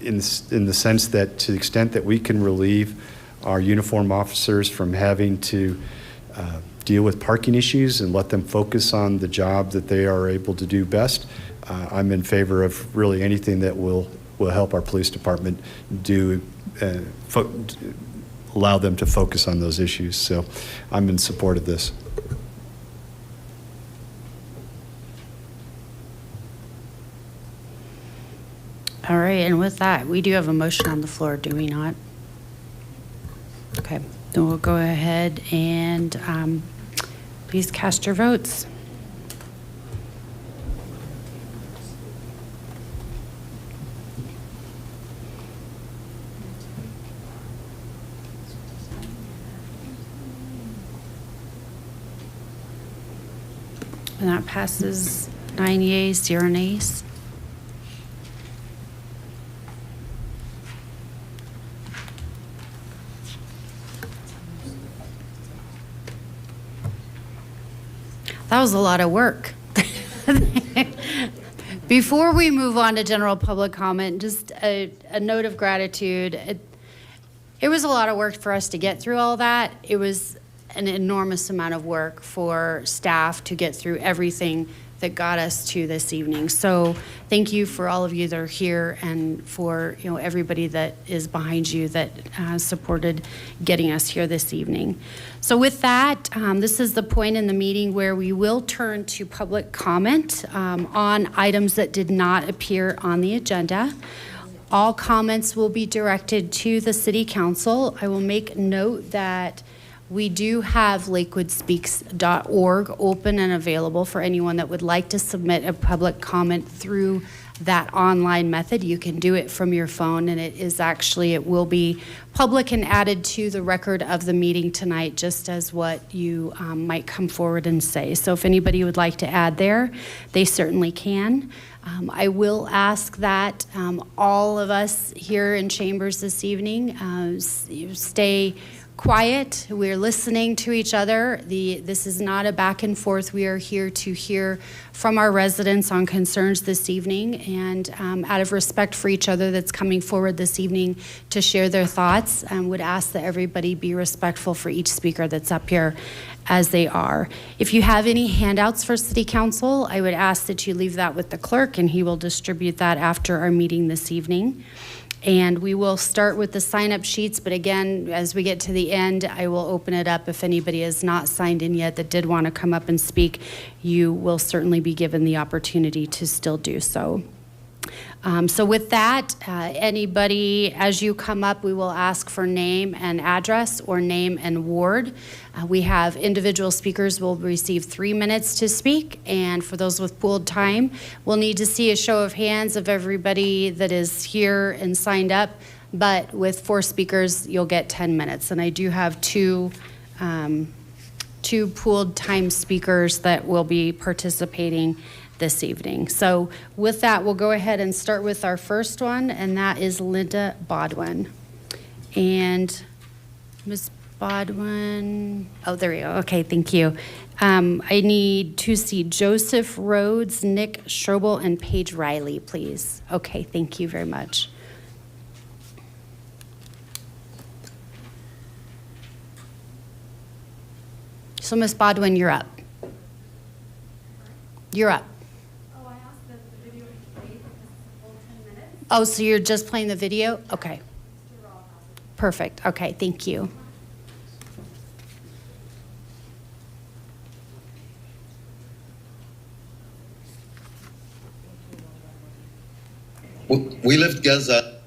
in the sense that to the extent that we can relieve our uniform officers from having to deal with parking issues and let them focus on the job that they are able to do best, I'm in favor of really anything that will help our police department do, allow them to focus on those issues. So I'm in support of this. All right, and with that, we do have a motion on the floor, do we not? Okay, then we'll go ahead and please cast your votes. And that passes 9 yeas, 0 nays. That was a lot of work. Before we move on to general public comment, just a note of gratitude. It was a lot of work for us to get through all that. It was an enormous amount of work for staff to get through everything that got us to this evening. So thank you for all of you that are here, and for everybody that is behind you that supported getting us here this evening. So with that, this is the point in the meeting where we will turn to public comment on items that did not appear on the agenda. All comments will be directed to the City Council. I will make note that we do have lakewoodspeaks.org open and available for anyone that would like to submit a public comment through that online method. You can do it from your phone, and it will be public and added to the record of the meeting tonight, just as what you might come forward and say. So if anybody would like to add there, they certainly can. I will ask that all of us here in chambers this evening stay quiet. We're listening to each other. This is not a back and forth. We are here to hear from our residents on concerns this evening, and out of respect for each other that's coming forward this evening to share their thoughts, would ask that everybody be respectful for each speaker that's up here as they are. If you have any handouts for City Council, I would ask that you leave that with the clerk, and he will distribute that after our meeting this evening. And we will start with the sign-up sheets, but again, as we get to the end, I will open it up. If anybody has not signed in yet that did want to come up and speak, you will certainly be given the opportunity to still do so. So with that, anybody, as you come up, we will ask for name and address, or name and ward. We have individual speakers will receive 3 minutes to speak, and for those with pooled time, we'll need to see a show of hands of everybody that is here and signed up, but with 4 speakers, you'll get 10 minutes. And I do have two pooled time speakers that will be participating this evening. So with that, we'll go ahead and start with our first one, and that is Linda Bodwin. And Ms. Bodwin, oh, there we go. Okay, thank you. I need to see Joseph Rhodes, Nick Strobel, and Paige Riley, please. Okay, thank you very much. So Ms. Bodwin, you're up. You're up. Oh, so you're just playing the video? Okay. Perfect. Okay, thank you. We left Gaza.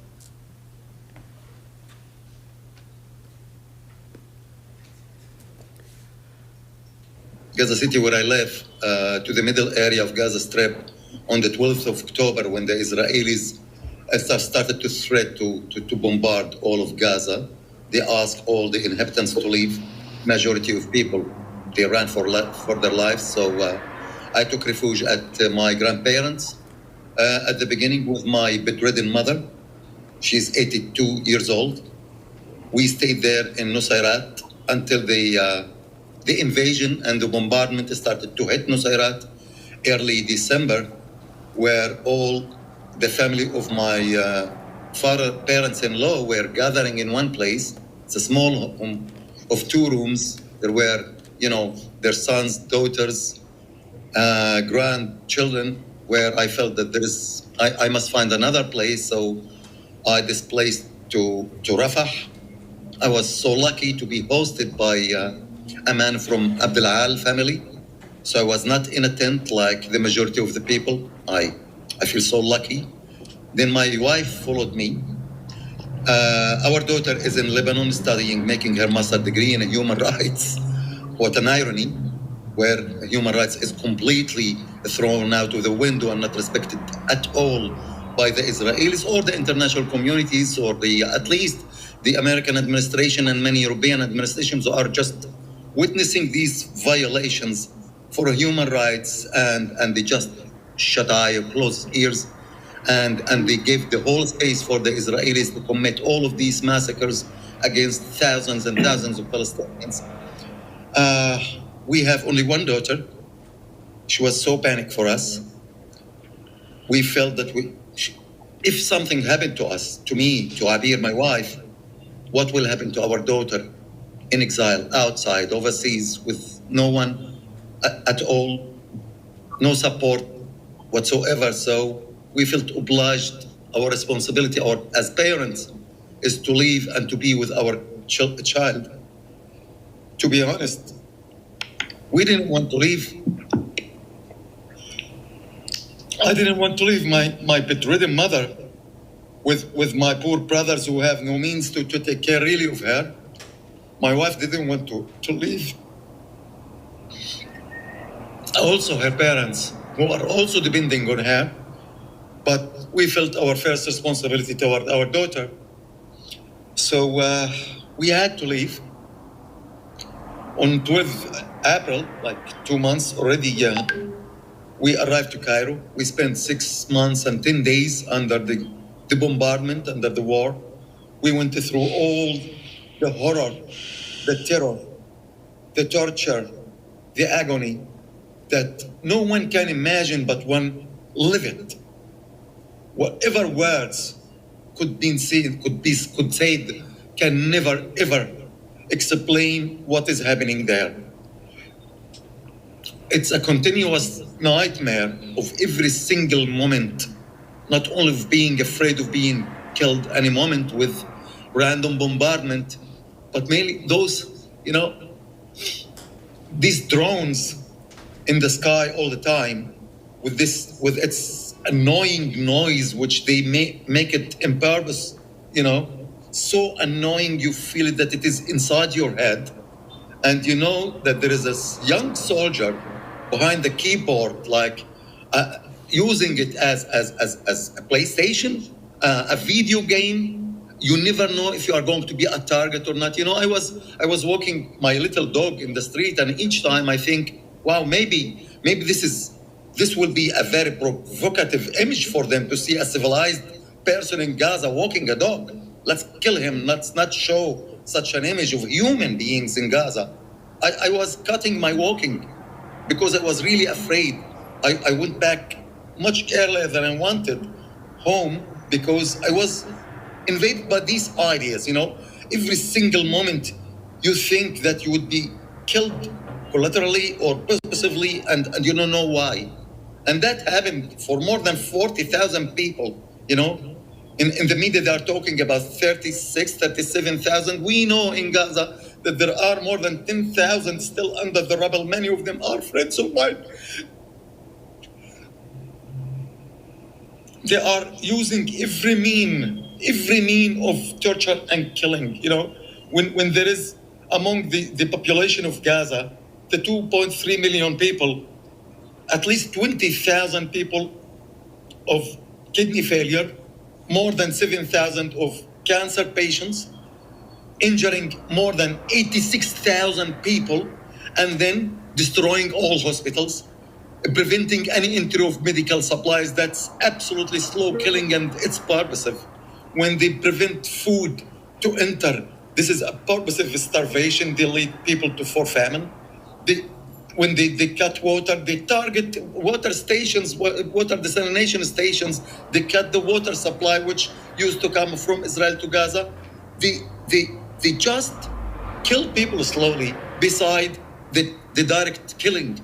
Gaza City, where I live, to the middle area of Gaza Strip on the 12th of October, when the Israelis started to threat to bombard all of Gaza. They asked all the inhabitants to leave. Majority of people, they ran for their lives. So I took refuge at my grandparents. At the beginning with my bedridden mother. She's 82 years old. We stayed there in Nusayrat until the invasion and the bombardment started to hit Nusayrat early December, where all the family of my parents-in-law were gathering in one place. It's a small home of 2 rooms. There were, their sons, daughters, grandchildren, where I felt that I must find another place. So I displaced to Rafah. I was so lucky to be hosted by a man from Abdel Al family. So I was not in a tent like the majority of the people. I feel so lucky. Then my wife followed me. Our daughter is in Lebanon making her master's degree in human rights. What an irony, where human rights is completely thrown out of the window and not respected at all by the Israelis or the international communities, or at least the American administration and many European administrations are just witnessing these violations for human rights, and they just shut eye, close ears, and they give the whole space for the Israelis to commit all of these massacres against thousands and thousands of Palestinians. We have only one daughter. She was so panicked for us. we felt that if something happened to us, to me, to Abir, my wife, what will happen to our daughter in exile, outside, overseas, with no one at all, no support whatsoever? So we felt obliged, our responsibility as parents is to leave and to be with our child. To be honest, we didn't want to leave. I didn't want to leave my bedridden mother with my poor brothers who have no means to take care really of her. My wife didn't want to leave. Also her parents, who are also depending on her, but we felt our first responsibility toward our daughter. So we had to leave. On 12th April, like 2 months already, we arrived to Cairo. We spent 6 months and 10 days under the bombardment, under the war. We went through all the horror, the terror, the torture, the agony that no one can imagine but one live it. Whatever words could be said can never ever explain what is happening there. It's a continuous nightmare of every single moment, not only of being afraid of being killed any moment with random bombardment, but mainly those, these drones in the sky all the time with its annoying noise, which they make it on purpose, so annoying you feel that it is inside your head. And you know that there is a young soldier behind the keyboard, using it as a PlayStation, a video game. You never know if you are going to be a target or not. I was walking my little dog in the street, and each time I think, wow, maybe this will be a very provocative image for them to see a civilized person in Gaza walking a dog. Let's kill him. Let's not show such an image of human beings in Gaza. I was cutting my walking because I was really afraid. I went back much earlier than I wanted home because I was invaded by these ideas. Every single moment you think that you would be killed collaterally or purposively, and you don't know why. And that happened for more than 40,000 people. In the media, they are talking about 37,000. We know in Gaza that there are more than 10,000 still under the rubble. Many of them are friends of mine. They are using every mean of torture and killing. When there is among the population of Gaza, the 2.3 million people, at least 20,000 people of kidney failure, more than 7,000 of cancer patients, injuring more than 86,000 people, and then destroying all hospitals, preventing any entry of medical supplies. That's absolutely slow killing, and it's purposive. When they prevent food to enter, this is a purposive starvation. They lead people for famine. When they cut water, they target water stations, water desalination stations. They cut the water supply, which used to come from Israel to Gaza. They just kill people slowly, beside the direct killing,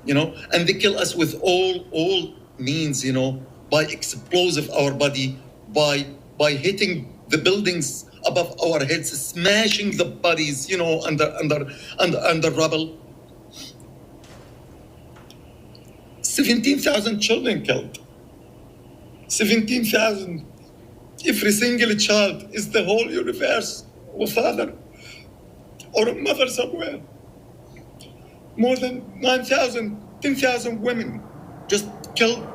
and they kill us with all means, by explosive our body, by hitting the buildings above our heads, smashing the bodies, under rubble. 17,000 children killed. 17,000. Every single child is the whole universe of a father or a mother somewhere. More than 9,000, 10,000 women just killed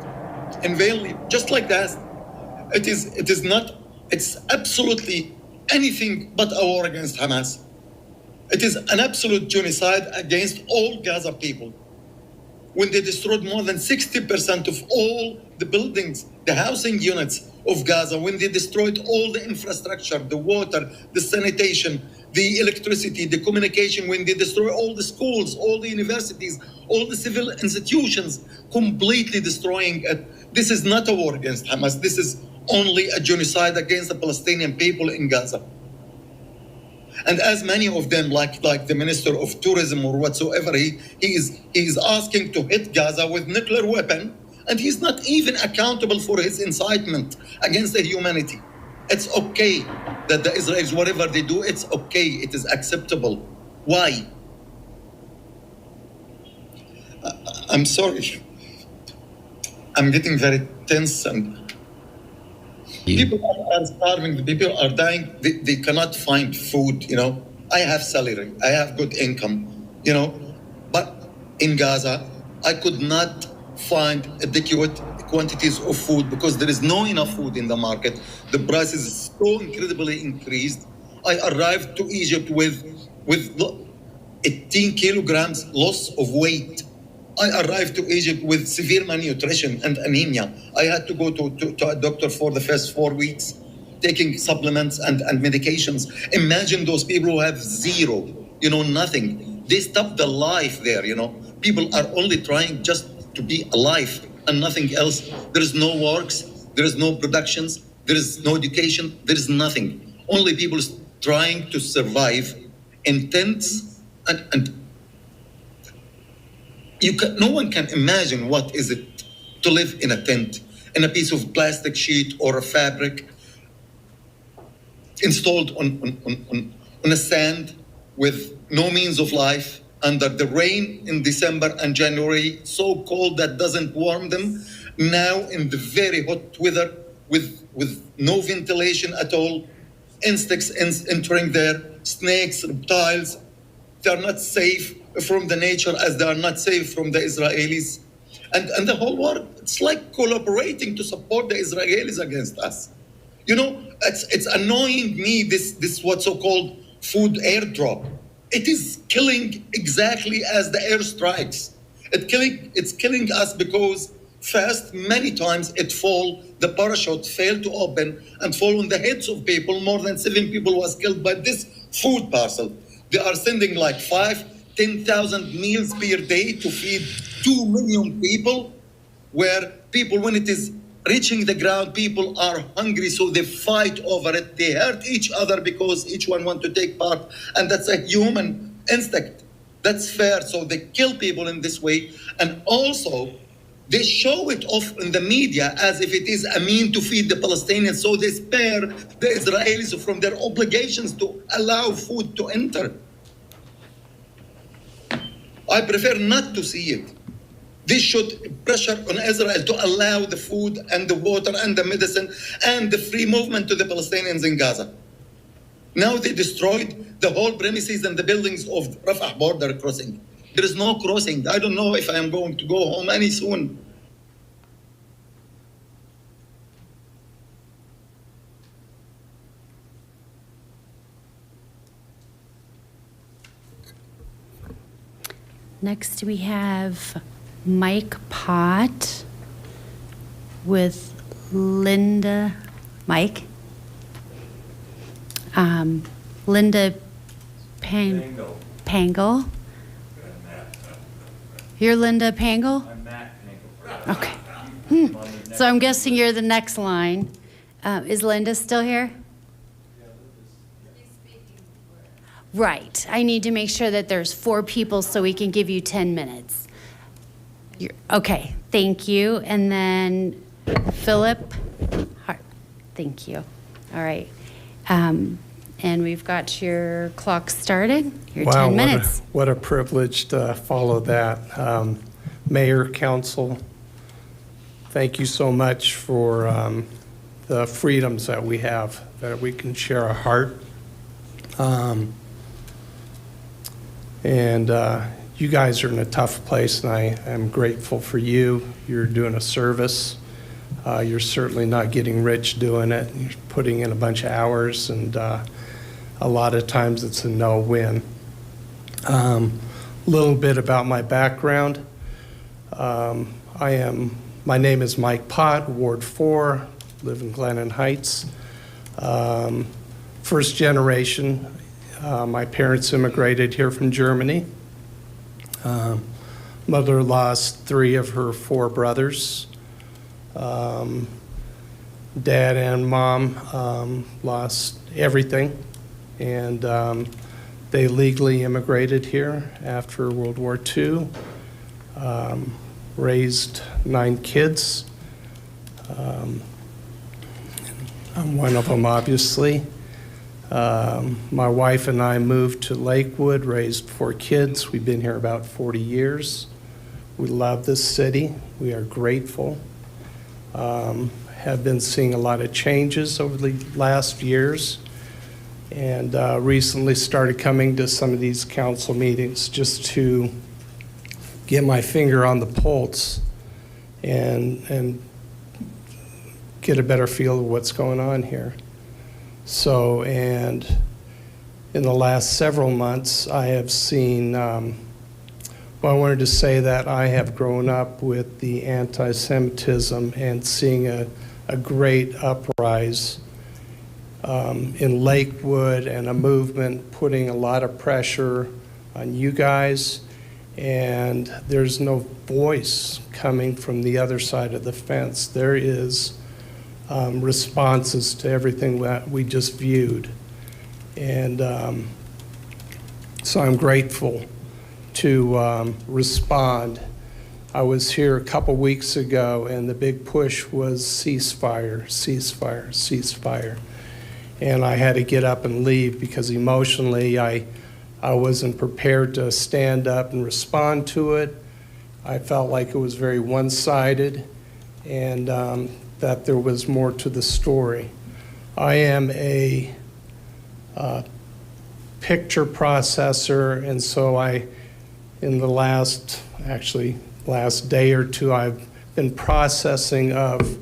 in vainly, just like that. It's absolutely anything but a war against Hamas. It is an absolute genocide against all Gaza people. When they destroyed more than 60% of all the buildings, the housing units of Gaza, when they destroyed all the infrastructure, the water, the sanitation, the electricity, the communication, when they destroy all the schools, all the universities, all the civil institutions, completely destroying it. This is not a war against Hamas. This is only a genocide against the Palestinian people in Gaza. And as many of them, like the Minister of Tourism or whatsoever, he is asking to hit Gaza with nuclear weapon, and he's not even accountable for his incitement against the humanity. It's okay that the Israelis, whatever they do, it's okay. It is acceptable. Why? I'm sorry. I'm getting very tense, and people are starving. The people are dying. They cannot find food, you know. I have salary. I have good income, you know. But in Gaza, I could not find adequate quantities of food because there is no enough food in the market. The price is so incredibly increased. I arrived to Egypt with 18 kilograms loss of weight. I arrived to Egypt with severe malnutrition and anemia. I had to go to a doctor for the first 4 weeks, taking supplements and medications. Imagine those people who have zero, you know, nothing. They stopped the life there, you know. People are only trying just to be alive and nothing else. There is no works, there is no productions, there is no education, there is nothing. Only people trying to survive in tents and no one can imagine what is it to live in a tent, in a piece of plastic sheet or a fabric installed on a sand with no means of life, under the rain in December and January, so cold that doesn't warm them. Now in the very hot weather with no ventilation at all, insects entering there, snakes, reptiles. They are not safe from the nature as they are not safe from the Israelis. And the whole world, it's like collaborating to support the Israelis against us. You know, it's annoying me, this what's so-called food airdrop. It is killing exactly as the air strikes. It's killing us because first, many times the parachute failed to open and fall on the heads of people. More than 7 people was killed by this food parcel. They are sending like 10,000 meals per day to feed 2 million people, where people, when it is reaching the ground, people are hungry, so they fight over it. They hurt each other because each one wants to take part, and that's a human instinct. That's fair, so they kill people in this way, and also they show it off in the media as if it is a mean to feed the Palestinians, so they spare the Israelis from their obligations to allow food to enter. I prefer not to see it. This should pressure on Israel to allow the food and the water and the medicine and the free movement to the Palestinians in Gaza. Now they destroyed the whole premises and the buildings of Rafah border crossing. There is no crossing. I don't know if I am going to go home any soon. Next, we have Mike Pott with Linda. Mike? Linda Pangle. You're Linda Pangle? I'm Matt Pangle. Okay. So I'm guessing you're the next line. Is Linda still here? Right. I need to make sure that there's 4 people so we can give you 10 minutes. Okay. Thank you. And then Philip Hart. Thank you. All right. And we've got your clock started. Your 10 minutes. What a privilege to follow that. Mayor, Council, thank you so much for the freedoms that we have, that we can share our heart. And you guys are in a tough place, and I am grateful for you. You're doing a service. You're certainly not getting rich doing it. You're putting in a bunch of hours, and a lot of times it's a no-win. A little bit about my background. My name is Mike Pott, Ward 4, live in Glennon Heights. First generation My parents immigrated here from Germany. Mother lost 3 of her 4 brothers. Dad and mom lost everything, and they legally immigrated here after World War II, raised 9 kids. I'm one of them, obviously. My wife and I moved to Lakewood, raised 4 kids. We've been here about 40 years. We love this city. We are grateful. Have been seeing a lot of changes over the last years, and recently started coming to some of these council meetings just to get my finger on the pulse and get a better feel of what's going on here. So, and in the last several months, I have seen, I wanted to say that I have grown up with the anti-Semitism and seeing a great uprise in Lakewood, and a movement putting a lot of pressure on you guys, and there's no voice coming from the other side of the fence. There is responses to everything that we just viewed, and so I'm grateful to respond. I was here a couple weeks ago, and the big push was ceasefire, ceasefire, ceasefire. And I had to get up and leave because emotionally I wasn't prepared to stand up and respond to it. I felt like it was very one-sided, and that there was more to the story. I am a picture processor, and so in the last day or two, I've been processing of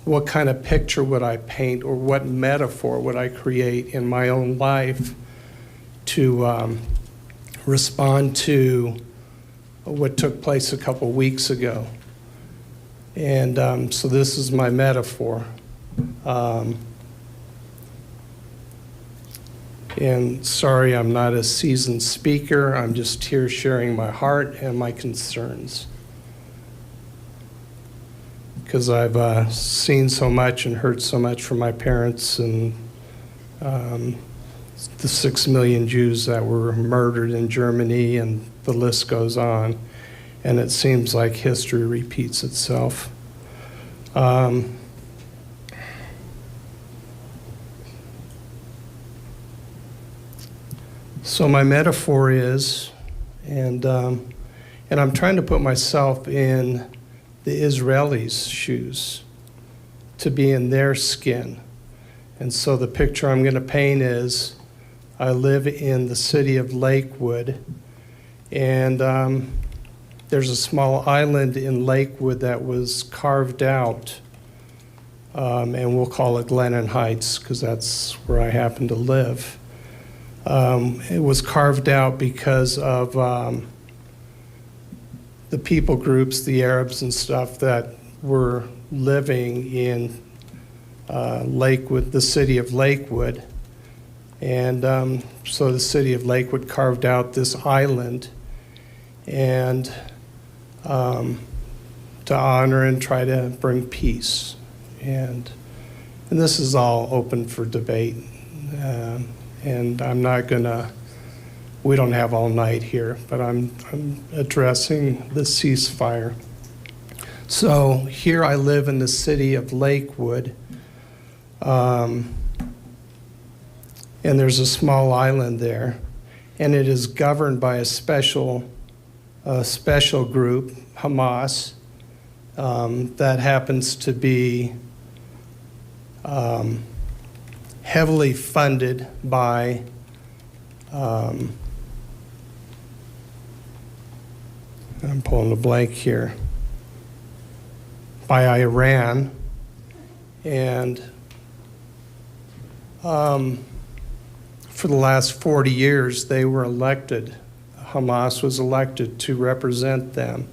what kind of picture would I paint or what metaphor would I create in my own life to respond to what took place a couple weeks ago. And so this is my metaphor. And sorry, I'm not a seasoned speaker. I'm just here sharing my heart and my concerns. Because I've seen so much and heard so much from my parents and the 6 million Jews that were murdered in Germany, and the list goes on. And it seems like history repeats itself. So my metaphor is, and I'm trying to put myself in the Israelis' shoes, to be in their skin. And so the picture I'm going to paint is, I live in the city of Lakewood, and there's a small island in Lakewood that was carved out, and we'll call it Glennon Heights because that's where I happen to live. It was carved out because of the people groups, the Arabs and stuff, that were living in Lakewood, the city of Lakewood. And so the city of Lakewood carved out this island and to honor and try to bring peace. And this is all open for debate. And I'm not gonna, we don't have all night here, but I'm addressing the ceasefire. So here I live in the city of Lakewood, and there's a small island there, and it is governed by a special group, Hamas, that happens to be heavily funded by I'm pulling a blank here, by Iran, and for the last 40 years they were elected. Hamas was elected to represent them,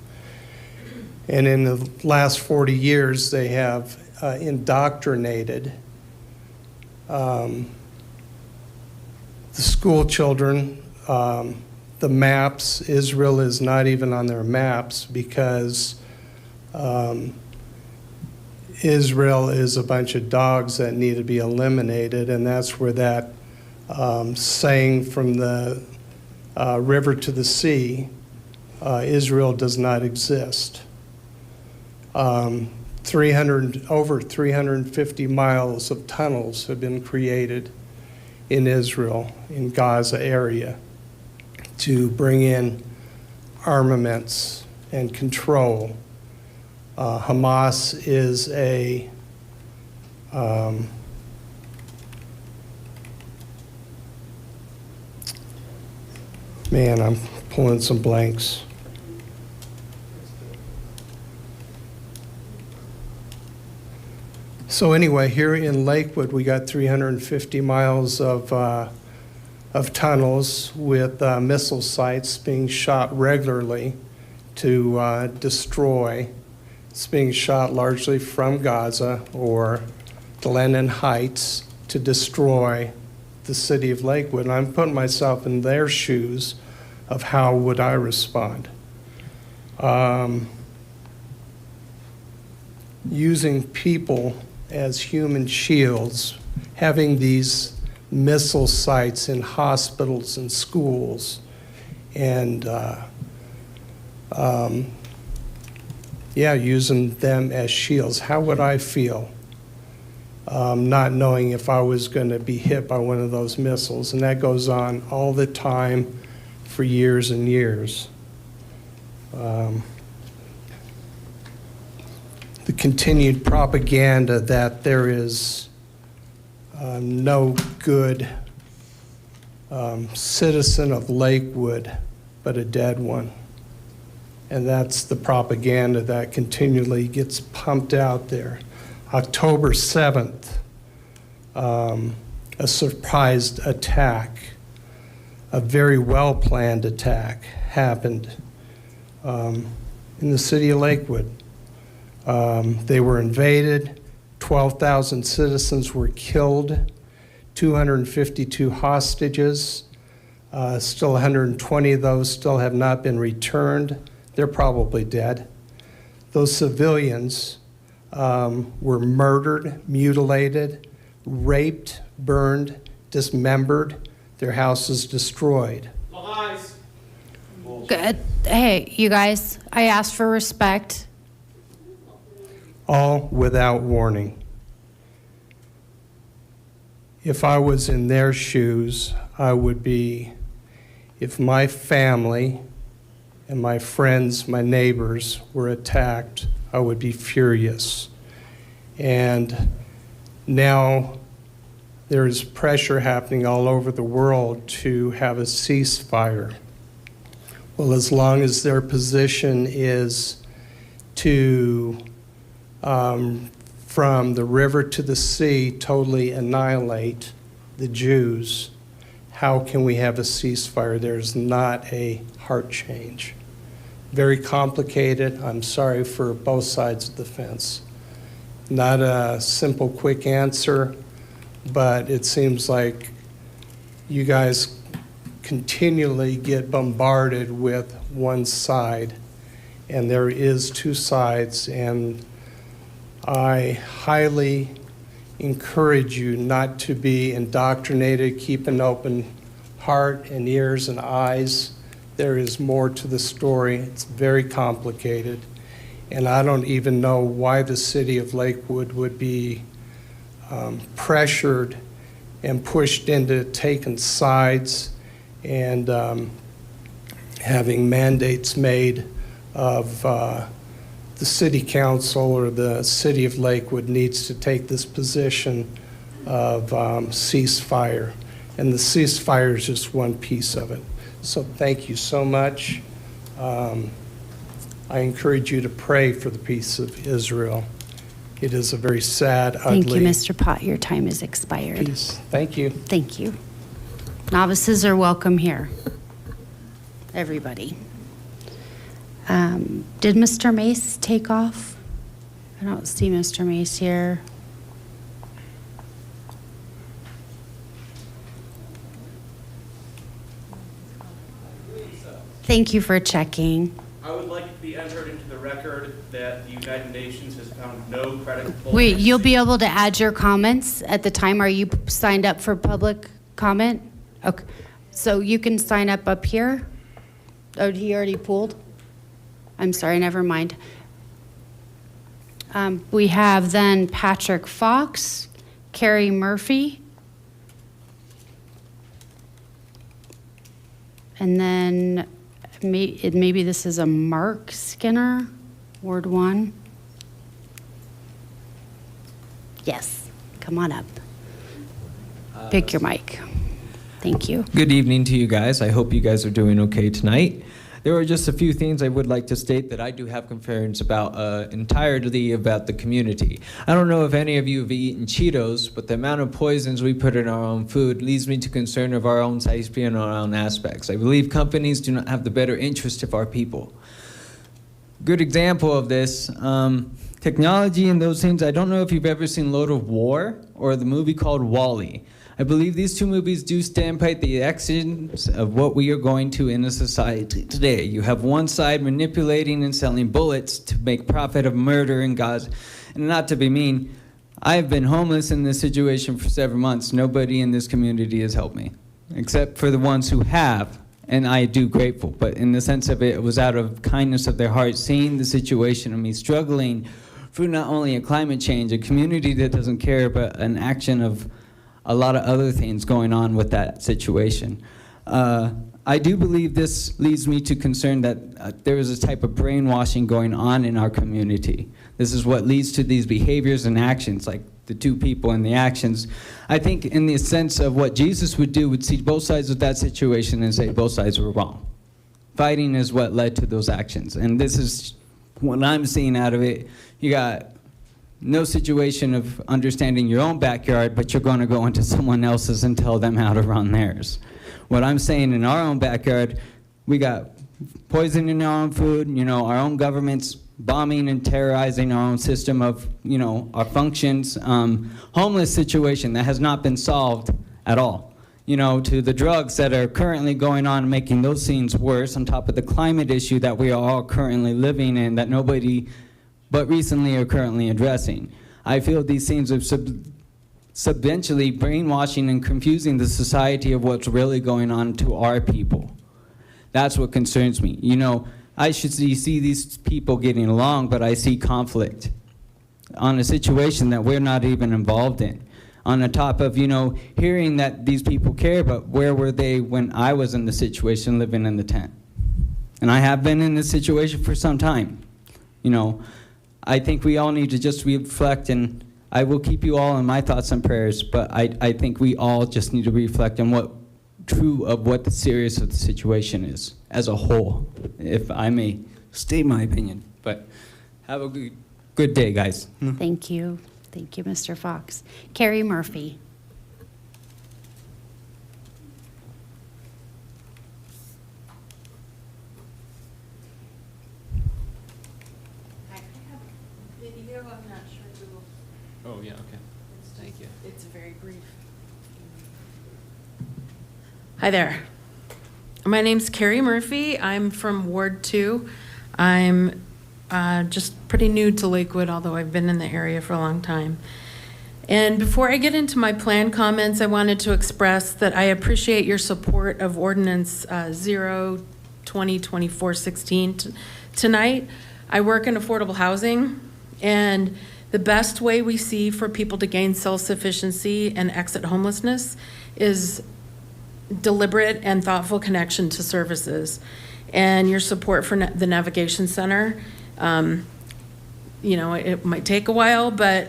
and in the last 40 years they have The school children, the maps, Israel is not even on their maps because Israel is a bunch of dogs that need to be eliminated, and that's where that saying from the river to the sea, Israel does not exist. Over 350 miles of tunnels have been created in Israel, in Gaza area, to bring in armaments and control. Hamas is a man, I'm pulling some blanks. So anyway, here in Lakewood, we got 350 miles of tunnels with missile sites being shot regularly to destroy. It's being shot largely from Gaza or Glennon Heights to destroy the city of Lakewood. And I'm putting myself in their shoes of how would I respond. Using people as human shields, having these missile sites in hospitals and schools, and using them as shields. How would I feel not knowing if I was going to be hit by one of those missiles? And that goes on all the time for years and years. The continued propaganda that there is no good citizen of Lakewood but a dead one. And that's the propaganda that continually gets pumped out there. October 7th, a surprise attack, a very well-planned attack happened in the city of Lakewood. They were invaded, 12,000 citizens were killed, 252 hostages, still 120 of those still have not been returned. They're probably dead. Those civilians were murdered, mutilated, raped, burned, dismembered, their houses destroyed. Good. Hey, you guys, I asked for respect. All without warning. If I was in their shoes, I would be, if my family and my friends, my neighbors were attacked, I would be furious. And now there's pressure happening all over the world to have a ceasefire. Well, as long as their position is to, from the river to the sea, totally annihilate the Jews, how can we have a ceasefire? There's not a heart change. Very complicated. I'm sorry for both sides of the fence. Not a simple, quick answer, but it seems like you guys continually get bombarded with one side, and there is two sides, and I highly encourage you not to be indoctrinated. Keep an open heart and ears and eyes. There is more to the story. It's very complicated, and I don't even know why the city of Lakewood would be pressured and pushed into taking sides and having mandates made of the city council or the city of Lakewood needs to take this position of ceasefire. And the ceasefire is just one piece of it. So thank you so much. I encourage you to pray for the peace of Israel. It is a very sad, ugly Thank you, Mr. Pott. Your time is expired. peace. Thank you. Thank you. Novices are welcome here. Everybody. Did Mr. Mace take off? I don't see Mr. Mace here. Thank you for checking. I would like to be entered into the record that the United Nations has found no credible. Wait, you'll be able to add your comments at the time. Are you signed up for public comment? Okay, so you can sign up here? Oh, he already pulled? I'm sorry, never mind. We have then Patrick Fox, Carrie Murphy, and then maybe this is a Mark Skinner, Ward 1. Yes, come on up. Pick your mic. Thank you. Good evening to you guys. I hope you guys are doing okay tonight. There are just a few things I would like to state that I do have concerns about entirely about the community. I don't know if any of you have eaten Cheetos, but the amount of poisons we put in our own food leads me to concern of our own safety and our own aspects. I believe companies do not have the better interest of our people. Good example of this, technology and those things. I don't know if you've ever seen Lord of War or the movie called WALL-E. I believe these two movies do standpipe the actions of what we are going to in a society today. You have one side manipulating and selling bullets to make profit of murder and God. And not to be mean, I have been homeless in this situation for several months. Nobody in this community has helped me, except for the ones who have, and I do grateful. But in the sense of it, it was out of kindness of their heart, seeing the situation of me struggling through not only a climate change, a community that doesn't care, but an action of a lot of other things going on with that situation. I do believe this leads me to concern that there is a type of brainwashing going on in our community. This is what leads to these behaviors and actions, like the two people and the actions. I think in the sense of what Jesus would do, would see both sides of that situation and say both sides were wrong. Fighting is what led to those actions. And this is what I'm seeing out of it. You got no situation of understanding your own backyard, but you're going to go into someone else's and tell them how to run theirs. What I'm saying in our own backyard, we got poison in our own food, our own government's bombing and terrorizing our own system of, our functions. Homeless situation that has not been solved at all. To the drugs that are currently going on and making those scenes worse, on top of the climate issue that we are all currently living in that nobody but recently are currently addressing. I feel these things are substantially brainwashing and confusing the society of what's really going on to our people. That's what concerns me. I should see these people getting along, but I see conflict on a situation that we're not even involved in. On the top of, hearing that these people care, but where were they when I was in the situation living in the tent? And I have been in this situation for some time. I think we all need to just reflect, and I will keep you all in my thoughts and prayers, but I think we all just need to reflect on what the serious of the situation is as a whole, if I may state my opinion. But have a good day, guys. Thank you. Thank you, Mr. Fox. Carrie Murphy. Oh, yeah, okay. Thank you. It's very brief. Hi there. My name's Carrie Murphy. I'm from Ward 2. I'm just pretty new to Lakewood, although I've been in the area for a long time. And before I get into my plan comments, I wanted to express that I appreciate your support of Ordinance 0/2024-16 tonight. I work in affordable housing, and the best way we see for people to gain self-sufficiency and exit homelessness is deliberate and thoughtful connection to services. And your support for the Navigation Center, it might take a while, but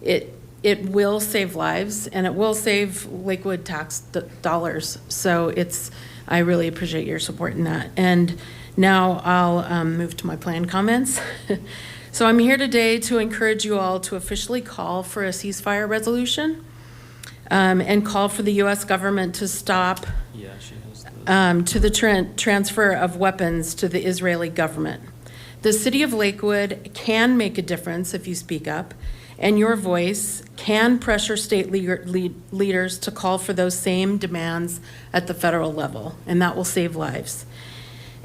it will save lives, and it will save Lakewood tax dollars. So I really appreciate your support in that. And now I'll move to my plan comments. So I'm here today to encourage you all to officially call for a ceasefire resolution and call for the U.S. government to stop to the transfer of weapons to the Israeli government. The city of Lakewood can make a difference if you speak up, and your voice can pressure state leaders to call for those same demands at the federal level, and that will save lives.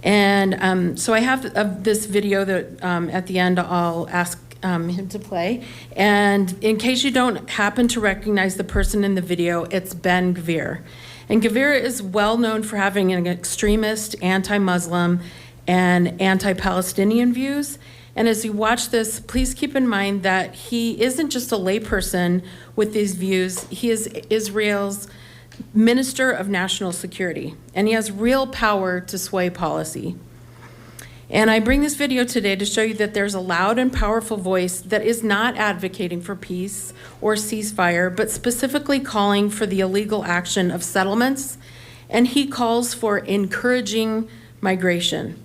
And so I have this video that at the end I'll ask him to play. And in case you don't happen to recognize the person in the video, it's Ben Gvir. And Gvir is well known for having an extremist, anti-Muslim, and anti-Palestinian views. And as you watch this, please keep in mind that he isn't just a layperson with these views. He is Israel's Minister of National Security, and he has real power to sway policy. And I bring this video today to show you that there's a loud and powerful voice that is not advocating for peace or ceasefire, but specifically calling for the illegal action of settlements, and he calls for encouraging migration.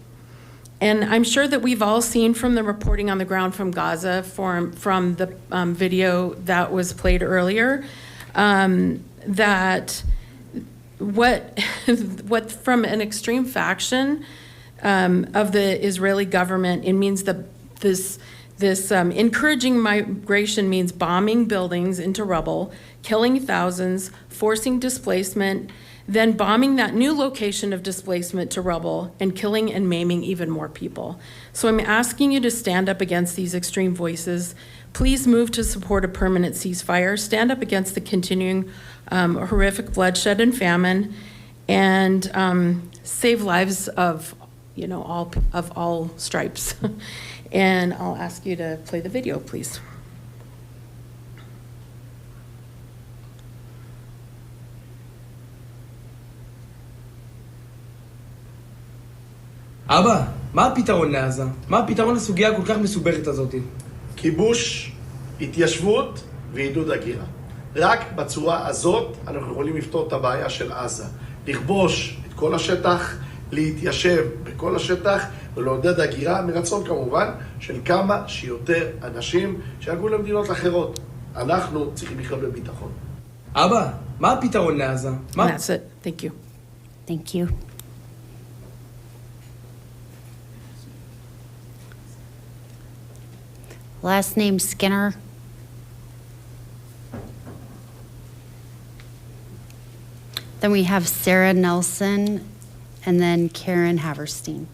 And I'm sure that we've all seen from the reporting on the ground from Gaza, from the video that was played earlier, that what from an extreme faction of the Israeli government, it means that this encouraging migration means bombing buildings into rubble, killing thousands, forcing displacement, then bombing that new location of displacement to rubble, and killing and maiming even more people. So I'm asking you to stand up against these extreme voices. Please move to support a permanent ceasefire, stand up against the continuing horrific bloodshed and famine, and save lives of all stripes. And I'll ask you to play the video, please. אבא, מה הפתרון לעזה? מה הפתרון לסוגיה הכל כך מסובכת הזאת? כיבוש, התיישבות ועידוד הגירה. רק בצורה הזאת אנחנו יכולים לפתור את הבעיה של עזה. לכבוש את כל השטח, להתיישב בכל השטח ולעודד הגירה, מרצון כמובן, של כמה שיותר אנשים שיגעו למדינות אחרות. אנחנו צריכים לחיות בביטחון. אבא, מה הפתרון לעזה? That's it. Thank you. Thank you. Last name Skinner. Then we have Sarah Nelson and then Karen Haverstein.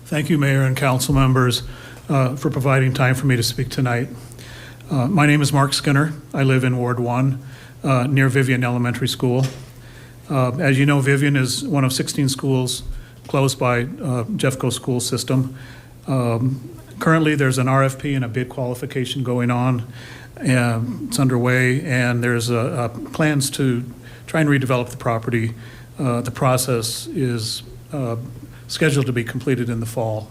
Thank you, Mayor and council members, for providing time for me to speak tonight. My name is Mark Skinner. I live in Ward 1, near Vivian Elementary School. As you know, Vivian is one of 16 schools closed by Jeffco school system. Currently, there's an RFP and a bid qualification going on. It's underway, and there's plans to try and redevelop the property. The process is scheduled to be completed in the fall.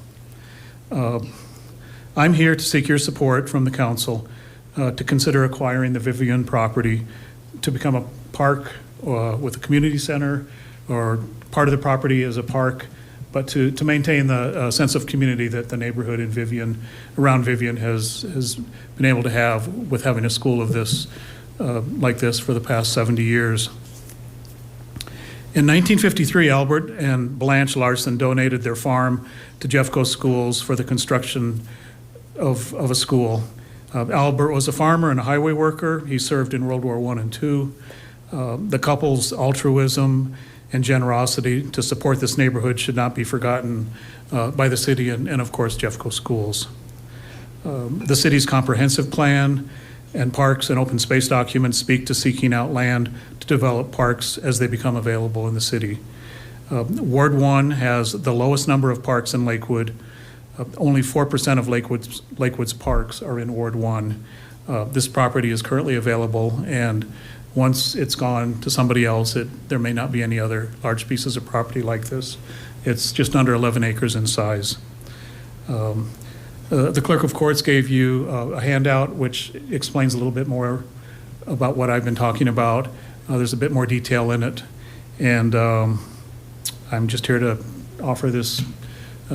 I'm here to seek your support from the council to consider acquiring the Vivian property to become a park with a community center, or part of the property as a park, but to maintain the sense of community that the neighborhood in Vivian, around Vivian, has been able to have with having a school of this, like this, for the past 70 years. In 1953, Albert and Blanche Larson donated their farm to Jeffco Schools for the construction of a school. Albert was a farmer and a highway worker. He served in World War I and II. The couple's altruism and generosity to support this neighborhood should not be forgotten by the city and of course, Jeffco Schools. The city's comprehensive plan and parks and open space documents speak to seeking out land to develop parks as they become available in the city. Ward 1 has the lowest number of parks in Lakewood. Only 4% of Lakewood's parks are in Ward 1. This property is currently available, and once it's gone to somebody else, there may not be any other large pieces of property like this. It's just under 11 acres in size. The clerk of courts gave you a handout which explains a little bit more about what I've been talking about. There's a bit more detail in it, and I'm just here to offer this,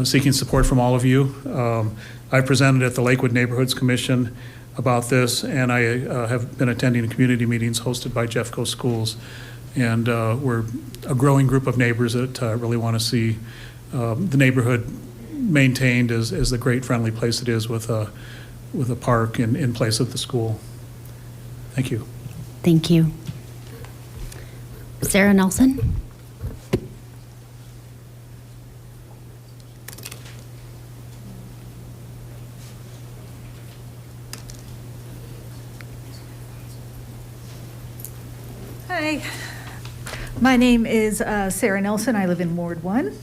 seeking support from all of you. I presented at the Lakewood Neighborhoods Commission about this, and I have been attending community meetings hosted by Jeffco Schools, and we're a growing group of neighbors that really want to see the neighborhood maintained as the great friendly place it is with a park in place of the school. Thank you. Thank you. Sarah Nelson. Hi, my name is Sarah Nelson. I live in Ward 1.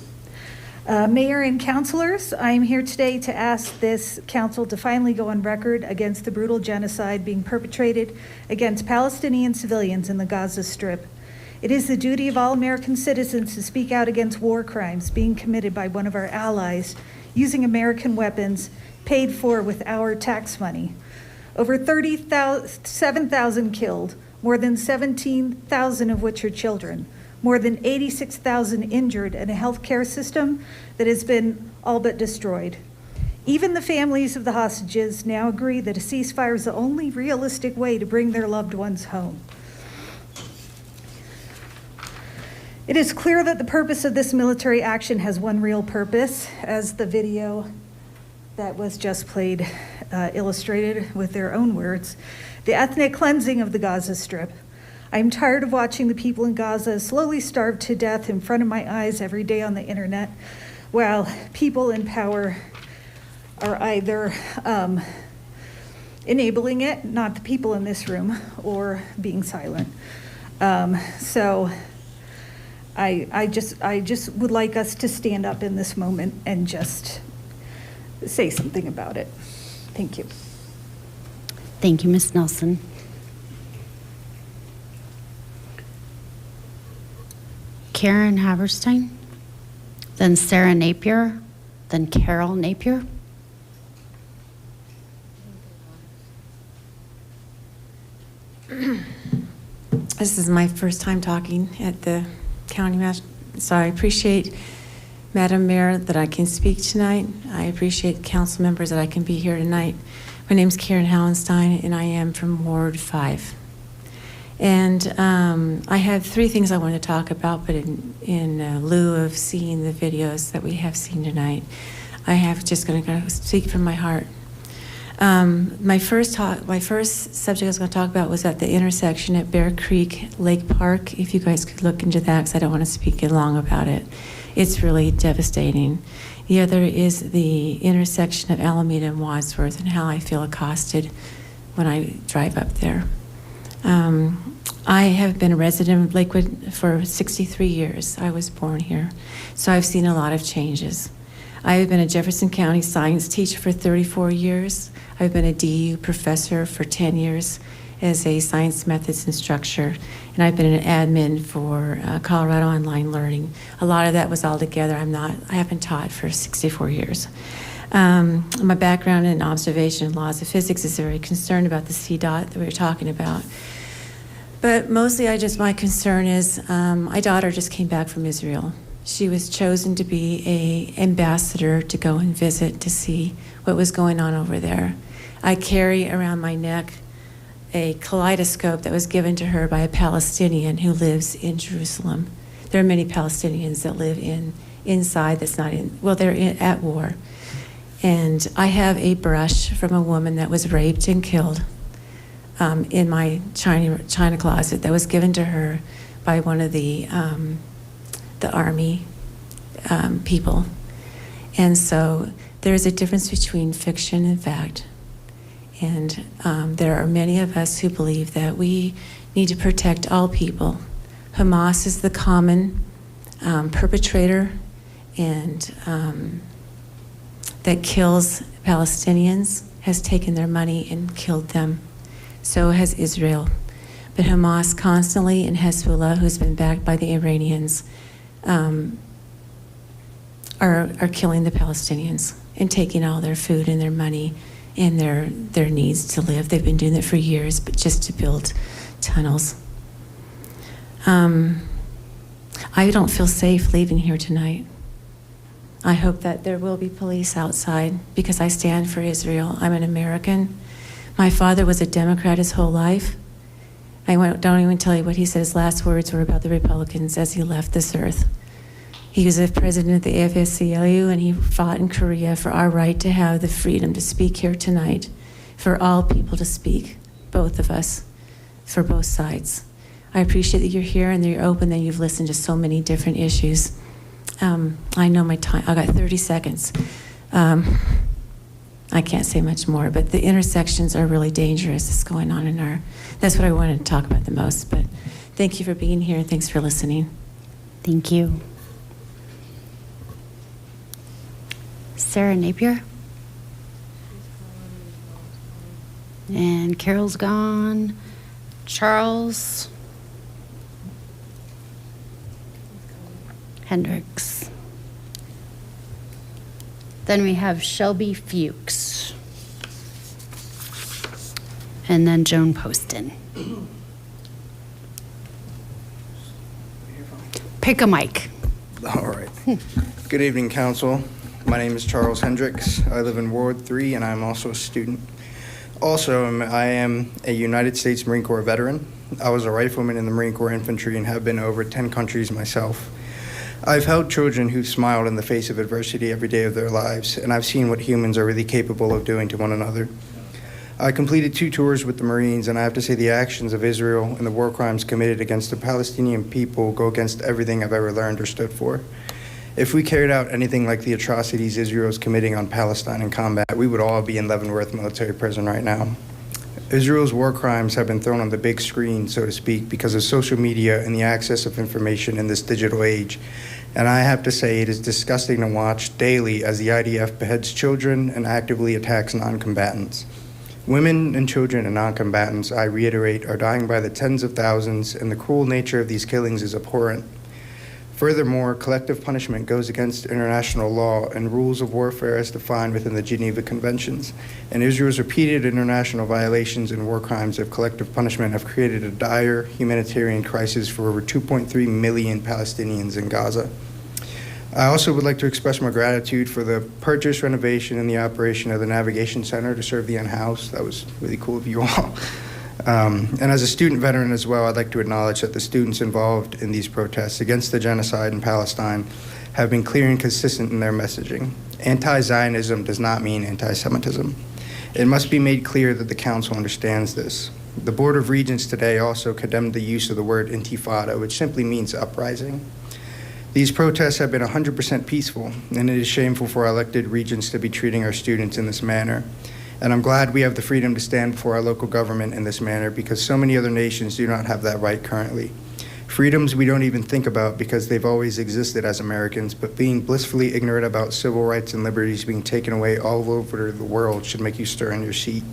Mayor and councilors, I am here today to ask this council to finally go on record against the brutal genocide being perpetrated against Palestinian civilians in the Gaza Strip. It is the duty of all American citizens to speak out against war crimes being committed by one of our allies using American weapons paid for with our tax money. Over 37,000 killed, more than 17,000 of which are children, more than 86,000 injured, and a healthcare system that has been all but destroyed. Even the families of the hostages now agree that a ceasefire is the only realistic way to bring their loved ones home. It is clear that the purpose of this military action has one real purpose, as the video that was just played illustrated with their own words: the ethnic cleansing of the Gaza Strip. I'm tired of watching the people in Gaza slowly starve to death in front of my eyes every day on the internet, while people in power are either enabling it, not the people in this room, or being silent. So I just would like us to stand up in this moment and just say something about it. Thank you. Thank you, Ms. Nelson. Karen Haberstein, then Sarah Napier, then Carol Napier. This is my first time talking at the county master, so I appreciate, Madam Mayor, that I can speak tonight. I appreciate council members that I can be here tonight. My name's Karen Hallenstein, and I am from Ward 5. And I have three things I want to talk about, but in lieu of seeing the videos that we have seen tonight, I have just going to speak from my heart. My first subject I was going to talk about was at the intersection at Bear Creek Lake Park. If you guys could look into that, because I don't want to speak long about it. It's really devastating. The other is the intersection of Alameda and Wadsworth, and how I feel accosted when I drive up there. I have been a resident of Lakewood for 63 years. I was born here, so I've seen a lot of changes. I have been a Jefferson County science teacher for 34 years. I've been a DU professor for 10 years as a science methods instructor, and I've been an admin for Colorado Online Learning. A lot of that was all together. I haven't taught for 64 years. My background in observation and laws of physics is very concerned about the CDOT that we were talking about. But mostly my concern is, my daughter just came back from Israel. She was chosen to be an ambassador to go and visit to see what was going on over there. I carry around my neck a kaleidoscope that was given to her by a Palestinian who lives in Jerusalem. There are many Palestinians that live inside that's not in, well, they're at war. And I have a brush from a woman that was raped and killed in my china closet that was given to her by one of the army people. And so there's a difference between fiction and fact. And there are many of us who believe that we need to protect all people. Hamas is the common perpetrator and that kills Palestinians, has taken their money and killed them. So has Israel. But Hamas constantly, and Hezbollah, who's been backed by the Iranians, are killing the Palestinians and taking all their food and their money and their needs to live. They've been doing that for years, but just to build tunnels. I don't feel safe leaving here tonight. I hope that there will be police outside because I stand for Israel. I'm an American. My father was a Democrat his whole life. Don't even tell you what he said. His last words were about the Republicans as he left this earth. He was a president of the AFL-CIO, and he fought in Korea for our right to have the freedom to speak here tonight, for all people to speak, both of us, for both sides. I appreciate that you're here and that you're open, that you've listened to so many different issues. I know my time, I got 30 seconds. I can't say much more, but the intersections are really dangerous. It's going on in our, that's what I wanted to talk about the most. But thank you for being here and thanks for listening. Thank you. Sarah Napier? And Carol's gone. Charles Hendricks. Then we have Shelby Fuchs. And then Joan Poston. Pick a mic. All right. Good evening, Council. My name is Charles Hendricks. I live in Ward 3, and I'm also a student. Also, I am a United States Marine Corps veteran. I was a rifleman in the Marine Corps Infantry and have been to over 10 countries myself. I've held children who've smiled in the face of adversity every day of their lives, and I've seen what humans are really capable of doing to one another. I completed 2 tours with the Marines, and I have to say the actions of Israel and the war crimes committed against the Palestinian people go against everything I've ever learned or stood for. If we carried out anything like the atrocities Israel is committing on Palestine in combat, we would all be in Leavenworth military prison right now. Israel's war crimes have been thrown on the big screen, so to speak, because of social media and the access of information in this digital age. And I have to say it is disgusting to watch daily as the IDF beheads children and actively attacks non-combatants. Women and children and non-combatants, I reiterate, are dying by the tens of thousands, and the cruel nature of these killings is abhorrent. Furthermore, collective punishment goes against international law and rules of warfare as defined within the Geneva Conventions. And Israel's repeated international violations and war crimes of collective punishment have created a dire humanitarian crisis for over 2.3 million Palestinians in Gaza. I also would like to express my gratitude for the purchase, renovation, and the operation of the Navigation Center to serve the unhoused. That was really cool of you all. And as a student veteran as well, I'd like to acknowledge that the students involved in these protests against the genocide in Palestine have been clear and consistent in their messaging. Anti-Zionism does not mean anti-Semitism. It must be made clear that the Council understands this. The Board of Regents today also condemned the use of the word intifada, which simply means uprising. These protests have been 100% peaceful, and it is shameful for our elected regents to be treating our students in this manner. And I'm glad we have the freedom to stand before our local government in this manner because so many other nations do not have that right currently. Freedoms we don't even think about because they've always existed as Americans, but being blissfully ignorant about civil rights and liberties being taken away all over the world should make you stir in your seat.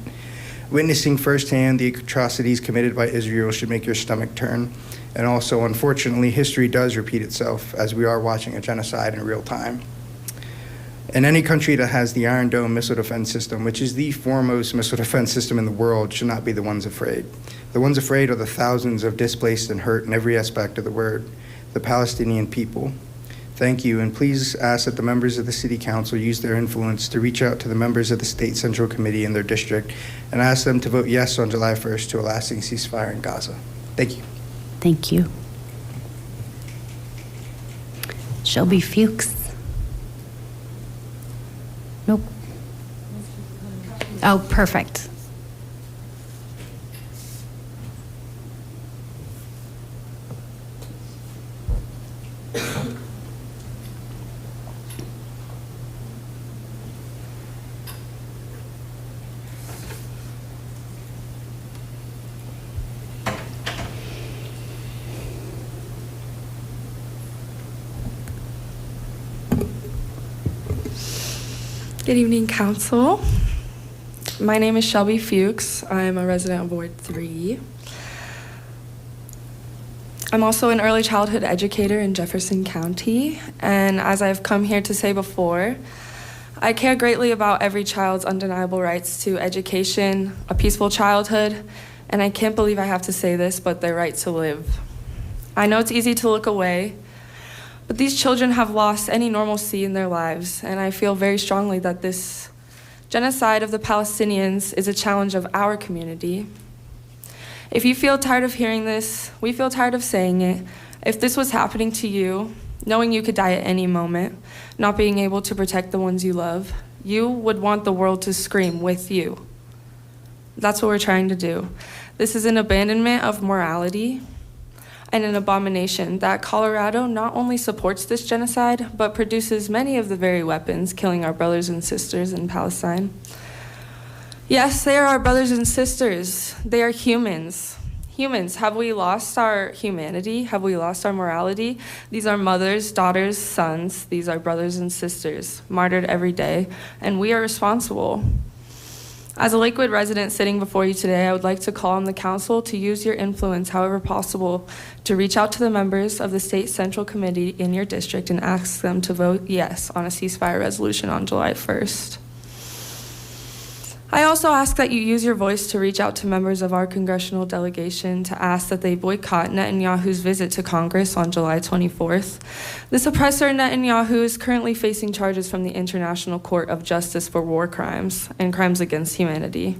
Witnessing firsthand the atrocities committed by Israel should make your stomach turn. And also, unfortunately, history does repeat itself as we are watching a genocide in real time. And any country that has the Iron Dome missile defense system, which is the foremost missile defense system in the world, should not be the ones afraid. The ones afraid are the thousands of displaced and hurt in every aspect of the word, the Palestinian people. Thank you, and please ask that the members of the City Council use their influence to reach out to the members of the State Central Committee in their district and ask them to vote yes on July 1st to a lasting ceasefire in Gaza. Thank you. Thank you. Shelby Fuchs. Nope. Oh, perfect. Good evening, Council. My name is Shelby Fuchs. I'm a resident of Ward 3. I'm also an early childhood educator in Jefferson County, and as I've come here to say before, I care greatly about every child's undeniable rights to education, a peaceful childhood, and I can't believe I have to say this, but their right to live. I know it's easy to look away, but these children have lost any normalcy in their lives, and I feel very strongly that this genocide of the Palestinians is a challenge of our community. If you feel tired of hearing this, we feel tired of saying it. If this was happening to you, knowing you could die at any moment, not being able to protect the ones you love, you would want the world to scream with you. That's what we're trying to do. This is an abandonment of morality. and an abomination that Colorado not only supports this genocide, but produces many of the very weapons killing our brothers and sisters in Palestine. Yes, they are our brothers and sisters. They are humans. Humans, have we lost our humanity? Have we lost our morality? These are mothers, daughters, sons. These are brothers and sisters, martyred every day, and we are responsible. As a Lakewood resident sitting before you today, I would like to call on the council to use your influence however possible to reach out to the members of the State Central Committee in your district and ask them to vote yes on a ceasefire resolution on July 1st. I also ask that you use your voice to reach out to members of our congressional delegation to ask that they boycott Netanyahu's visit to Congress on July 24th. This oppressor Netanyahu is currently facing charges from the International Court of Justice for war crimes and crimes against humanity.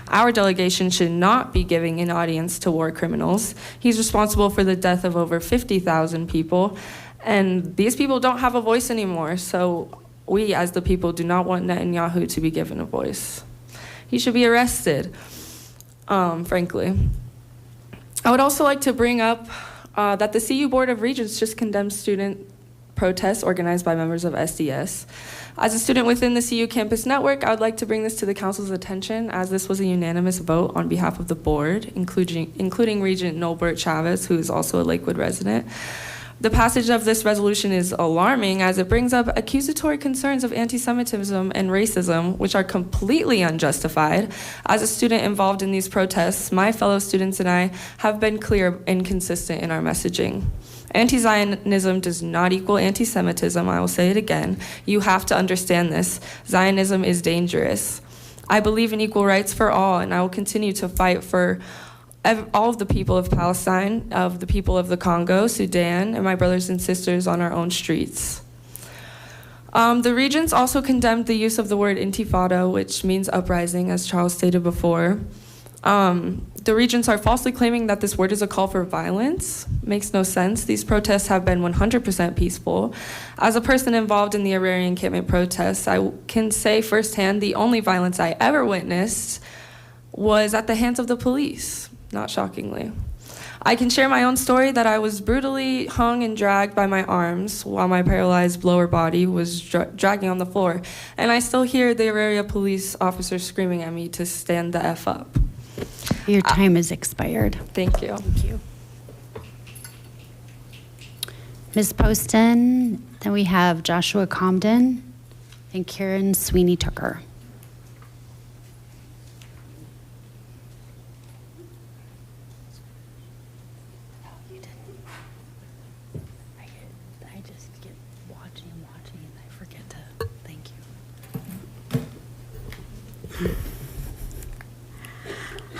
Our delegation should not be giving an audience to war criminals. He's responsible for the death of over 50,000 people, and these people don't have a voice anymore, so we as the people do not want Netanyahu to be given a voice. He should be arrested, frankly. I would also like to bring up that the CU Board of Regents just condemned student protests organized by members of SDS. As a student within the CU Campus Network, I would like to bring this to the council's attention, as this was a unanimous vote on behalf of the board, including Regent Nolbert Chavez, who is also a Lakewood resident. The passage of this resolution is alarming as it brings up accusatory concerns of anti-Semitism and racism, which are completely unjustified. As a student involved in these protests, my fellow students and I have been clear and consistent in our messaging. Anti-Zionism does not equal anti-Semitism. I will say it again. You have to understand this. Zionism is dangerous. I believe in equal rights for all, and I will continue to fight for all of the people of Palestine, of the people of the Congo, Sudan, and my brothers and sisters on our own streets. The Regents also condemned the use of the word intifada, which means uprising, as Charles stated before. The Regents are falsely claiming that this word is a call for violence. Makes no sense. These protests have been 100% peaceful. As a person involved in the Agrarian encampment protests, I can say firsthand the only violence I ever witnessed was at the hands of the police. Not shockingly. I can share my own story that I was brutally hung and dragged by my arms while my paralyzed lower body was dragging on the floor. And I still hear the area police officers screaming at me to stand the F up. Your time is expired. Thank you. Thank you. Ms. Poston, then we have Joshua Comden and Karen Sweeney Tucker.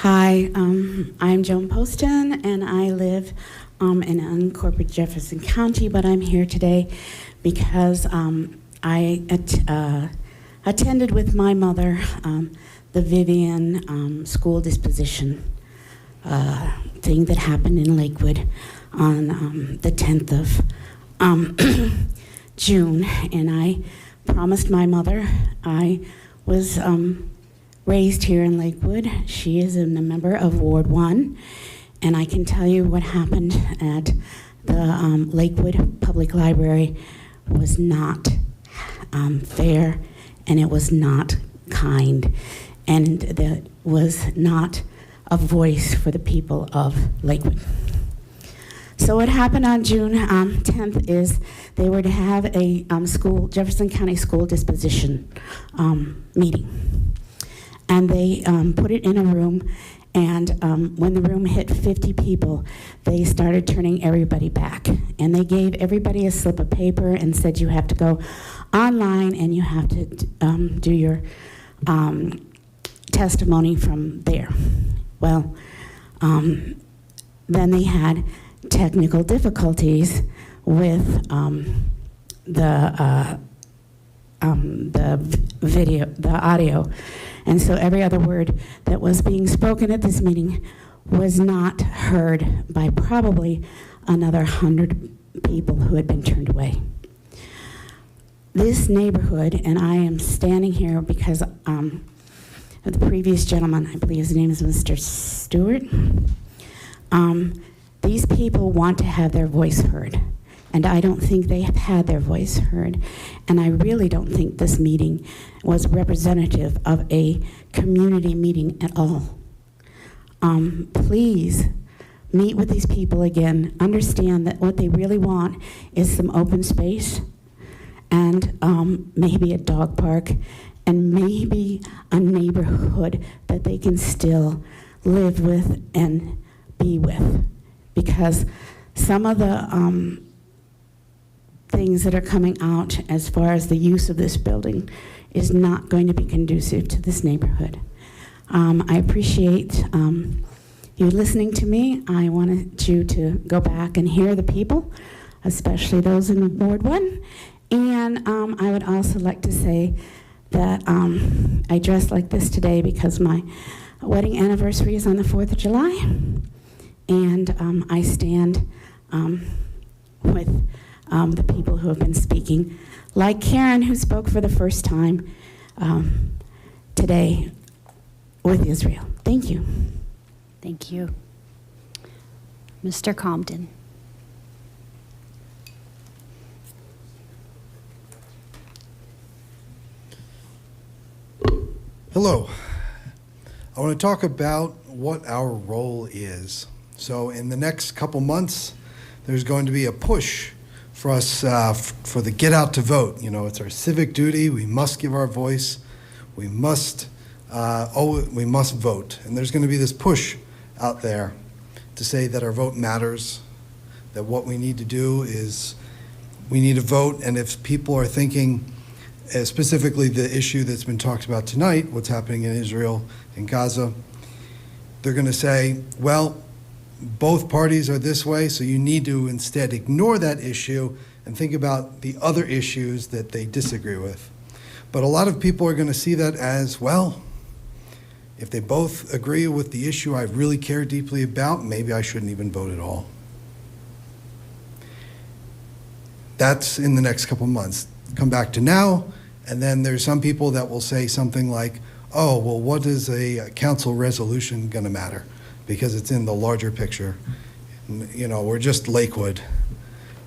Hi, I'm Joan Poston, and I live in unincorporated Jefferson County, but I'm here today because I attended with my mother the Vivian school disposition thing that happened in Lakewood on the 10th of June, and I promised my mother I was raised here in Lakewood. She is a member of Ward 1, and I can tell you what happened at the Lakewood Public Library was not fair, and it was not kind, and there was not a voice for the people of Lakewood. So what happened on June 10th is they were to have a Jefferson County school disposition meeting. And they put it in a room, and when the room hit 50 people, they started turning everybody back. And they gave everybody a slip of paper and said, you have to go online and you have to do your testimony from there. Well, then they had technical difficulties with the video, the audio. And so every other word that was being spoken at this meeting was not heard by probably another 100 people who had been turned away. This neighborhood, and I am standing here because the previous gentleman, I believe his name is Mr. Stewart, These people want to have their voice heard, and I don't think they have had their voice heard. And I really don't think this meeting was representative of a community meeting at all. Please meet with these people again. Understand that what they really want is some open space and maybe a dog park and maybe a neighborhood that they can still live with and be with. Because some of the things that are coming out as far as the use of this building is not going to be conducive to this neighborhood. I appreciate you listening to me. I wanted you to go back and hear the people, especially those in Ward 1. And I would also like to say that I dressed like this today because my wedding anniversary is on the 4th of July. And I stand with the people who have been speaking, like Karen, who spoke for the first time today with Israel. Thank you. Thank you. Mr. Compton. Hello. I want to talk about what our role is. So in the next couple months, there's going to be a push for us for the get out to vote. You know, it's our civic duty. We must give our voice. We must vote. And there's going to be this push out there to say that our vote matters, that what we need to do is we need to vote. And if people are thinking, specifically the issue that's been talked about tonight, what's happening in Israel and Gaza, they're going to say, well, both parties are this way, so you need to instead ignore that issue and think about the other issues that they disagree with. But a lot of people are going to see that as, well, if they both agree with the issue I really care deeply about, maybe I shouldn't even vote at all. That's in the next couple months. Come back to now, and then there's some people that will say something like, oh, well, what is a council resolution going to matter? Because it's in the larger picture. You know, we're just Lakewood.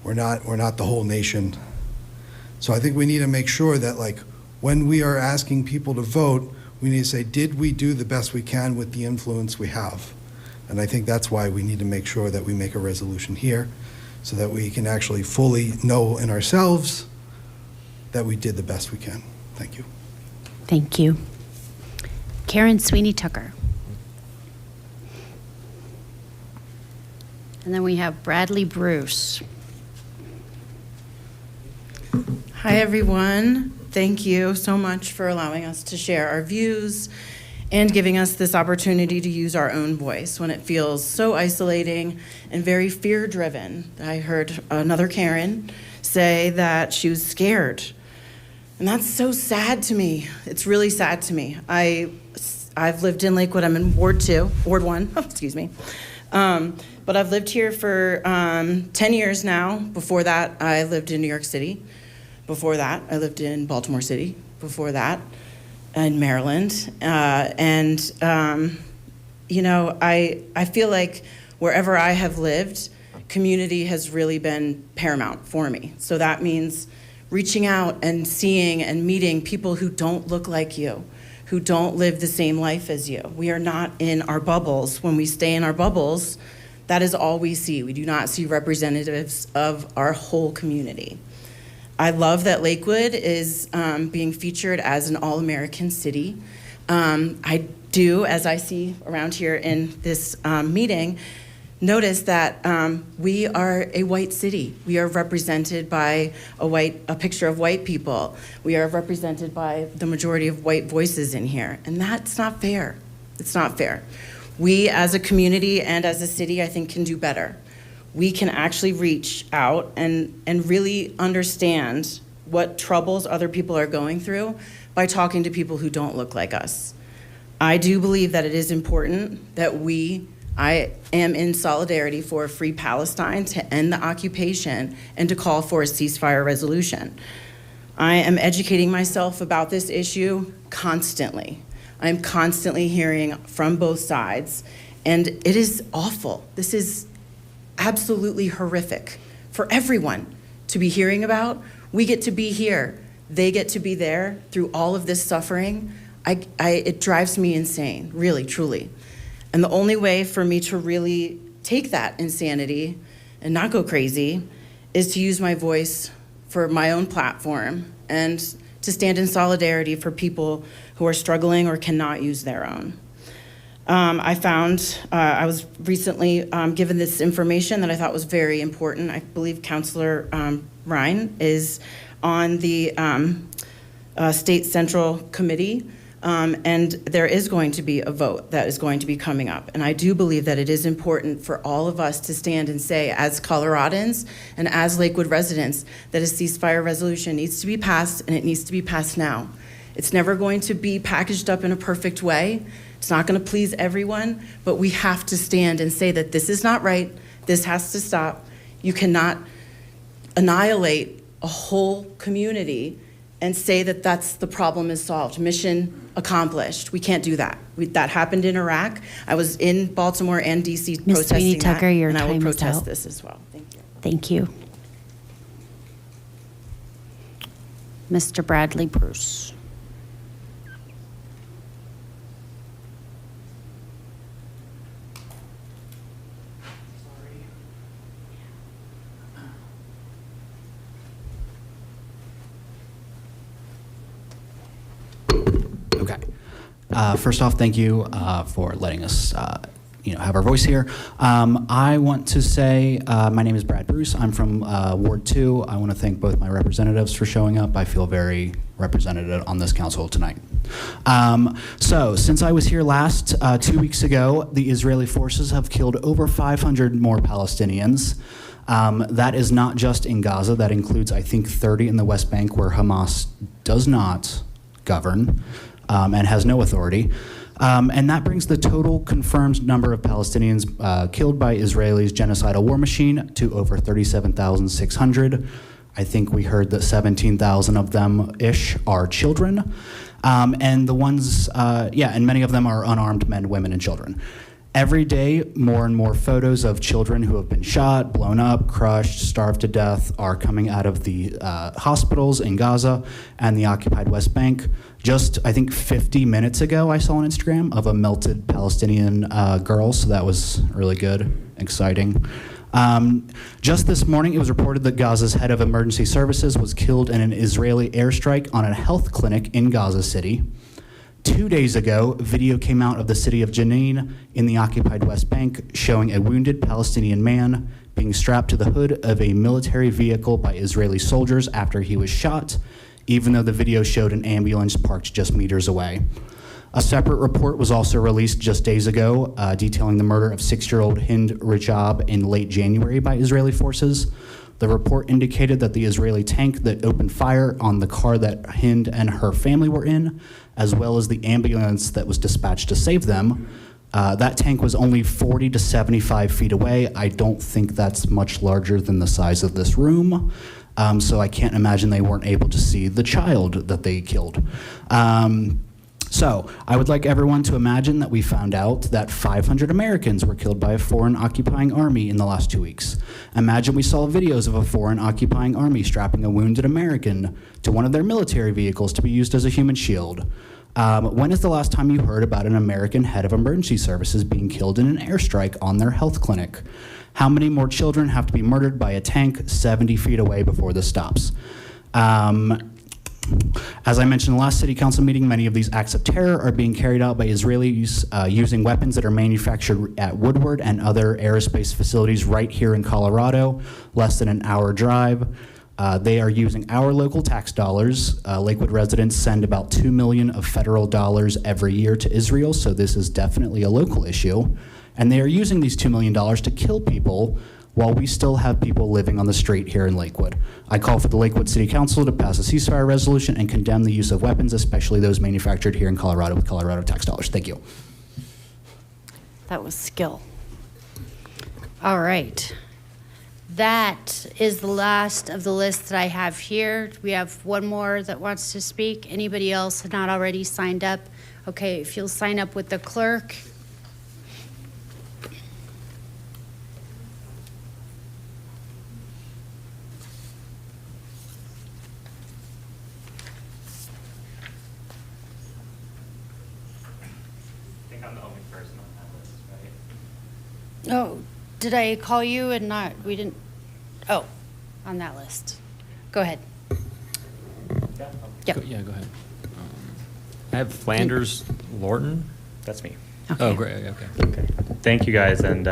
We're not the whole nation. So I think we need to make sure that, like, when we are asking people to vote, we need to say, did we do the best we can with the influence we have? And I think that's why we need to make sure that we make a resolution here so that we can actually fully know in ourselves that we did the best we can. Thank you. Thank you. Karen Sweeney Tucker. And then we have Bradley Bruce. Hi, everyone. Thank you so much for allowing us to share our views and giving us this opportunity to use our own voice when it feels so isolating and very fear-driven. I heard another Karen say that she was scared. And that's so sad to me. It's really sad to me. I've lived in Lakewood. I'm in Ward 1, excuse me. But I've lived here for 10 years now. Before that, I lived in New York City. Before that, I lived in Baltimore City. Before that, in Maryland. You know, I feel like wherever I have lived, community has really been paramount for me. So that means reaching out and seeing and meeting people who don't look like you, who don't live the same life as you. We are not in our bubbles. When we stay in our bubbles, that is all we see. We do not see representatives of our whole community. I love that Lakewood is being featured as an all-American city. I do, as I see around here in this meeting, notice that we are a white city. We are represented by a picture of white people. We are represented by the majority of white voices in here, and that's not fair. It's not fair. We as a community and as a city, I think, can do better. We can actually reach out and really understand what troubles other people are going through by talking to people who don't look like us. I do believe that it is important that I am in solidarity for a free Palestine, to end the occupation, and to call for a ceasefire resolution. I am educating myself about this issue constantly. I'm constantly hearing from both sides, and it is awful. This is absolutely horrific for everyone to be hearing about. We get to be here. They get to be there through all of this suffering. It drives me insane, really, truly. And the only way for me to really take that insanity and not go crazy is to use my voice for my own platform and to stand in solidarity for people who are struggling or cannot use their own. I was recently given this information that I thought was very important. I believe Councilor Ryan is on the State Central Committee, and there is going to be a vote that is going to be coming up. And I do believe that it is important for all of us to stand and say, as Coloradans and as Lakewood residents, that a ceasefire resolution needs to be passed, and it needs to be passed now. It's never going to be packaged up in a perfect way. It's not going to please everyone, but we have to stand and say that this is not right. This has to stop. You cannot annihilate a whole community and say that that's the problem is solved. Mission accomplished. We can't do that. That happened in Iraq. I was in Baltimore and DC Ms. protesting Sweeney Tucker, that, your and I will time is protest out. this as well. Thank you. Thank you. Mr. Bradley Bruce. Okay. First off, thank you for letting us, have our voice here. I want to say my name is Brad Bruce. I'm from Ward 2. I want to thank both my representatives for showing up. I feel very represented on this council tonight. So, since I was here last 2 weeks ago, the Israeli forces have killed over 500 more Palestinians. That is not just in Gaza. That includes, I think, 30 in the West Bank, where Hamas does not govern and has no authority. And that brings the total confirmed number of Palestinians killed by Israelis' genocidal war machine to over 37,600. I think we heard that 17,000 of them-ish are children. And the ones, and many of them are unarmed men, women, and children. Every day, more and more photos of children who have been shot, blown up, crushed, starved to death are coming out of the hospitals in Gaza and the occupied West Bank. Just, I think, 50 minutes ago, I saw on Instagram of a melted Palestinian girl, so that was really good, exciting. Just this morning, it was reported that Gaza's head of emergency services was killed in an Israeli airstrike on a health clinic in Gaza City. 2 days ago, video came out of the city of Jenin in the occupied West Bank showing a wounded Palestinian man being strapped to the hood of a military vehicle by Israeli soldiers after he was shot, even though the video showed an ambulance parked just meters away. A separate report was also released just days ago detailing the murder of 6-year-old Hind Rajab in late January by Israeli forces. The report indicated that the Israeli tank that opened fire on the car that Hind and her family were in, as well as the ambulance that was dispatched to save them, that tank was only 40 to 75 feet away. I don't think that's much larger than the size of this room, so I can't imagine they weren't able to see the child that they killed. So I would like everyone to imagine that we found out that 500 Americans were killed by a foreign occupying army in the last 2 weeks. Imagine we saw videos of a foreign occupying army strapping a wounded American to one of their military vehicles to be used as a human shield. When is the last time you heard about an American head of emergency services being killed in an airstrike on their health clinic? How many more children have to be murdered by a tank 70 feet away before this stops? As I mentioned in the last city council meeting, many of these acts of terror are being carried out by Israelis using weapons that are manufactured at Woodward and other aerospace facilities right here in Colorado, less than an hour drive. They are using our local tax dollars. Lakewood residents send about $2 million of federal dollars every year to Israel, so this is definitely a local issue. And they are using these $2 million to kill people while we still have people living on the street here in Lakewood. I call for the Lakewood City Council to pass a ceasefire resolution and condemn the use of weapons, especially those manufactured here in Colorado with Colorado tax dollars. Thank you. That was skill. All right. That is the last of the list that I have here. We have one more that wants to speak. Anybody else not already signed up? Okay, if you'll sign up with the clerk. person on that list, right? Oh, did I call you and not, we didn't, oh, on that list. Go ahead. Yep. Yeah, go ahead. I have Flanders Lorton. That's me. Okay. Oh, great. Okay. Okay. Thank you guys, and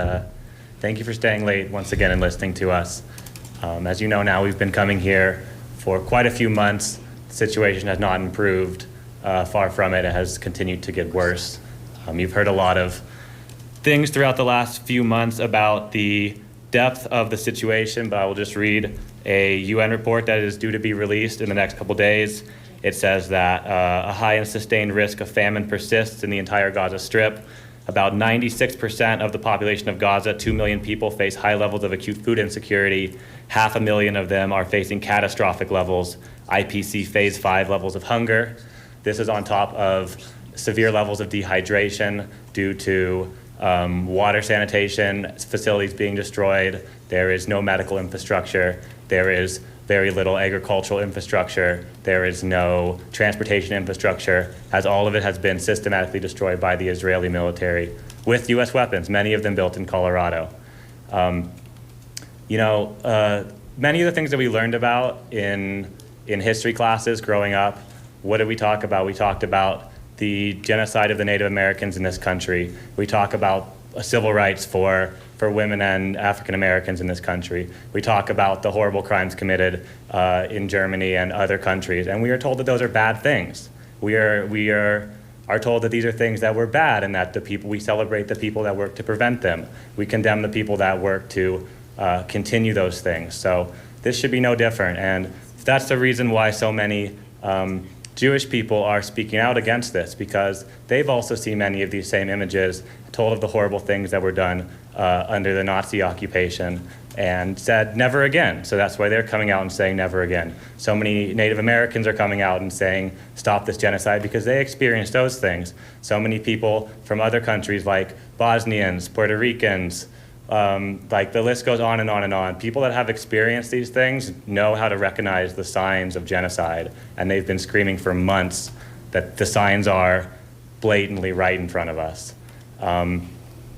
thank you for staying late once again and listening to us. As you know now, we've been coming here for quite a few months. The situation has not improved. Far from it. It has continued to get worse. You've heard a lot of things throughout the last few months about the depth of the situation, but I will just read a UN report that is due to be released in the next couple days. It says that a high and sustained risk of famine persists in the entire Gaza Strip. About 96% of the population of Gaza, 2 million people, face high levels of acute food insecurity. 500,000 of them are facing catastrophic levels, IPC Phase 5 levels of hunger. This is on top of severe levels of dehydration due to water sanitation facilities being destroyed. There is no medical infrastructure. There is very little agricultural infrastructure. There is no transportation infrastructure, as all of it has been systematically destroyed by the Israeli military with U.S. weapons, many of them built in Colorado. Many of the things that we learned about in history classes growing up, what did we talk about? We talked about the genocide of the Native Americans in this country. We talk about civil rights for women and African Americans in this country. We talk about the horrible crimes committed in Germany and other countries, and we are told that those are bad things. We are told that these are things that were bad, and that we celebrate the people that work to prevent them. We condemn the people that work to continue those things. So this should be no different, and that's the reason why so many Jewish people are speaking out against this, because they've also seen many of these same images, told of the horrible things that were done under the Nazi occupation, and said never again. So that's why they're coming out and saying never again. So many Native Americans are coming out and saying stop this genocide because they experienced those things. So many people from other countries like Bosnians, Puerto Ricans, like the list goes on and on and on. People that have experienced these things know how to recognize the signs of genocide, and they've been screaming for months that the signs are blatantly right in front of us.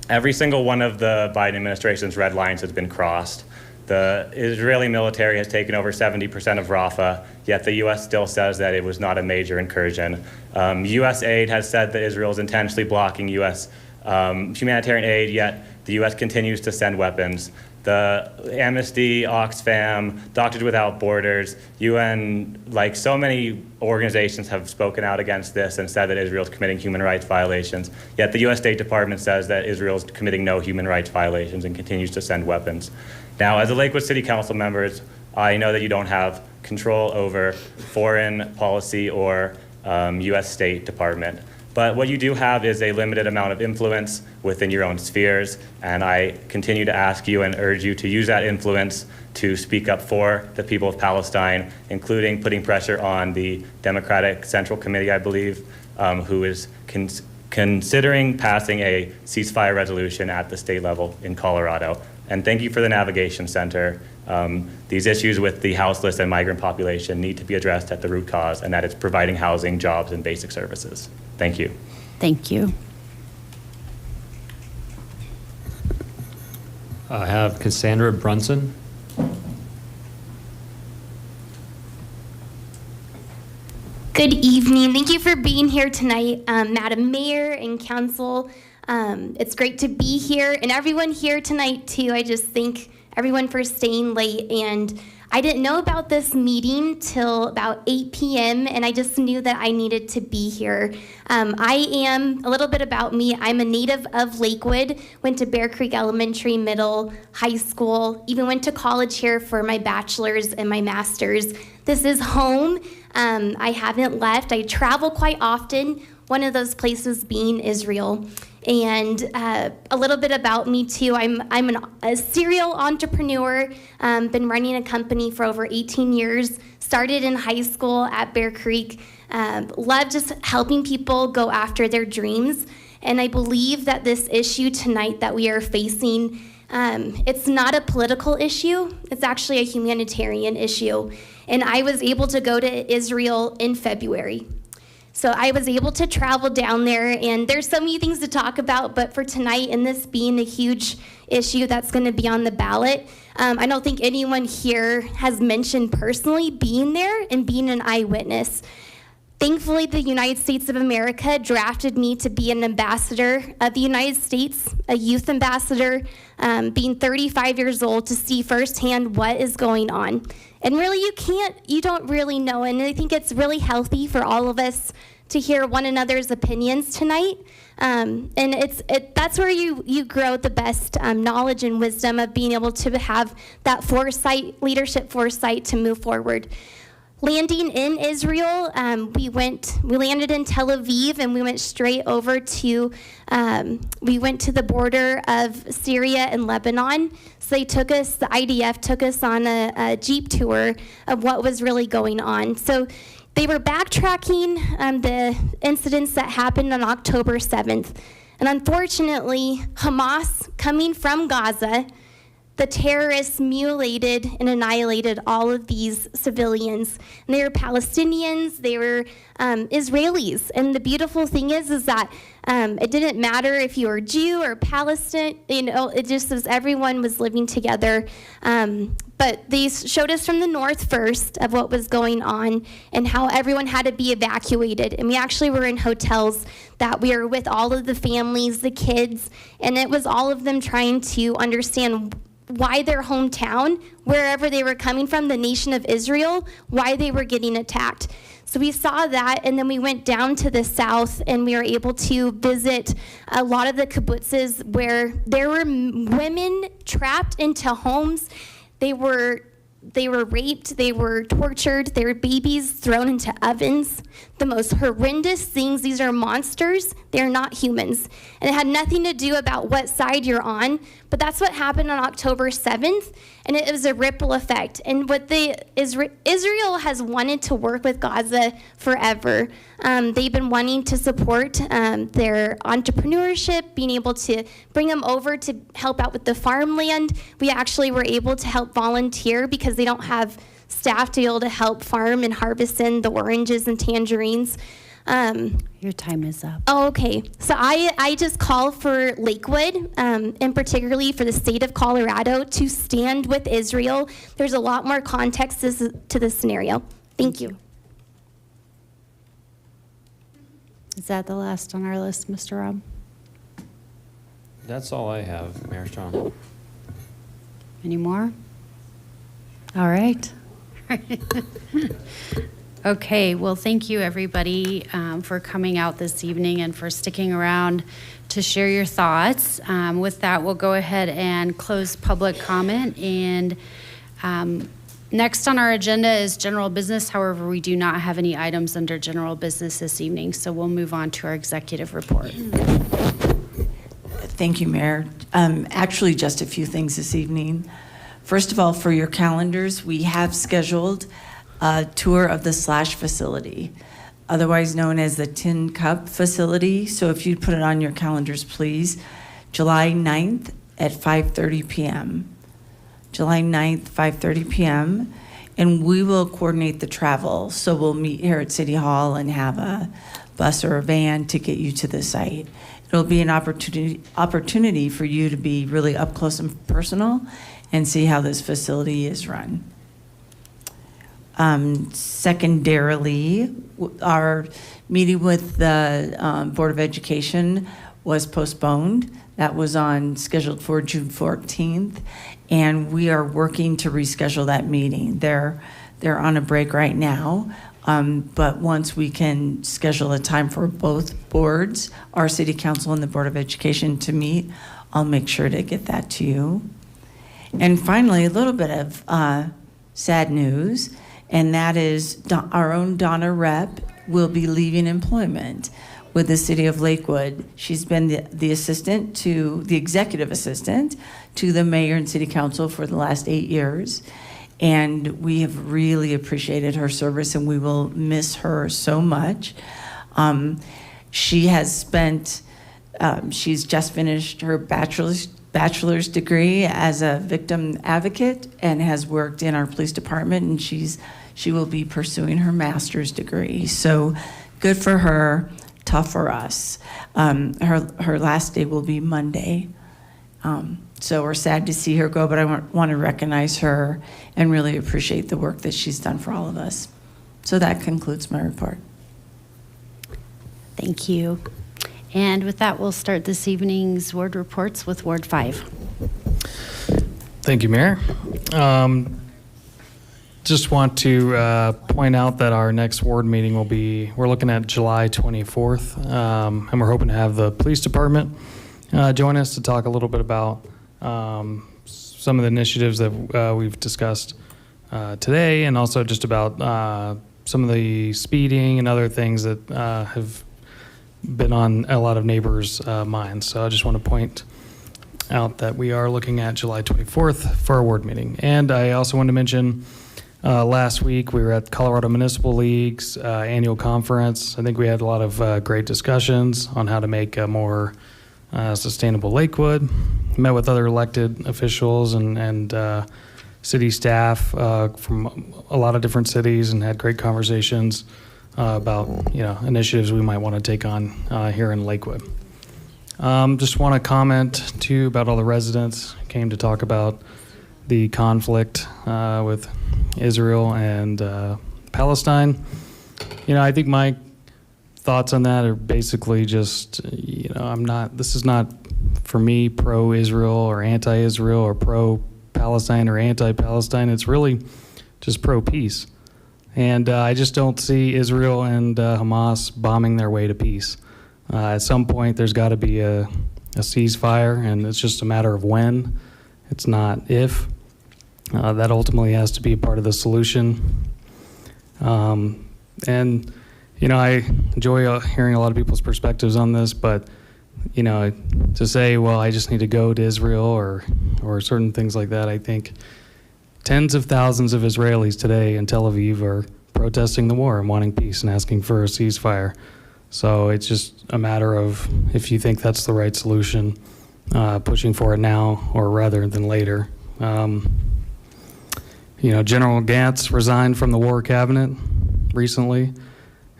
Every single one of the Biden administration's red lines has been crossed. The Israeli military has taken over 70% of Rafah, yet the U.S. still says that it was not a major incursion. U.S. aid has said that Israel is intentionally blocking U.S. Humanitarian aid, yet the U.S. continues to send weapons. The Amnesty, Oxfam, Doctors Without Borders, UN, like so many organizations have spoken out against this and said that Israel is committing human rights violations. Yet the U.S. State Department says that Israel is committing no human rights violations and continues to send weapons. Now, as a Lakewood City Council members, I know that you don't have control over foreign policy or U.S. State Department. But what you do have is a limited amount of influence within your own spheres, and I continue to ask you and urge you to use that influence to speak up for the people of Palestine, including putting pressure on the Democratic Central Committee, I believe, who is considering passing a ceasefire resolution at the state level in Colorado. And thank you for the Navigation Center. These issues with the houseless and migrant population need to be addressed at the root cause, and that it's providing housing, jobs, and basic services. Thank you. Thank you. I have Cassandra Brunson. Good evening. Thank you for being here tonight, Madam Mayor and Council. It's great to be here, and everyone here tonight too. I just thank everyone for staying late, and I didn't know about this meeting till about 8 p.m. and I just knew that I needed to be here. I am, a little bit about me, I'm a native of Lakewood, went to Bear Creek Elementary, middle, high school, even went to college here for my bachelor's and my master's. This is home. I haven't left. I travel quite often, one of those places being Israel. And a little bit about me too. I'm a serial entrepreneur. Been running a company for over 18 years. Started in high school at Bear Creek. Love just helping people go after their dreams. And I believe that this issue tonight that we are facing, it's not a political issue. It's actually a humanitarian issue. And I was able to go to Israel in February. So I was able to travel down there, and there's so many things to talk about, but for tonight, and this being a huge issue that's going to be on the ballot, I don't think anyone here has mentioned personally being there and being an eyewitness. Thankfully, the United States of America drafted me to be an ambassador of the United States, a youth ambassador, being 35 years old, to see firsthand what is going on. And really, you don't really know. And I think it's really healthy for all of us to hear one another's opinions tonight. And that's where you grow the best knowledge and wisdom of being able to have that foresight, leadership foresight to move forward. Landing in Israel, we landed in Tel Aviv, and we went straight over to, we went to the border of Syria and Lebanon. So the IDF took us on a Jeep tour of what was really going on. So they were backtracking the incidents that happened on October 7th. And unfortunately, Hamas, coming from Gaza, the terrorists mutilated and annihilated all of these civilians. And they were Palestinians, they were Israelis. And the beautiful thing is that it didn't matter if you were Jew or Palestinian, it just was everyone was living together. But they showed us from the north first of what was going on and how everyone had to be evacuated. And we actually were in hotels that we were with all of the families, the kids, and it was all of them trying to understand why their hometown, wherever they were coming from, the nation of Israel, why they were getting attacked. So we saw that, and then we went down to the south, and we were able to visit a lot of the kibbutzes where there were women trapped into homes. They were raped, they were tortured, there were babies thrown into ovens. The most horrendous things. These are monsters. They're not humans. And it had nothing to do about what side you're on, but that's what happened on October 7th, and it was a ripple effect. And what Israel has wanted to work with Gaza forever. They've been wanting to support their entrepreneurship, being able to bring them over to help out with the farmland. We actually were able to help volunteer because they don't have staff to be able to help farm and harvest in the oranges and tangerines. Your time is up. Oh, okay. So I just call for Lakewood, and particularly for the state of Colorado, to stand with Israel. There's a lot more context to this scenario. Thank you. Is that the last on our list, Mr. Rob? That's all I have, Mayor Strong. Any more? All right. Okay, well, thank you, everybody, for coming out this evening and for sticking around to share your thoughts. With that, we'll go ahead and close public comment. And next on our agenda is general business. However, we do not have any items under general business this evening, so we'll move on to our executive report. Thank you, Mayor. Actually, just a few things this evening. First of all, for your calendars, we have scheduled a tour of the Slash facility, otherwise known as the Tin Cup facility. So if you'd put it on your calendars, please. July 9th at 5:30 p.m. July 9th, 5:30 p.m. And we will coordinate the travel. So we'll meet here at City Hall and have a bus or a van to get you to the site. It'll be an opportunity for you to be really up close and personal and see how this facility is run. Secondarily, our meeting with the Board of Education was postponed. That was scheduled for June 14th, and we are working to reschedule that meeting. They're on a break right now, but once we can schedule a time for both boards, our City Council and the Board of Education, to meet, I'll make sure to get that to you. And finally, a little bit of sad news, and that is our own Donna Rep will be leaving employment with the City of Lakewood. She's been the executive assistant to the mayor and City Council for the last 8 years, and we have really appreciated her service, and we will miss her so much. She has spent, she's just finished her bachelor's degree as a victim advocate and has worked in our police department, and she will be pursuing her master's degree. So Good for her, tough for us. Her last day will be Monday. So we're sad to see her go, but I want to recognize her and really appreciate the work that she's done for all of us. So that concludes my report. Thank you. And with that, we'll start this evening's ward reports with Ward 5. Thank you, Mayor. Just want to point out that our next ward meeting will be, we're looking at July 24th, and we're hoping to have the police department join us to talk a little bit about some of the initiatives that we've discussed today, and also just about some of the speeding and other things that have been on a lot of neighbors' minds. So I just want to point out that we are looking at July 24th for our ward meeting. And I also want to mention last week we were at Colorado Municipal League's annual conference. I think we had a lot of great discussions on how to make a more sustainable Lakewood. Met with other elected officials and city staff from a lot of different cities and had great conversations about initiatives we might want to take on here in Lakewood. Just want to comment too about all the residents came to talk about the conflict with Israel and Palestine. I think my thoughts on that are basically just, this is not for me pro-Israel or anti-Israel or pro-Palestine or anti-Palestine. It's really just pro-peace. And I just don't see Israel and Hamas bombing their way to peace. At some point, there's got to be a ceasefire, and it's just a matter of when. It's not if. That ultimately has to be a part of the solution. And, I enjoy hearing a lot of people's perspectives on this, but, to say, well, I just need to go to Israel or certain things like that, I think tens of thousands of Israelis today in Tel Aviv are protesting the war and wanting peace and asking for a ceasefire. So it's just a matter of if you think that's the right solution, pushing for it now or rather than later. General Gantz resigned from the War Cabinet recently,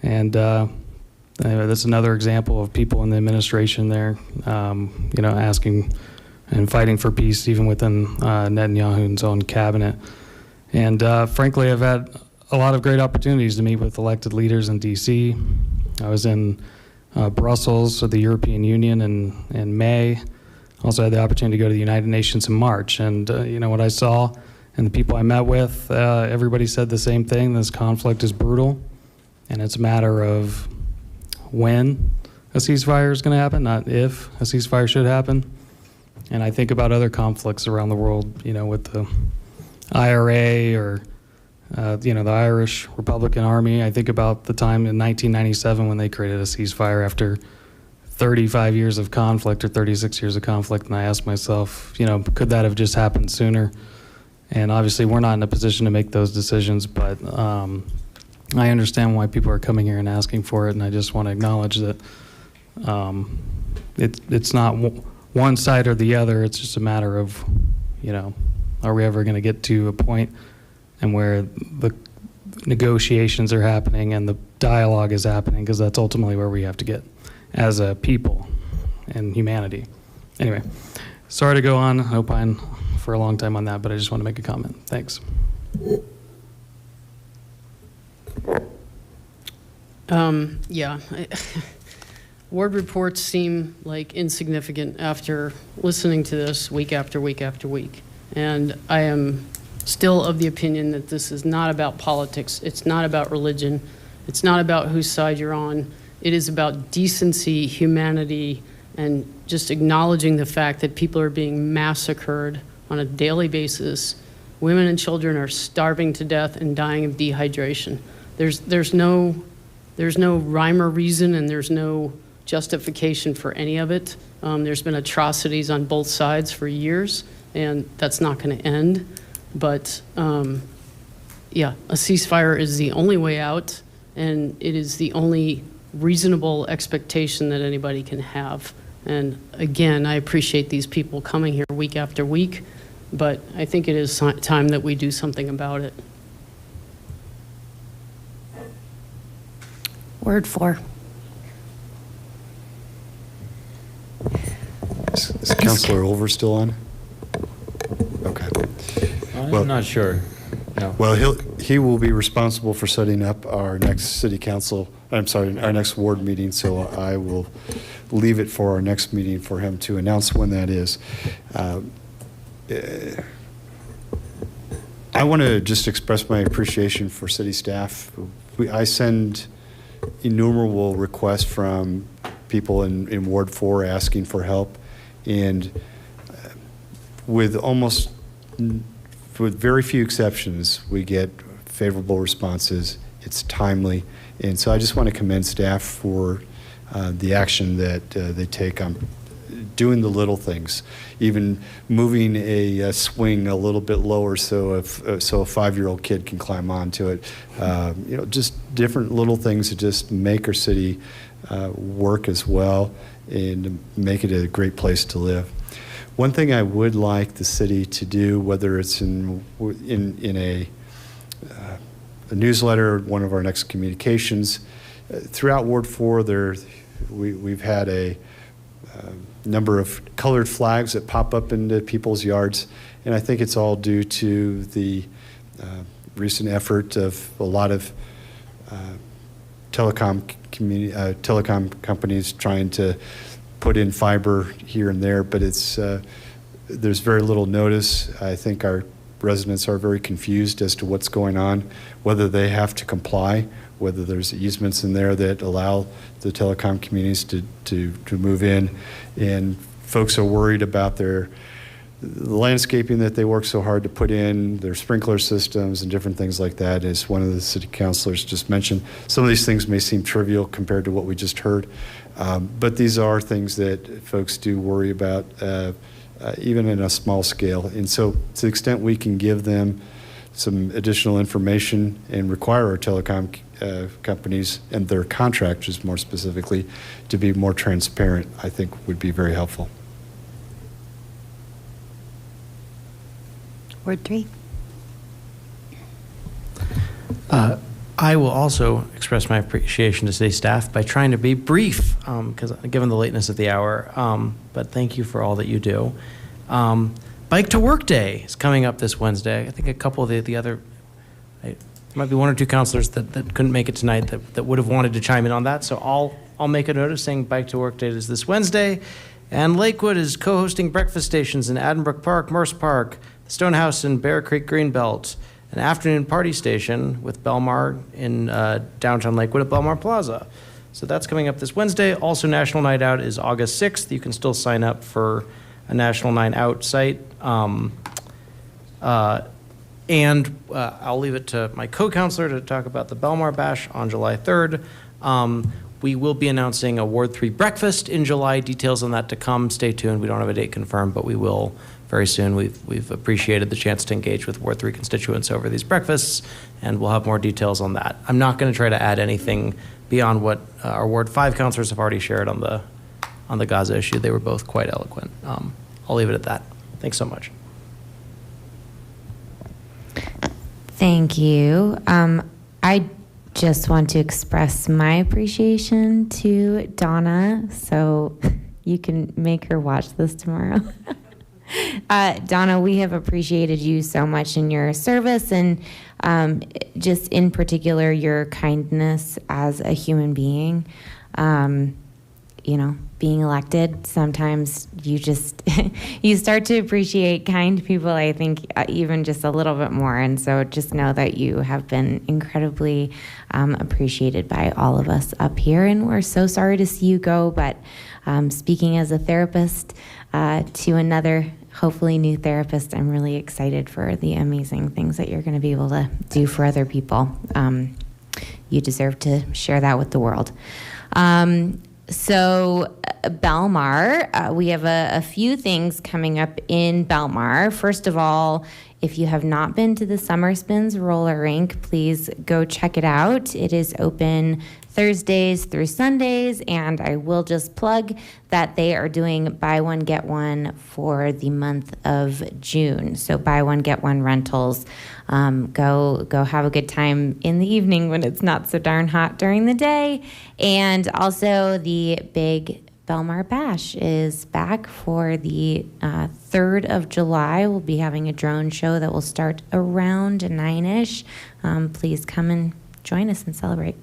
and that's another example of people in the administration there, asking and fighting for peace even within Netanyahu's own cabinet. And frankly, I've had a lot of great opportunities to meet with elected leaders in D.C. I was in Brussels at the European Union in May. Also had the opportunity to go to the United Nations in March. And what I saw and the people I met with, everybody said the same thing. This conflict is brutal, and it's a matter of when a ceasefire is going to happen, not if a ceasefire should happen. And I think about other conflicts around the world, with the IRA or, the Irish Republican Army. I think about the time in 1997 when they created a ceasefire after 35 years of conflict or 36 years of conflict. And I asked myself, could that have just happened sooner? And obviously we're not in a position to make those decisions, but I understand why people are coming here and asking for it. And I just want to acknowledge that it's not one side or the other. It's just a matter of, are we ever going to get to a point and where the negotiations are happening and the dialogue is happening, because that's ultimately where we have to get as a people and humanity. Anyway, sorry to go on, opine for a long time on that, but I just want to make a comment. Thanks. Ward reports seem like insignificant after listening to this week after week after week. And I am still of the opinion that this is not about politics. It's not about religion. It's not about whose side you're on. It is about decency, humanity, and just acknowledging the fact that people are being massacred on a daily basis. Women and children are starving to death and dying of dehydration. There's no rhyme or reason, and there's no justification for any of it. There's been atrocities on both sides for years, and that's not going to end. But a ceasefire is the only way out, and it is the only reasonable expectation that anybody can have. And again, I appreciate these people coming here week after week, but I think it is time that we do something about it. Word 4. Is Councilor Olver still on? Okay. I'm not sure. No. Well, he will be responsible for setting up our next city council, our next ward meeting, so I will leave it for our next meeting for him to announce when that is. I want to just express my appreciation for city staff. I send innumerable requests from people in Ward 4 asking for help, and with very few exceptions, we get favorable responses. It's timely, and so I just want to commend staff for the action that they take on doing the little things, even moving a swing a little bit lower so a 5-year-old kid can climb onto it. Just different little things that just make our city work as well and make it a great place to live. One thing I would like the city to do, whether it's in a newsletter, one of our next communications, throughout Ward 4, we've had a number of colored flags that pop up into people's yards, and I think it's all due to the recent effort of a lot of telecom companies trying to put in fiber here and there, but there's very little notice. I think our residents are very confused as to what's going on, whether they have to comply, whether there's easements in there that allow the telecom communities to move in, and folks are worried about the landscaping that they work so hard to put in, their sprinkler systems and different things like that. As one of the city councilors just mentioned, some of these things may seem trivial compared to what we just heard, but these are things that folks do worry about, even in a small scale. And so to the extent we can give them some additional information and require our telecom companies and their contractors more specifically to be more transparent, I think would be very helpful. Word 3. I will also express my appreciation to city staff by trying to be brief, because given the lateness of the hour, but thank you for all that you do. Bike to Work Day is coming up this Wednesday. I think a couple of the other, there might be one or two counselors that couldn't make it tonight that would have wanted to chime in on that, so I'll make a note of saying Bike to Work Day is this Wednesday, and Lakewood is co-hosting breakfast stations in Addenbrook Park, Merce Park, the Stonehouse in Bear Creek Greenbelt, an afternoon party station with Belmar in downtown Lakewood at Belmar Plaza. So that's coming up this Wednesday. Also, National Night Out is August 6th. You can still sign up for a National Night Out site. And I'll leave it to my co-counselor to talk about the Belmar Bash on July 3rd. We will be announcing a Ward 3 breakfast in July. Details on that to come. Stay tuned. We don't have a date confirmed, but we will very soon. We've appreciated the chance to engage with Ward 3 constituents over these breakfasts, and we'll have more details on that. I'm not going to try to add anything beyond what our Ward 5 counselors have already shared on the Gaza issue. They were both quite eloquent. I'll leave it at that. Thanks so much. Thank you. I just want to express my appreciation to Donna, so you can make her watch this tomorrow. Donna, we have appreciated you so much in your service, and just in particular your kindness as a human being. Being elected, sometimes you just you start to appreciate kind people, I think, even just a little bit more. And so just know that you have been incredibly appreciated by all of us up here, and we're so sorry to see you go. But speaking as a therapist to another hopefully new therapist, I'm really excited for the amazing things that you're going to be able to do for other people. You deserve to share that with the world. So Belmar, we have a few things coming up in Belmar. First of all, if you have not been to the Summer Spins roller rink, please go check it out. It is open Thursdays through Sundays, and I will just plug that they are doing buy one, get one for the month of June. So buy one, get one rentals. Go have a good time in the evening when it's not so darn hot during the day. And also the big Belmar Bash is back for the 3rd of July. We'll be having a drone show that will start around 9-ish. Please come and join us and celebrate.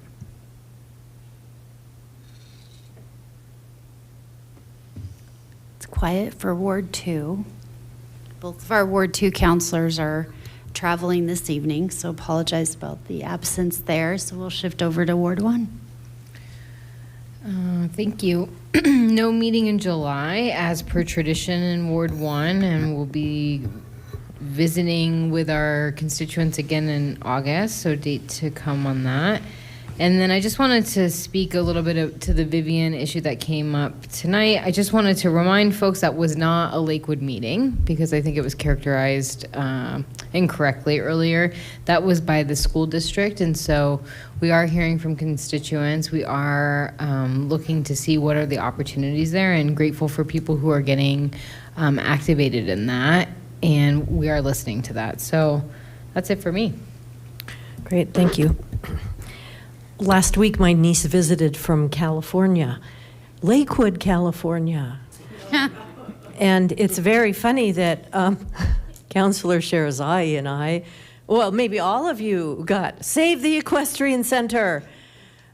It's quiet for Ward 2. Both of our Ward 2 counselors are traveling this evening, so apologize about the absence there. So we'll shift over to Ward 1. Thank you. No meeting in July as per tradition in Ward 1, and we'll be visiting with our constituents again in August, so date to come on that. And then I just wanted to speak a little bit to the Vivian issue that came up tonight. I just wanted to remind folks that was not a Lakewood meeting because I think it was characterized incorrectly earlier. That was by the school district, and so we are hearing from constituents. We are looking to see what are the opportunities there, and grateful for people who are getting activated in that, and we are listening to that. So that's it for me. Great, thank you. Last week, my niece visited from California, Lakewood, California. And it's very funny that Councilor Sherazai and I, well, maybe all of you got, save the equestrian center.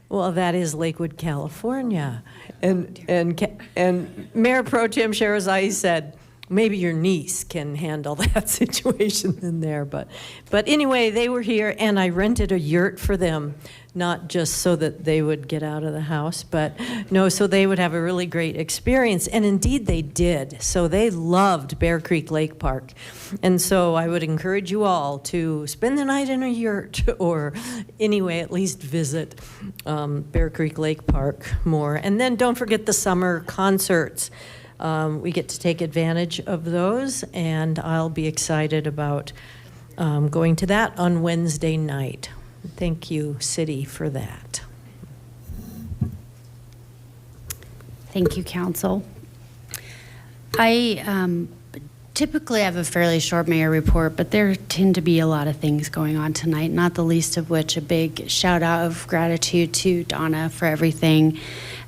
Well, that is Lakewood, California. And Mayor Pro Tem Sherazai said, maybe your niece can handle that situation in there. But anyway, they were here, and I rented a yurt for them, not just so that they would get out of the house, but no, so they would have a really great experience. And indeed they did. So they loved Bear Creek Lake Park. And so I would encourage you all to spend the night in a yurt, or anyway, at least visit Bear Creek Lake Park more. And then don't forget the summer concerts. We get to take advantage of those, and I'll be excited about going to that on Wednesday night. Thank you, City, for that. Thank you, Council. I typically have a fairly short mayor report, but there tend to be a lot of things going on tonight, not the least of which a big shout out of gratitude to Donna for everything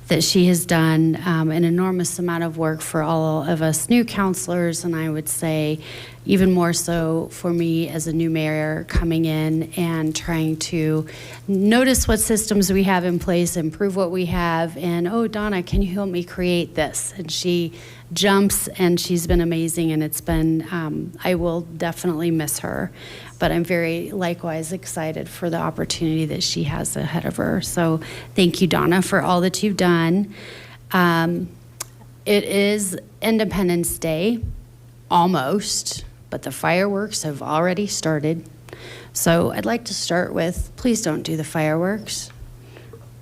that she has done, an enormous amount of work for all of us new counselors, and I would say even more so for me as a new mayor coming in and trying to notice what systems we have in place, improve what we have, and oh, Donna, can you help me create this? And she jumps, and she's been amazing, and it's been, I will definitely miss her. But I'm very likewise excited for the opportunity that she has ahead of her. So thank you, Donna, for all that you've done. It is Independence Day, almost, but the fireworks have already started. So I'd like to start with, please don't do the fireworks,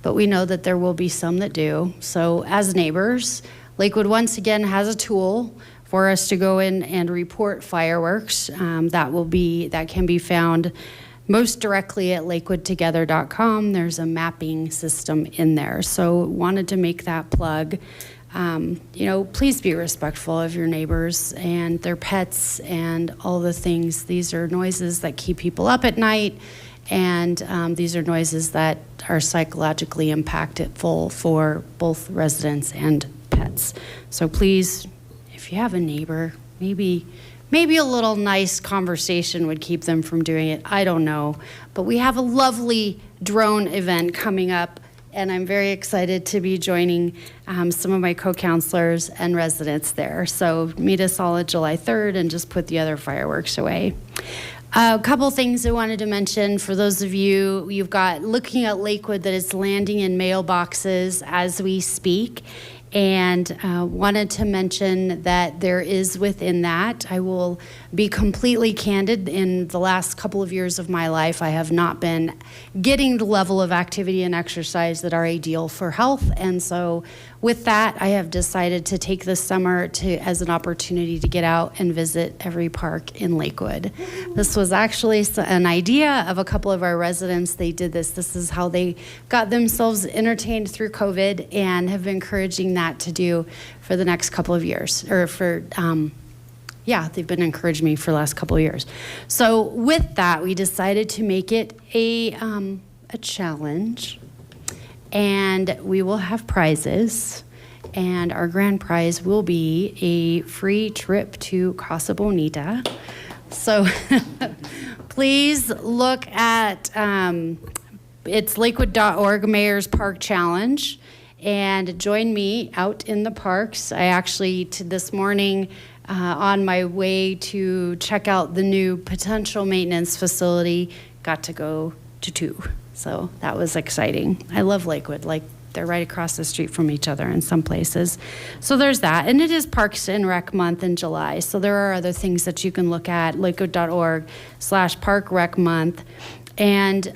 but we know that there will be some that do. So as neighbors, Lakewood once again has a tool for us to go in and report fireworks. That can be found most directly at lakewoodtogether.com. There's a mapping system in there. So wanted to make that plug. Please be respectful of your neighbors and their pets and all the things. These are noises that keep people up at night, and these are noises that are psychologically impactful for both residents and pets. So please, if you have a neighbor, maybe a little nice conversation would keep them from doing it. I don't know. But we have a lovely drone event coming up, and I'm very excited to be joining some of my co-counselors and residents there. So meet us all at July 3rd and just put the other fireworks away. A couple things I wanted to mention for those of you've got looking at Lakewood that is landing in mailboxes as we speak. And wanted to mention that there is within that, I will be completely candid, in the last couple of years of my life, I have not been getting the level of activity and exercise that are ideal for health. And so with that, I have decided to take this summer as an opportunity to get out and visit every park in Lakewood. This was actually an idea of a couple of our residents. They did this. This is how they got themselves entertained through COVID, and have been encouraging that to do for the next couple of years, or for, they've been encouraging me for the last couple of years. So with that, we decided to make it a challenge, and we will have prizes, and our grand prize will be a free trip to Casa Bonita. So please look at, it's lakewood.org Mayor's Park Challenge, and join me out in the parks. I actually, this morning, on my way to check out the new potential maintenance facility, got to go to 2. So that was exciting. I love Lakewood. Like, they're right across the street from each other in some places. So there's that. And it is Parks and Rec Month in July. So there are other things that you can look at, lakewood.org/Park Rec Month. And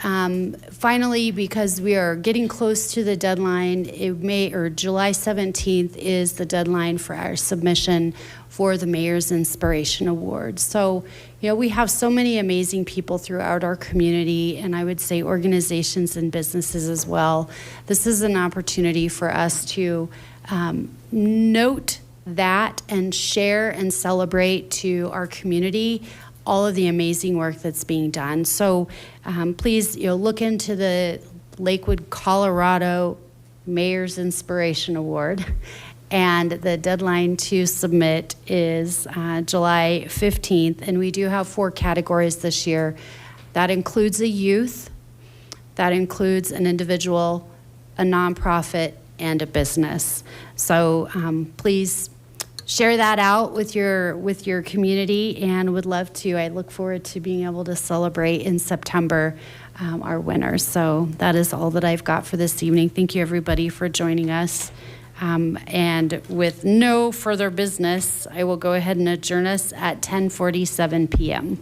finally, because we are getting close to the deadline, July 17th is the deadline for our submission for the Mayor's Inspiration Award. So, we have so many amazing people throughout our community, and I would say organizations and businesses as well. This is an opportunity for us to note that and share and celebrate to our community all of the amazing work that's being done. So please, look into the Lakewood, Colorado Mayor's Inspiration Award. And the deadline to submit is July 15th. And we do have 4 categories this year. That includes a youth, that includes an individual, a nonprofit, and a business. So please share that out with your community, and would love to. I look forward to being able to celebrate in September our winners. So that is all that I've got for this evening. Thank you, everybody, for joining us. And with no further business, I will go ahead and adjourn us at 10:47 p.m.